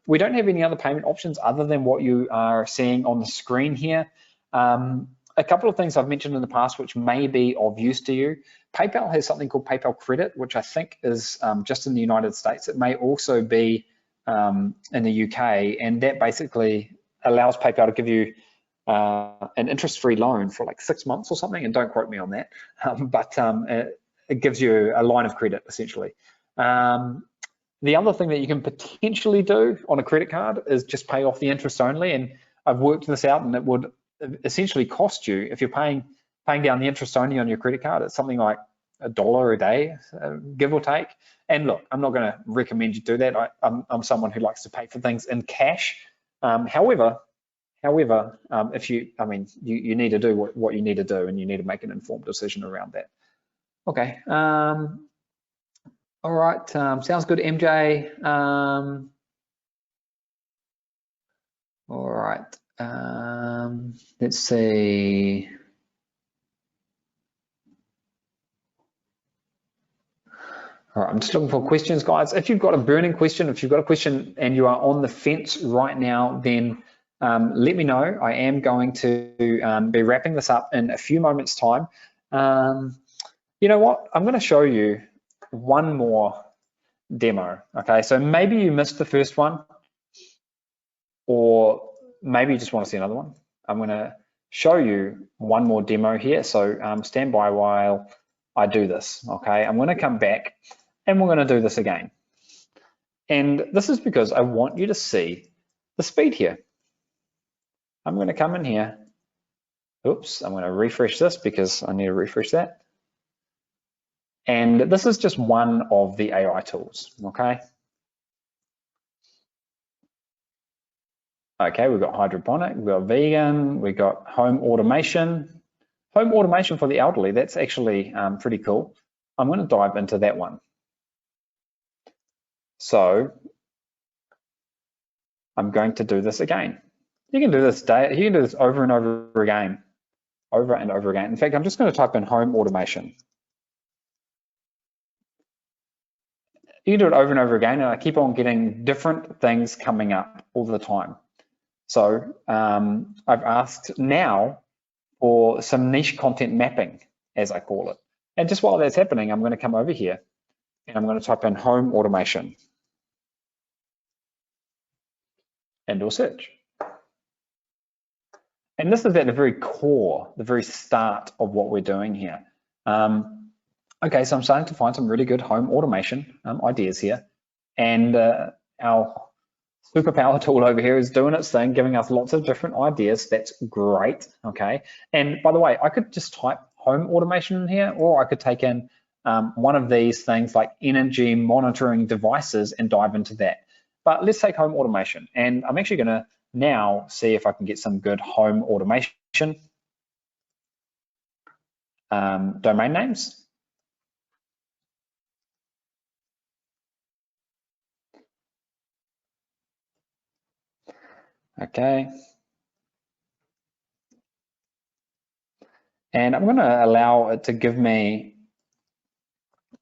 We don't have any other payment options other than what you are seeing on the screen here. A couple of things I've mentioned in the past which may be of use to you. PayPal has something called PayPal Credit, which I think is just in the United States. It may also be in the UK, and that basically allows PayPal to give you an interest-free loan for like 6 months or something, and don't quote me on that, but it gives you a line of credit essentially. The other thing that you can potentially do on a credit card is just pay off the interest only, and I've worked this out, and it would essentially cost you, if you're paying down the interest only on your credit card, it's something like $1 a day, give or take. And look, I'm not going to recommend you do that. I'm someone who likes to pay for things in cash. However, if you need to do what you need to do, and you need to make an informed decision around that. Okay. All right. Sounds good, MJ. All right. Let's see. All right, I'm just looking for questions, guys. If you've got a burning question, if you've got a question and you are on the fence right now, then let me know. I am going to be wrapping this up in a few moments' time. You know what? I'm going to show you one more demo. Okay, so maybe you missed the first one, or maybe you just want to see another one. I'm going to show you one more demo here. So stand by while I do this. Okay, I'm going to come back and we're going to do this again. And this is because I want you to see the speed here. I'm going to come in here. Oops, I'm going to refresh this because I need to refresh that. And this is just one of the AI tools, okay? Okay, we've got hydroponic, we've got vegan, we've got home automation. Home automation for the elderly, that's actually pretty cool. I'm going to dive into that one. So I'm going to do this again. You can do this over and over again, In fact, I'm just going to type in home automation. You can do it over and over again, and I keep on getting different things coming up all the time. So I've asked now for some niche content mapping, as I call it. And just while that's happening, I'm going to come over here and I'm going to type in home automation and do a search. And this is at the very core, the very start of what we're doing here. Okay, so I'm starting to find some really good home automation ideas here. And our superpower tool over here is doing its thing, giving us lots of different ideas. That's great, okay? And by the way, I could just type home automation in here, or I could take in one of these things like energy monitoring devices and dive into that. But let's take home automation. And I'm actually gonna now see if I can get some good home automation domain names. Okay. And I'm going to allow it to give me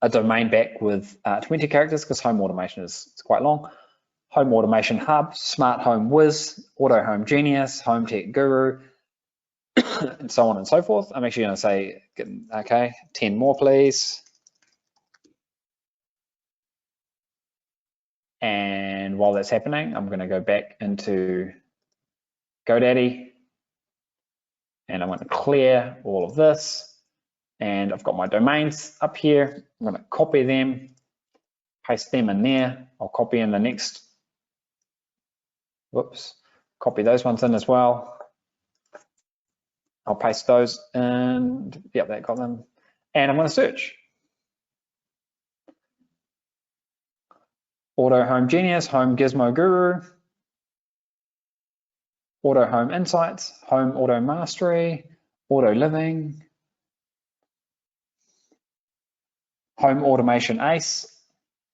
a domain back with 20 characters because home automation is quite long. Home Automation Hub, Smart Home Whiz, Auto Home Genius, Home Tech Guru, and so on and so forth. I'm actually going to say, okay, 10 more, please. And while that's happening, I'm going to go back into GoDaddy and I'm going to clear all of this. And I've got my domains up here. I'm going to copy them, paste them in there. I'll copy in the next, whoops, copy those ones in as well. I'll paste those and yep, that got them. And I'm going to search. Auto Home Genius, Home Gizmo Guru, Auto Home Insights, Home Auto Mastery, Auto Living, Home Automation Ace,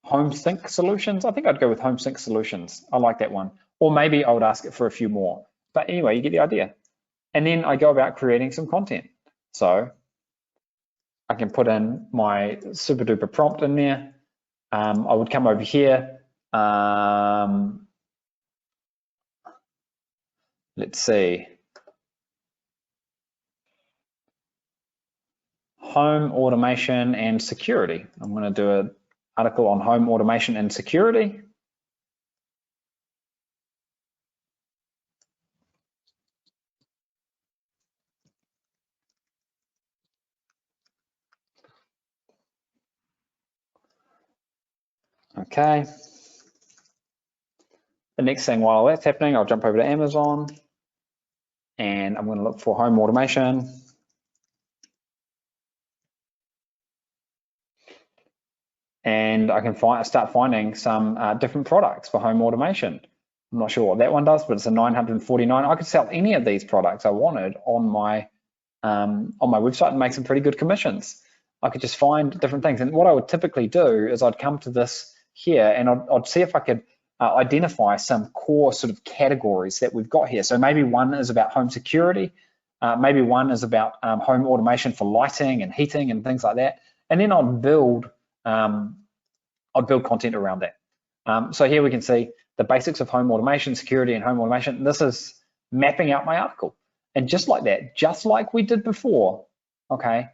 Home Sync Solutions. I think I'd go with Home Sync Solutions. I like that one. Or maybe I would ask it for a few more. But anyway, you get the idea. And then I go about creating some content. So I can put in my super duper prompt in there. I would come over here. Let's see. Home automation and security. I'm going to do an article on home automation and security. Okay. The next thing while that's happening, I'll jump over to Amazon and I'm going to look for home automation. And I can start finding some different products for home automation. I'm not sure what that one does, but it's a 949. I could sell any of these products I wanted on my website and make some pretty good commissions. I could just find different things. And what I would typically do is I'd come to this here and I'd see if I could identify some core sort of categories that we've got here. So maybe one is about home security. Maybe one is about home automation for lighting and heating and things like that. And then I'd build content around that. So here we can see the basics of home automation, security and home automation. This is mapping out my article. And just like that, just like we did before, okay,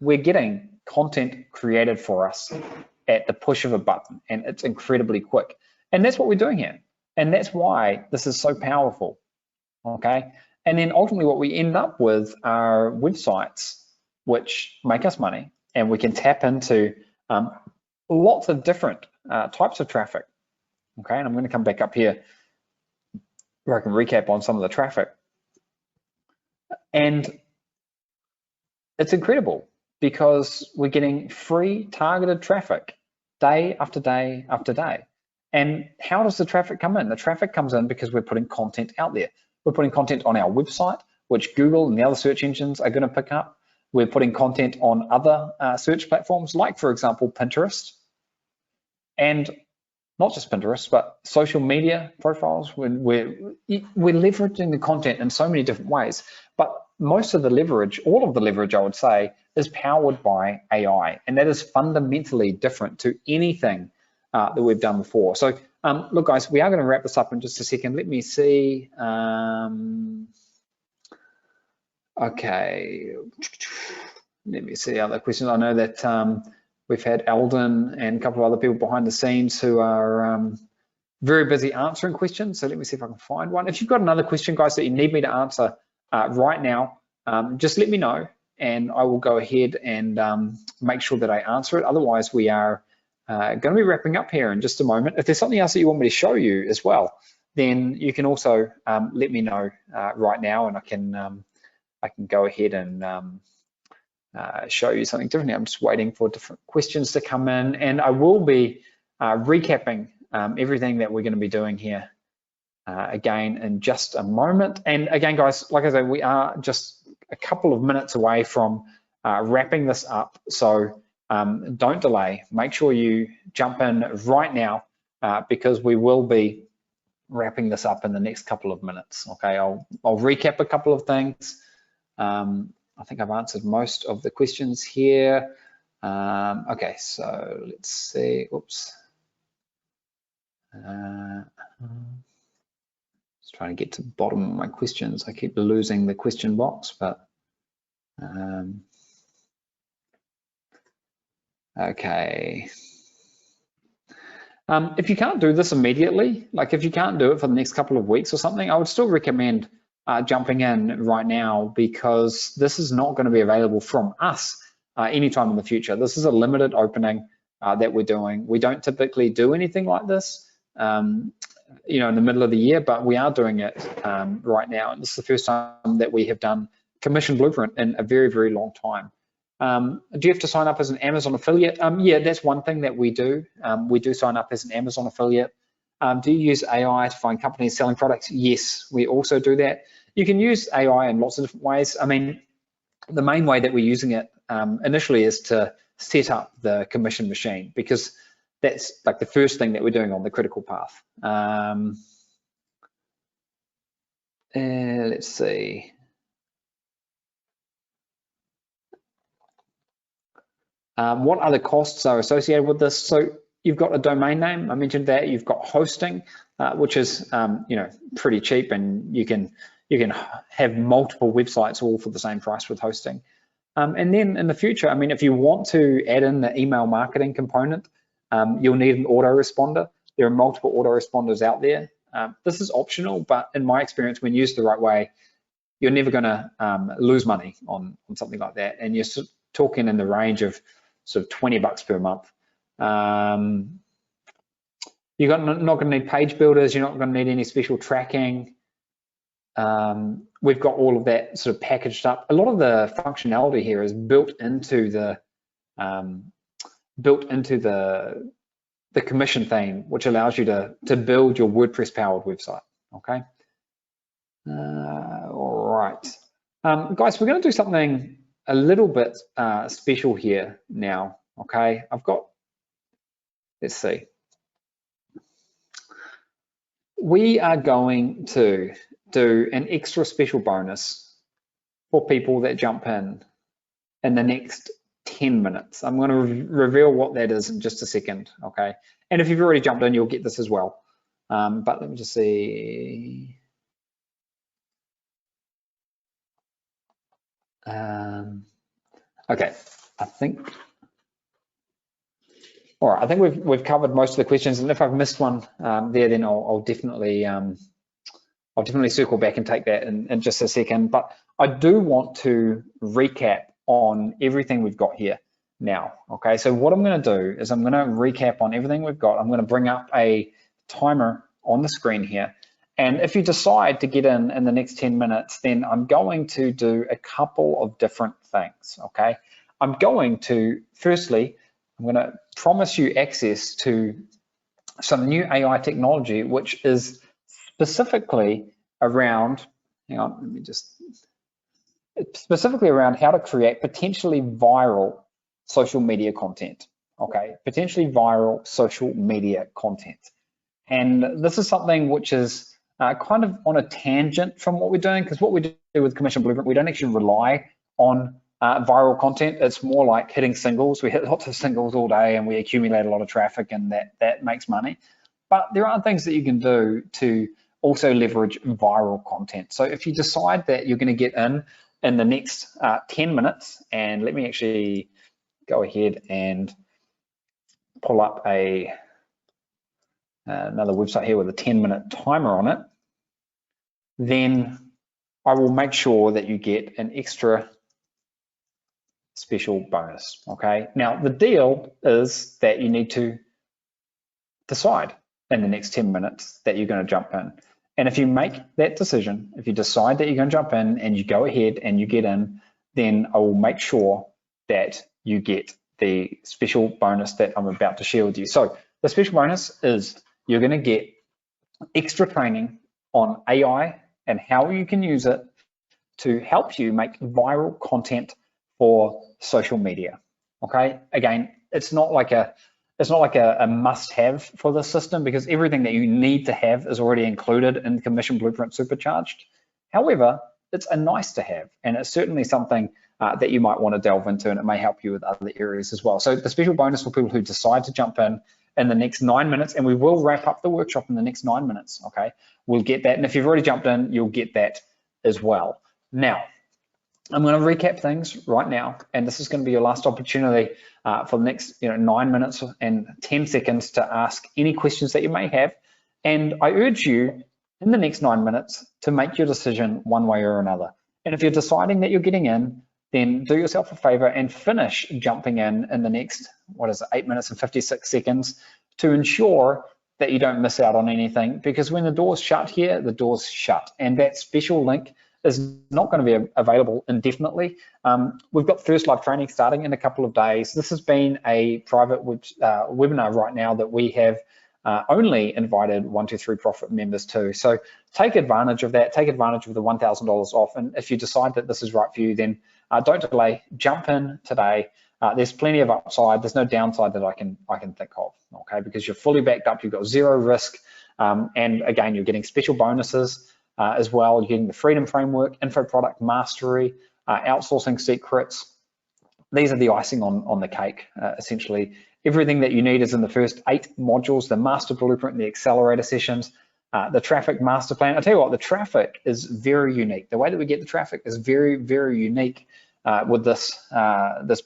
we're getting content created for us at the push of a button, and it's incredibly quick. And that's what we're doing here. And that's why this is so powerful, okay? And then ultimately what we end up with are websites which make us money, and we can tap into lots of different types of traffic, okay? And I'm going to come back up here where I can recap on some of the traffic. And it's incredible because we're getting free targeted traffic day after day after day. And how does the traffic come in? The traffic comes in because we're putting content out there. We're putting content on our website, which Google and the other search engines are going to pick up. We're putting content on other search platforms, like, for example, Pinterest. And not just Pinterest, but social media profiles. We're leveraging the content in so many different ways. But most of the leverage, all of the leverage, I would say, is powered by AI. And that is fundamentally different to anything that we've done before. So look, guys, we are going to wrap this up in just a second. Let me see. Okay. Let me see other questions. I know that we've had Eldon and a couple of other people behind the scenes who are very busy answering questions. So let me see if I can find one. If you've got another question, guys, that you need me to answer right now, just let me know and I will go ahead and make sure that I answer it. Otherwise, we are going to be wrapping up here in just a moment. If there's something else that you want me to show you as well, then you can also let me know right now, and I can go ahead and show you something different. I'm just waiting for different questions to come in, and I will be recapping everything that we're going to be doing here again in just a moment. And again, guys, like I said, we are just a couple of minutes away from wrapping this up, so don't delay. Make sure you jump in right now because we will be wrapping this up in the next couple of minutes. Okay, I'll recap a couple of things. I think I've answered most of the questions here. Okay, so let's see. Oops. Just trying to get to the bottom of my questions. I keep losing the question box, but okay. If you can't do this immediately, like if you can't do it for the next couple of weeks or something, I would still recommend jumping in right now, because this is not going to be available from us anytime in the future. This is a limited opening that we're doing. We don't typically do anything like this, you know, in the middle of the year, but we are doing it right now. And this is the first time that we have done Commission Blueprint in a very, very long time. Do you have to sign up as an Amazon affiliate? Yeah, that's one thing that we do. We do sign up as an Amazon affiliate. Do you use AI to find companies selling products? Yes, we also do that. You can use AI in lots of different ways. I mean, the main way that we're using it initially is to set up the commission machine, because that's like the first thing that we're doing on the critical path. Let's see. What other costs are associated with this? So you've got a domain name, I mentioned that. You've got hosting, which is you know, pretty cheap, and you can have multiple websites all for the same price with hosting. And then in the future, I mean, if you want to add in the email marketing component, you'll need an autoresponder. There are multiple autoresponders out there. This is optional, but in my experience, when used the right way, you're never going to lose money on something like that. And you're talking in the range of sort of $20 per month. You're not going to need page builders. You're not going to need any special tracking. We've got all of that sort of packaged up. A lot of the functionality here is built into the commission theme, which allows you to build your WordPress powered website. Okay. All right, guys, we're going to do something a little bit special here now. Okay, let's see. We are going to do an extra special bonus for people that jump in the next 10 minutes. I'm going to reveal what that is in just a second, okay? And if you've already jumped in, you'll get this as well. But let me just see. Okay, I think. All right, I think we've covered most of the questions, and if I've missed one there, then I'll definitely circle back and take that in just a second. But I do want to recap on everything we've got here now. Okay, so what I'm going to do is I'm going to recap on everything we've got. I'm going to bring up a timer on the screen here, And if you decide to get in the next 10 minutes, then I'm going to do a couple of different things, okay? I'm going to, firstly, I'm going to promise you access to some new AI technology, which is specifically around, hang on, let me just, specifically around how to create potentially viral social media content, okay? Potentially viral social media content. And this is something which is kind of on a tangent from what we're doing, because what we do with Commission Blueprint, we don't actually rely on viral content. It's more like hitting singles. We hit lots of singles all day and we accumulate a lot of traffic, and that makes money. But there are things that you can do to also leverage viral content. So if you decide that you're going to get in the next 10 minutes, and let me actually go ahead and pull up another website here with a 10-minute timer on it, then I will make sure that you get an extra special bonus, okay? Now, the deal is that you need to decide in the next 10 minutes that you're going to jump in. And if you make that decision, if you decide that you're going to jump in and you go ahead and you get in, then I will make sure that you get the special bonus that I'm about to share with you. So the special bonus is you're going to get extra training on AI and how you can use it to help you make viral content for social media. Okay, again, it's not like a must-have for the system, because everything that you need to have is already included in Commission Blueprint Supercharged. However, it's a nice to have, and it's certainly something that you might want to delve into, and it may help you with other areas as well. So the special bonus for people who decide to jump in the next 9 minutes, and we will wrap up the workshop in the next 9 minutes, okay? We'll get that, and if you've already jumped in, you'll get that as well. Now, I'm going to recap things right now, and this is going to be your last opportunity for the next 9 minutes and 10 seconds to ask any questions that you may have. And I urge you in the next 9 minutes to make your decision one way or another. And if you're deciding that you're getting in, then do yourself a favor and finish jumping in the next, 8 minutes and 56 seconds to ensure that you don't miss out on anything, because when the doors shut here, the doors shut, and that special link is not going to be available indefinitely. We've got first live training starting in a couple of days. This has been a private webinar right now that we have only invited 123 Profit members to. So take advantage of that, take advantage of the $1,000 off. And if you decide that this is right for you, then don't delay, jump in today. There's plenty of upside. There's no downside that I can think of, okay? Because you're fully backed up, you've got zero risk. And again, you're getting special bonuses as well. You're getting the Freedom Framework, Info Product Mastery, outsourcing secrets. These are the icing on the cake, essentially. Everything that you need is in the first 8 modules, the Master Blueprint, the Accelerator sessions, the Traffic Master Plan. I'll tell you what, the traffic is very unique. The way that we get the traffic is very, very unique with this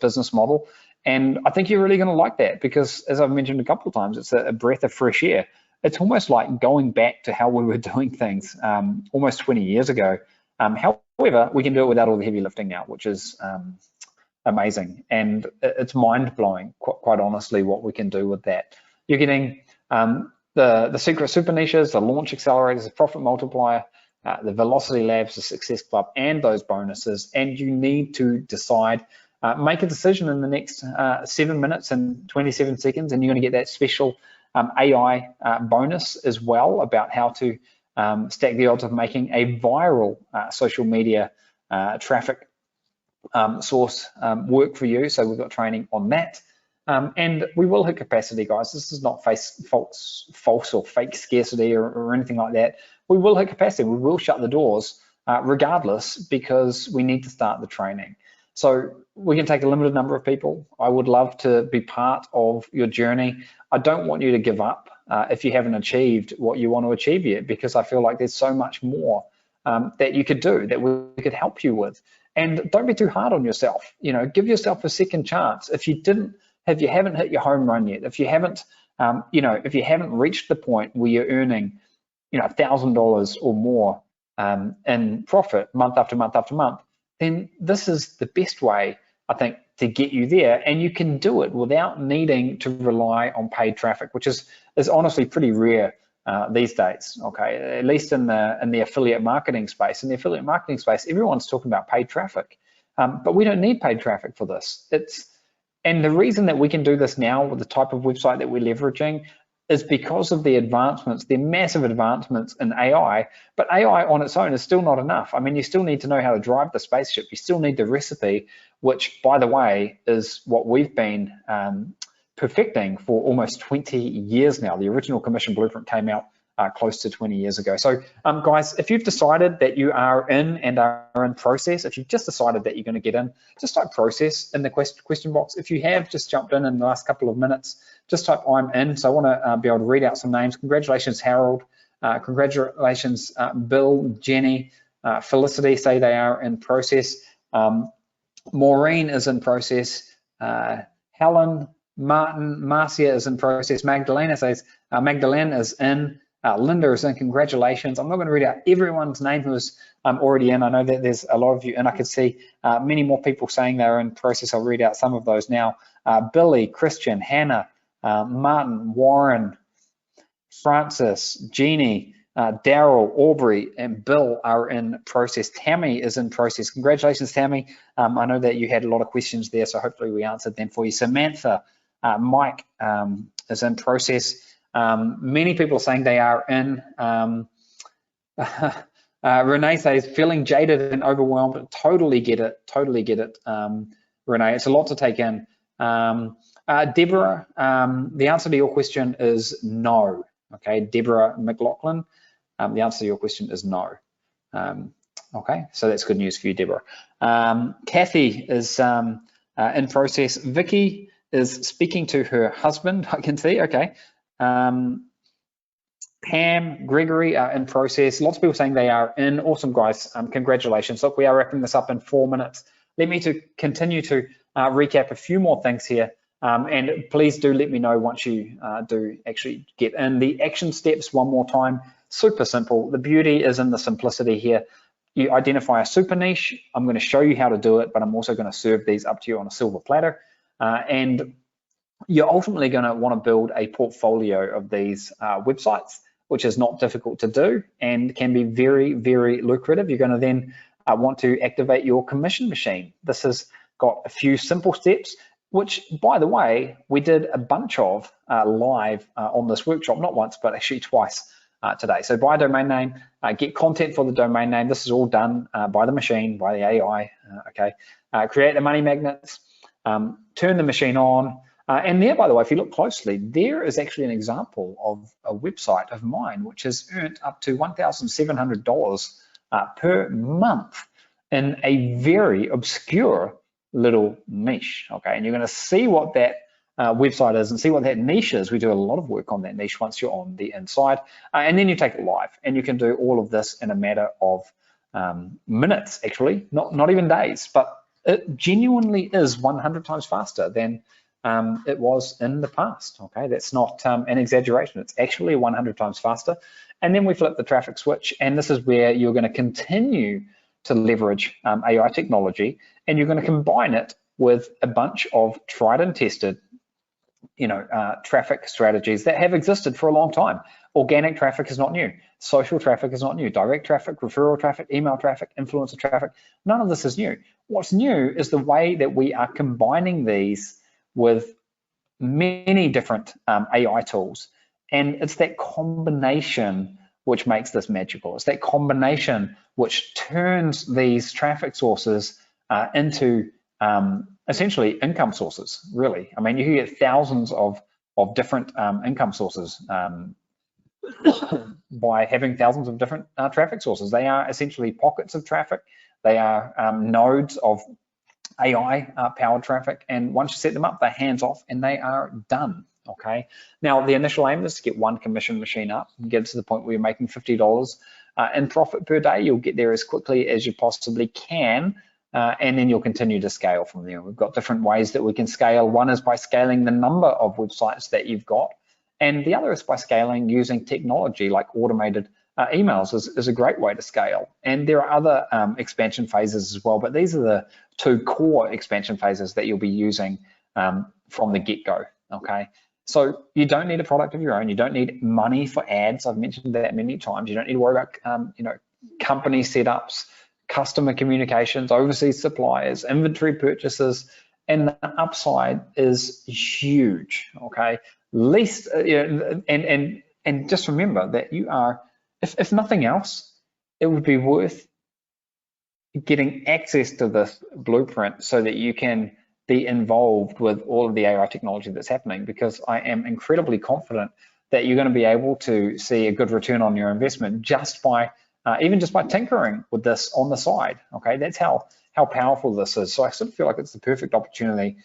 business model. And I think you're really going to like that, because as I've mentioned a couple of times, it's a breath of fresh air. It's almost like going back to how we were doing things almost 20 years ago. However, we can do it without all the heavy lifting now, which is amazing. And it's mind-blowing, quite honestly, what we can do with that. You're getting the secret super niches, the launch accelerators, the profit multiplier, the Velocity Labs, the Success Club, and those bonuses. And you need to decide, make a decision in the next 7 minutes and 27 seconds, and you're going to get that special AI bonus as well about how to stack the odds of making a viral social media traffic source work for you. So we've got training on that. And we will hit capacity, guys. This is not false or fake scarcity or anything like that. We will hit capacity. We will shut the doors regardless, because we need to start the training. So we can take a limited number of people. I would love to be part of your journey. I don't want you to give up if you haven't achieved what you want to achieve yet, because I feel like there's so much more that you could do, that we could help you with. And don't be too hard on yourself. Give yourself a second chance. If you haven't hit your home run yet, if you haven't, if you haven't reached the point where you're earning, $1,000 or more in profit month after month after month, then this is the best way, I think, to get you there. And you can do it without needing to rely on paid traffic, which is honestly pretty rare these days, okay, at least in the affiliate marketing space. In the affiliate marketing space, everyone's talking about paid traffic, but we don't need paid traffic for this. And the reason that we can do this now with the type of website that we're leveraging is because of the advancements, the massive advancements in AI, but AI on its own is still not enough. I mean, you still need to know how to drive the spaceship. You still need the recipe, which, by the way, is what we've been perfecting for almost 20 years now. The original commission blueprint came out close to 20 years ago. So guys, if you've decided that you are in and are in process, if you've just decided that you're going to get in, just type process in the question box. If you have just jumped in the last couple of minutes, just type I'm in. So I want to be able to read out some names. Congratulations, Harold. Congratulations, Bill, Jenny, Felicity say they are in process. Maureen is in process. Helen, Martin, Marcia is in process. Magdalena says, Magdalene is in. Linda is in. Congratulations. I'm not going to read out everyone's name who's already in. I know that there's a lot of you, and I could see many more people saying they're in process. I'll read out some of those now. Billy, Christian, Hannah, Martin, Warren, Francis, Jeannie, Daryl, Aubrey, and Bill are in process. Tammy is in process. Congratulations, Tammy. I know that you had a lot of questions there, so hopefully we answered them for you. Samantha, Mike is in process. Many people are saying they are in. Renee says, feeling jaded and overwhelmed. Totally get it. Totally get it, Renee. It's a lot to take in. Deborah, the answer to your question is no. Okay, Deborah McLaughlin, the answer to your question is no. Okay, so that's good news for you, Deborah. Kathy is in process. Vicky is speaking to her husband, I can see, okay. Pam, Gregory are in process. Lots of people saying they are in. Awesome, guys. Congratulations. Look, we are wrapping this up in 4 minutes. Let me continue to recap a few more things here. And please do let me know once you do actually get in. The action steps one more time, super simple. The beauty is in the simplicity here. You identify a super niche. I'm going to show you how to do it, but I'm also going to serve these up to you on a silver platter. And you're ultimately going to want to build a portfolio of these websites, which is not difficult to do and can be very, very lucrative. You're going to then want to activate your commission machine. This has got a few simple steps, which, by the way, we did a bunch of live on this workshop, not once, but actually twice today. So buy a domain name, get content for the domain name. This is all done by the machine, by the AI, okay? Create the money magnets, turn the machine on, and there, by the way, if you look closely, there is actually an example of a website of mine, which has earned up to $1,700 per month in a very obscure little niche, okay? And you're going to see what that website is and see what that niche is. We do a lot of work on that niche once you're on the inside, and then you take it live, and you can do all of this in a matter of minutes, actually, not even days, but it genuinely is 100 times faster than it was in the past, okay? That's not an exaggeration. It's actually 100 times faster. And then we flip the traffic switch, and this is where you're going to continue to leverage AI technology, and you're going to combine it with a bunch of tried and tested, traffic strategies that have existed for a long time. Organic traffic is not new. Social traffic is not new. Direct traffic, referral traffic, email traffic, influencer traffic, none of this is new. What's new is the way that we are combining these with many different AI tools. And it's that combination which makes this magical. It's that combination which turns these traffic sources into essentially income sources, really. I mean, you can get thousands of different income sources by having thousands of different traffic sources. They are essentially pockets of traffic. They are nodes of AI powered traffic, and once you set them up, they're hands off and they are done. Okay. Now the initial aim is to get one commission machine up and get to the point where you're making $50 in profit per day. You'll get there as quickly as you possibly can, and then you'll continue to scale from there. We've got different ways that we can scale. One is by scaling the number of websites that you've got, and the other is by scaling using technology like automated emails is a great way to scale. And there are other expansion phases as well, but these are the two core expansion phases that you'll be using from the get-go, okay? So you don't need a product of your own. You don't need money for ads. I've mentioned that many times. You don't need to worry about company setups, customer communications, overseas suppliers, inventory purchases, and the upside is huge. Okay, least and just remember that you are, if nothing else, it would be worth getting access to this blueprint so that you can be involved with all of the AI technology that's happening, because I am incredibly confident that you're going to be able to see a good return on your investment just by even just by tinkering with this on the side. Okay, that's how powerful this is. So I sort of feel like it's the perfect opportunity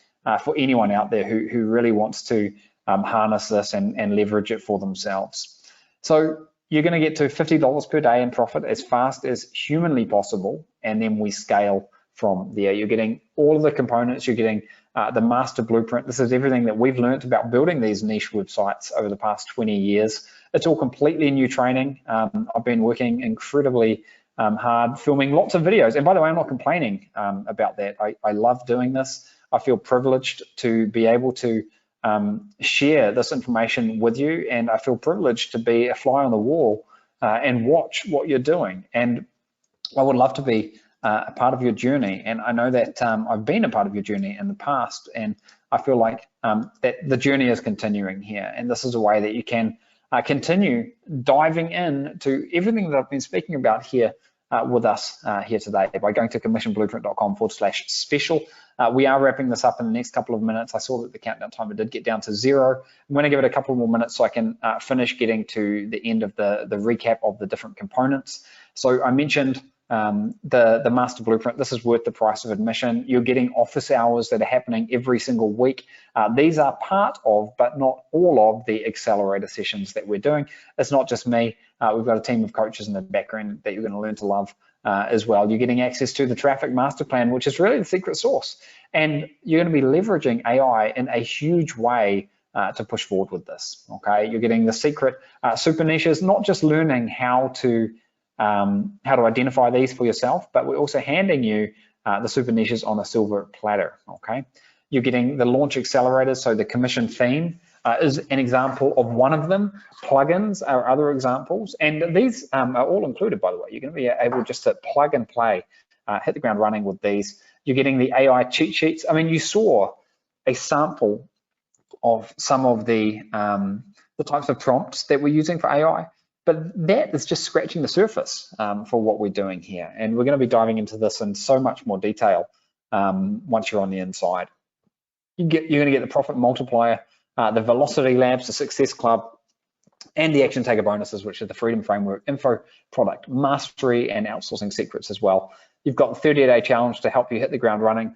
for anyone out there who really wants to harness this and leverage it for themselves. So you're going to get to $50 per day in profit as fast as humanly possible, and then we scale from there. You're getting all of the components. You're getting the master blueprint. This is everything that we've learned about building these niche websites over the past 20 years. It's all completely new training. I've been working incredibly hard, filming lots of videos. And by the way, I'm not complaining about that. I love doing this. I feel privileged to be able to share this information with you, and I feel privileged to be a fly on the wall and watch what you're doing. And I would love to be a part of your journey, and I know that I've been a part of your journey in the past, and I feel like that the journey is continuing here, and this is a way that you can continue diving in to everything that I've been speaking about here with us here today by going to commissionblueprint.com/special. We are wrapping this up in the next couple of minutes. I saw that the countdown timer did get down to 0. I'm going to give it a couple more minutes so I can finish getting to the end of the recap of the different components. So I mentioned the master blueprint. This is worth the price of admission. You're getting office hours that are happening every single week. These are part of, but not all of, the accelerator sessions that we're doing. It's not just me. We've got a team of coaches in the background that you're going to learn to love as well. You're getting access to the traffic master plan, which is really the secret sauce. And you're going to be leveraging AI in a huge way to push forward with this. Okay, you're getting the secret super niches, not just learning how to identify these for yourself, but we're also handing you the super niches on a silver platter. Okay, you're getting the launch accelerators. So the commission theme is an example of one of them. Plugins are other examples, and these are all included, by the way. You're going to be able just to plug and play, hit the ground running with these. You're getting the AI cheat sheets. I mean, you saw a sample of some of the types of prompts that we're using for AI, but that is just scratching the surface for what we're doing here. And we're going to be diving into this in so much more detail once you're on the inside. You're going to get the profit multiplier, the Velocity Labs, the Success Club, and the Action Taker bonuses, which are the Freedom Framework, Info, Product Mastery, and Outsourcing Secrets as well. You've got the 30-day challenge to help you hit the ground running.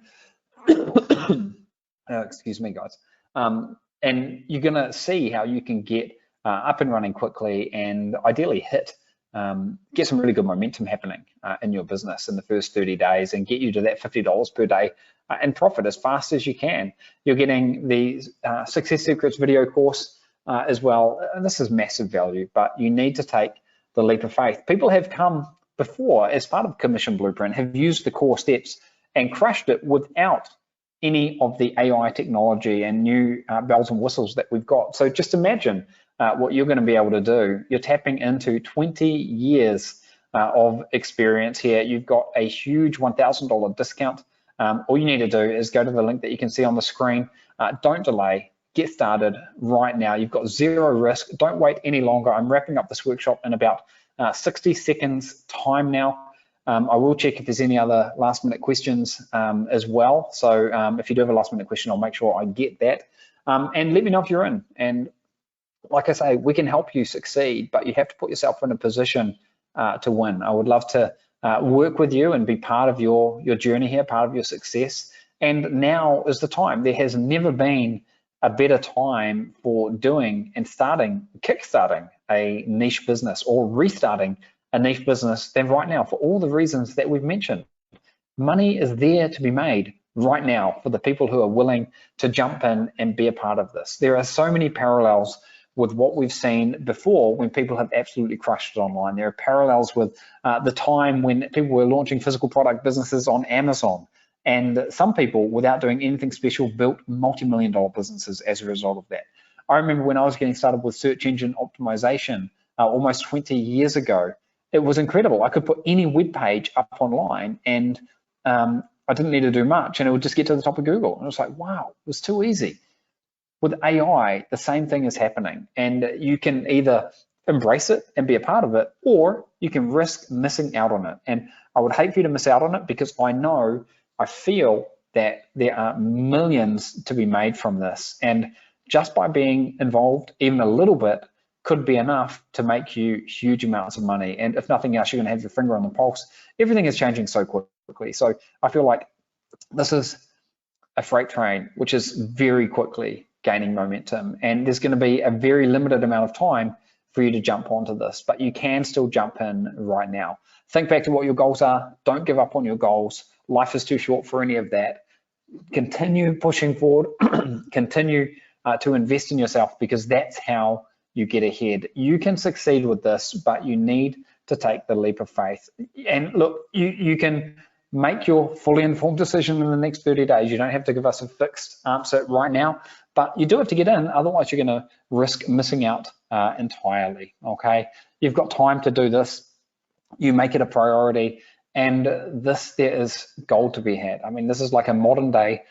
Excuse me, guys. And you're going to see how you can get up and running quickly and ideally get some really good momentum happening in your business in the first 30 days and get you to that $50 per day and profit as fast as you can. You're getting the Success Secrets video course as well. And this is massive value, but you need to take the leap of faith. People have come before as part of Commission Blueprint, have used the core steps and crushed it without any of the AI technology and new bells and whistles that we've got. So just imagine what you're going to be able to do. You're tapping into 20 years of experience here. You've got a huge $1,000 discount. All you need to do is go to the link that you can see on the screen. Don't delay. Get started right now. You've got zero risk. Don't wait any longer. I'm wrapping up this workshop in about 60 seconds time now. I will check if there's any other last minute questions as well. So if you do have a last minute question, I'll make sure I get that. And let me know if you're in. And like I say, we can help you succeed, but you have to put yourself in a position to win. I would love to work with you and be part of your journey here, part of your success. And now is the time. There has never been a better time for doing and kickstarting a niche business or restarting a niche business than right now, for all the reasons that we've mentioned. Money is there to be made right now for the people who are willing to jump in and be a part of this. There are so many parallels with what we've seen before when people have absolutely crushed it online. There are parallels with the time when people were launching physical product businesses on Amazon. And some people, without doing anything special, built multi-million-dollar businesses as a result of that. I remember when I was getting started with search engine optimization almost 20 years ago, it was incredible. I could put any web page up online and I didn't need to do much and it would just get to the top of Google. And I was like, wow, it was too easy. With AI, the same thing is happening, and you can either embrace it and be a part of it, or you can risk missing out on it. And I would hate for you to miss out on it, because I feel that there are millions to be made from this. And just by being involved even a little bit could be enough to make you huge amounts of money. And if nothing else, you're gonna have your finger on the pulse. Everything is changing so quickly. So I feel like this is a freight train, which is very quickly gaining momentum, and there's going to be a very limited amount of time for you to jump onto this, but you can still jump in right now. Think back to what your goals are. Don't give up on your goals. Life is too short for any of that. Continue pushing forward. Continue to invest in yourself, because that's how you get ahead. You can succeed with this, but you need to take the leap of faith. And look, you can make your fully informed decision in the next 30 days. You don't have to give us a fixed answer right now, but you do have to get in. Otherwise, you're going to risk missing out entirely. Okay, you've got time to do this. You make it a priority, and there is gold to be had. I mean, this is like a modern day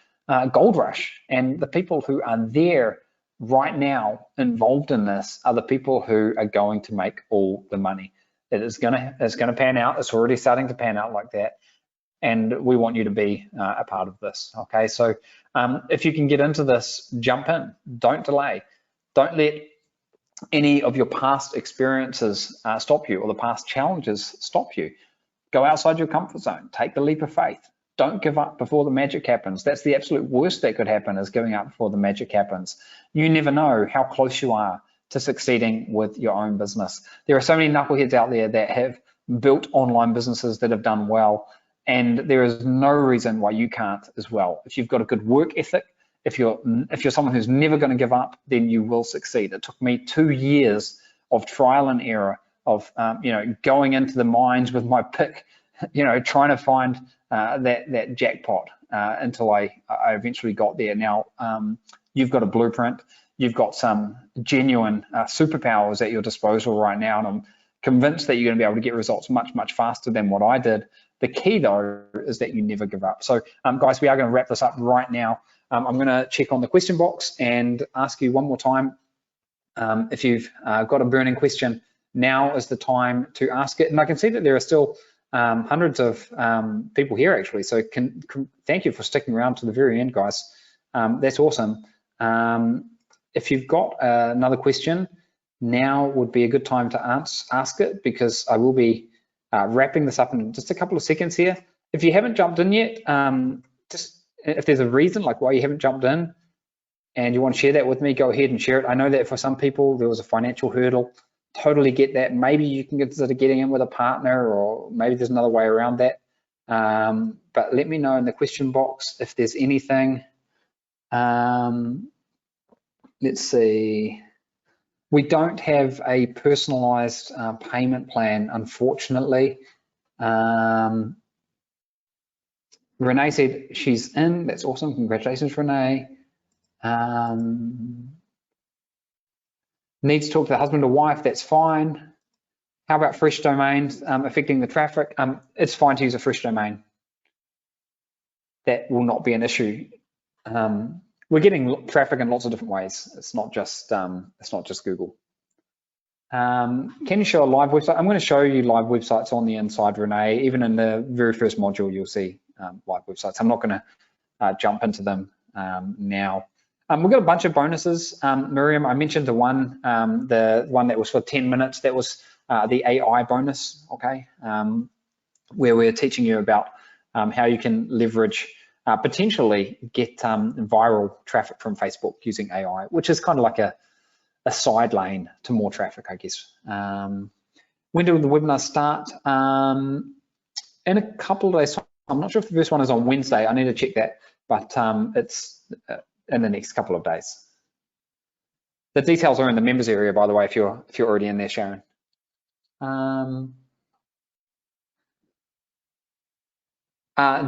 gold rush, and the people who are there right now involved in this are the people who are going to make all the money. It's gonna pan out. It's already starting to pan out like that. And we want you to be a part of this, okay? So if you can get into this, jump in, don't delay. Don't let any of your past experiences stop you, or the past challenges stop you. Go outside your comfort zone, take the leap of faith. Don't give up before the magic happens. That's the absolute worst that could happen, is giving up before the magic happens. You never know how close you are to succeeding with your own business. There are so many knuckleheads out there that have built online businesses that have done well, and there is no reason why you can't as well. If you've got a good work ethic, if you're someone who's never going to give up, then you will succeed. It took me 2 years of trial and error, of going into the mines with my pick, trying to find that jackpot until I eventually got there. Now you've got a blueprint. You've got some genuine superpowers at your disposal right now, and I'm convinced that you're going to be able to get results much, much faster than what I did. The key, though, is that you never give up. So, guys, we are going to wrap this up right now. I'm going to check on the question box and ask you one more time. If you've got a burning question, now is the time to ask it. And I can see that there are still hundreds of people here, actually. So thank you for sticking around to the very end, guys. That's awesome. If you've got another question, now would be a good time to ask it, because I will be wrapping this up in just a couple of seconds here. If you haven't jumped in yet, just if there's a reason like why you haven't jumped in and you want to share that with me, go ahead and share it. I know that for some people there was a financial hurdle. Totally get that. Maybe you can consider getting in with a partner, or maybe there's another way around that. But let me know in the question box if there's anything. Let's see. We don't have a personalized payment plan, unfortunately. Renee said she's in. That's awesome. Congratulations, Renee. Needs to talk to the husband or wife. That's fine. How about fresh domains affecting the traffic? It's fine to use a fresh domain. That will not be an issue. We're getting traffic in lots of different ways. It's not just Google. Can you show a live website? I'm going to show you live websites on the inside, Renee. Even in the very first module, you'll see live websites. I'm not going to jump into them now. We've got a bunch of bonuses. Miriam, I mentioned the one that was for 10 minutes. That was the AI bonus, okay, where we're teaching you about how you can leverage, potentially get viral traffic from Facebook using AI, which is kind of like a side lane to more traffic, I guess. When do the webinars start? In a couple of days. I'm not sure if the first one is on Wednesday. I need to check that, but it's in the next couple of days. The details are in the members area, by the way, if you're already in there, Sharon.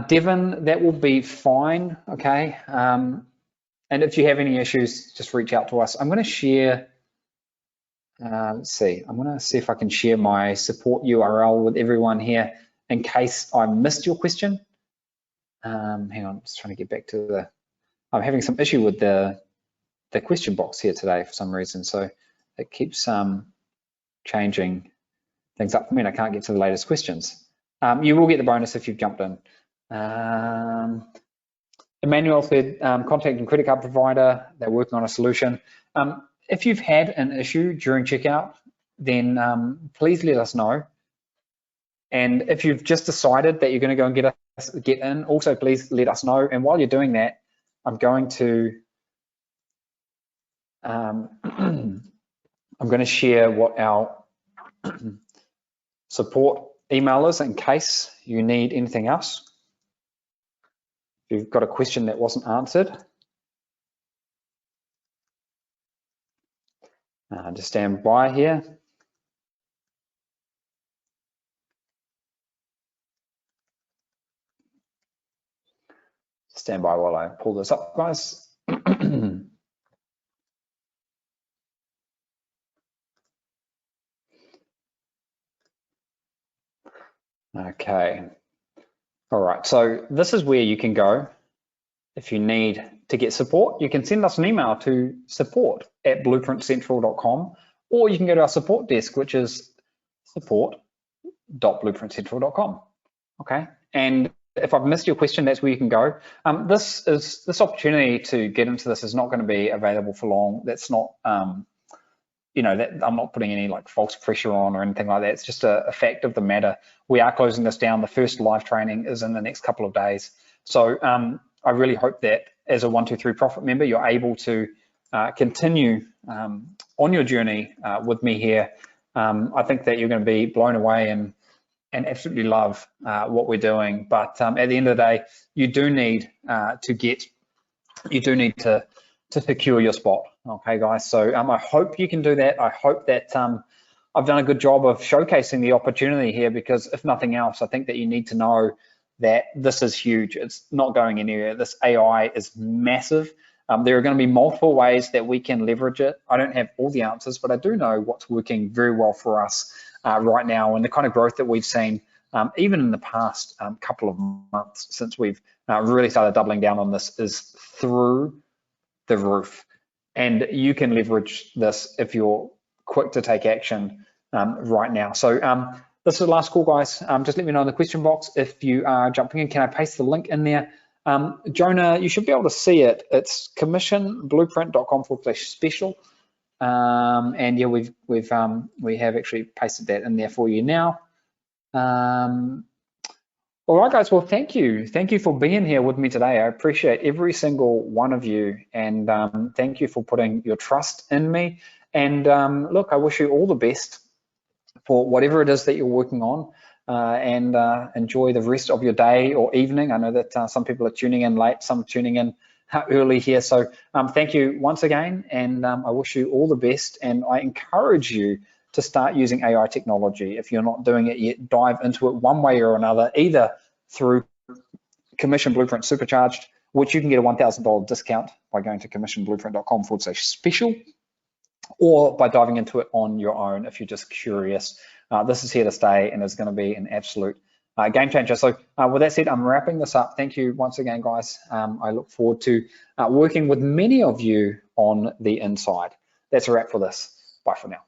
Devon, that will be fine, okay. And if you have any issues, just reach out to us. I'm going to share, let's see, I'm going to see if I can share my support URL with everyone here in case I missed your question. Hang on, I'm just trying to get back to the, I'm having some issue with the question box here today for some reason. So it keeps changing things up for me and I can't get to the latest questions. You will get the bonus if you've jumped in. Emmanuel said, contacting credit card provider, they're working on a solution. If you've had an issue during checkout, then please let us know. And if you've just decided that you're going to go and get in, also please let us know. And while you're doing that, I'm going to share what our support email is in case you need anything else. If you've got a question that wasn't answered, just stand by here. Stand by while I pull this up, guys. Okay. All right, so this is where you can go if you need to get support. You can send us an email to support@blueprintcentral.com, or you can go to our support desk, which is support.blueprintcentral.com. Okay, and if I've missed your question, that's where you can go. This opportunity to get into this is not going to be available for long. That's not, you know, that I'm not putting any like false pressure on or anything like that. It's just a fact of the matter. We are closing this down. The first live training is in the next couple of days. So I really hope that as a 123 Profit member, you're able to continue on your journey with me here. I think that you're going to be blown away and absolutely love what we're doing. But at the end of the day, you do need to secure your spot. Okay, guys. So I hope you can do that. I hope that I've done a good job of showcasing the opportunity here, because if nothing else, I think that you need to know that this is huge. It's not going anywhere. This AI is massive. There are going to be multiple ways that we can leverage it. I don't have all the answers, but I do know what's working very well for us right now, and the kind of growth that we've seen even in the past couple of months since we've really started doubling down on this is through the roof. And you can leverage this if you're quick to take action right now. So this is the last call, guys. Just let me know in the question box if you are jumping in. Can I paste the link in there? Jonah, you should be able to see it. It's commissionblueprint.com/special. And yeah, we have actually pasted that in there for you now. All right, guys. Well, thank you for being here with me today. I appreciate every single one of you, and thank you for putting your trust in me. And look, I wish you all the best for whatever it is that you're working on, and enjoy the rest of your day or evening. I know that some people are tuning in late, some tuning in early here. So thank you once again, and I wish you all the best. And I encourage you to start using AI technology. If you're not doing it yet, dive into it one way or another, either through Commission Blueprint Supercharged, which you can get a $1,000 discount by going to commissionblueprint.com/special, or by diving into it on your own if you're just curious. This is here to stay and is going to be an absolute game changer. So with that said, I'm wrapping this up. Thank you once again, guys. I look forward to working with many of you on the inside. That's a wrap for this. Bye for now.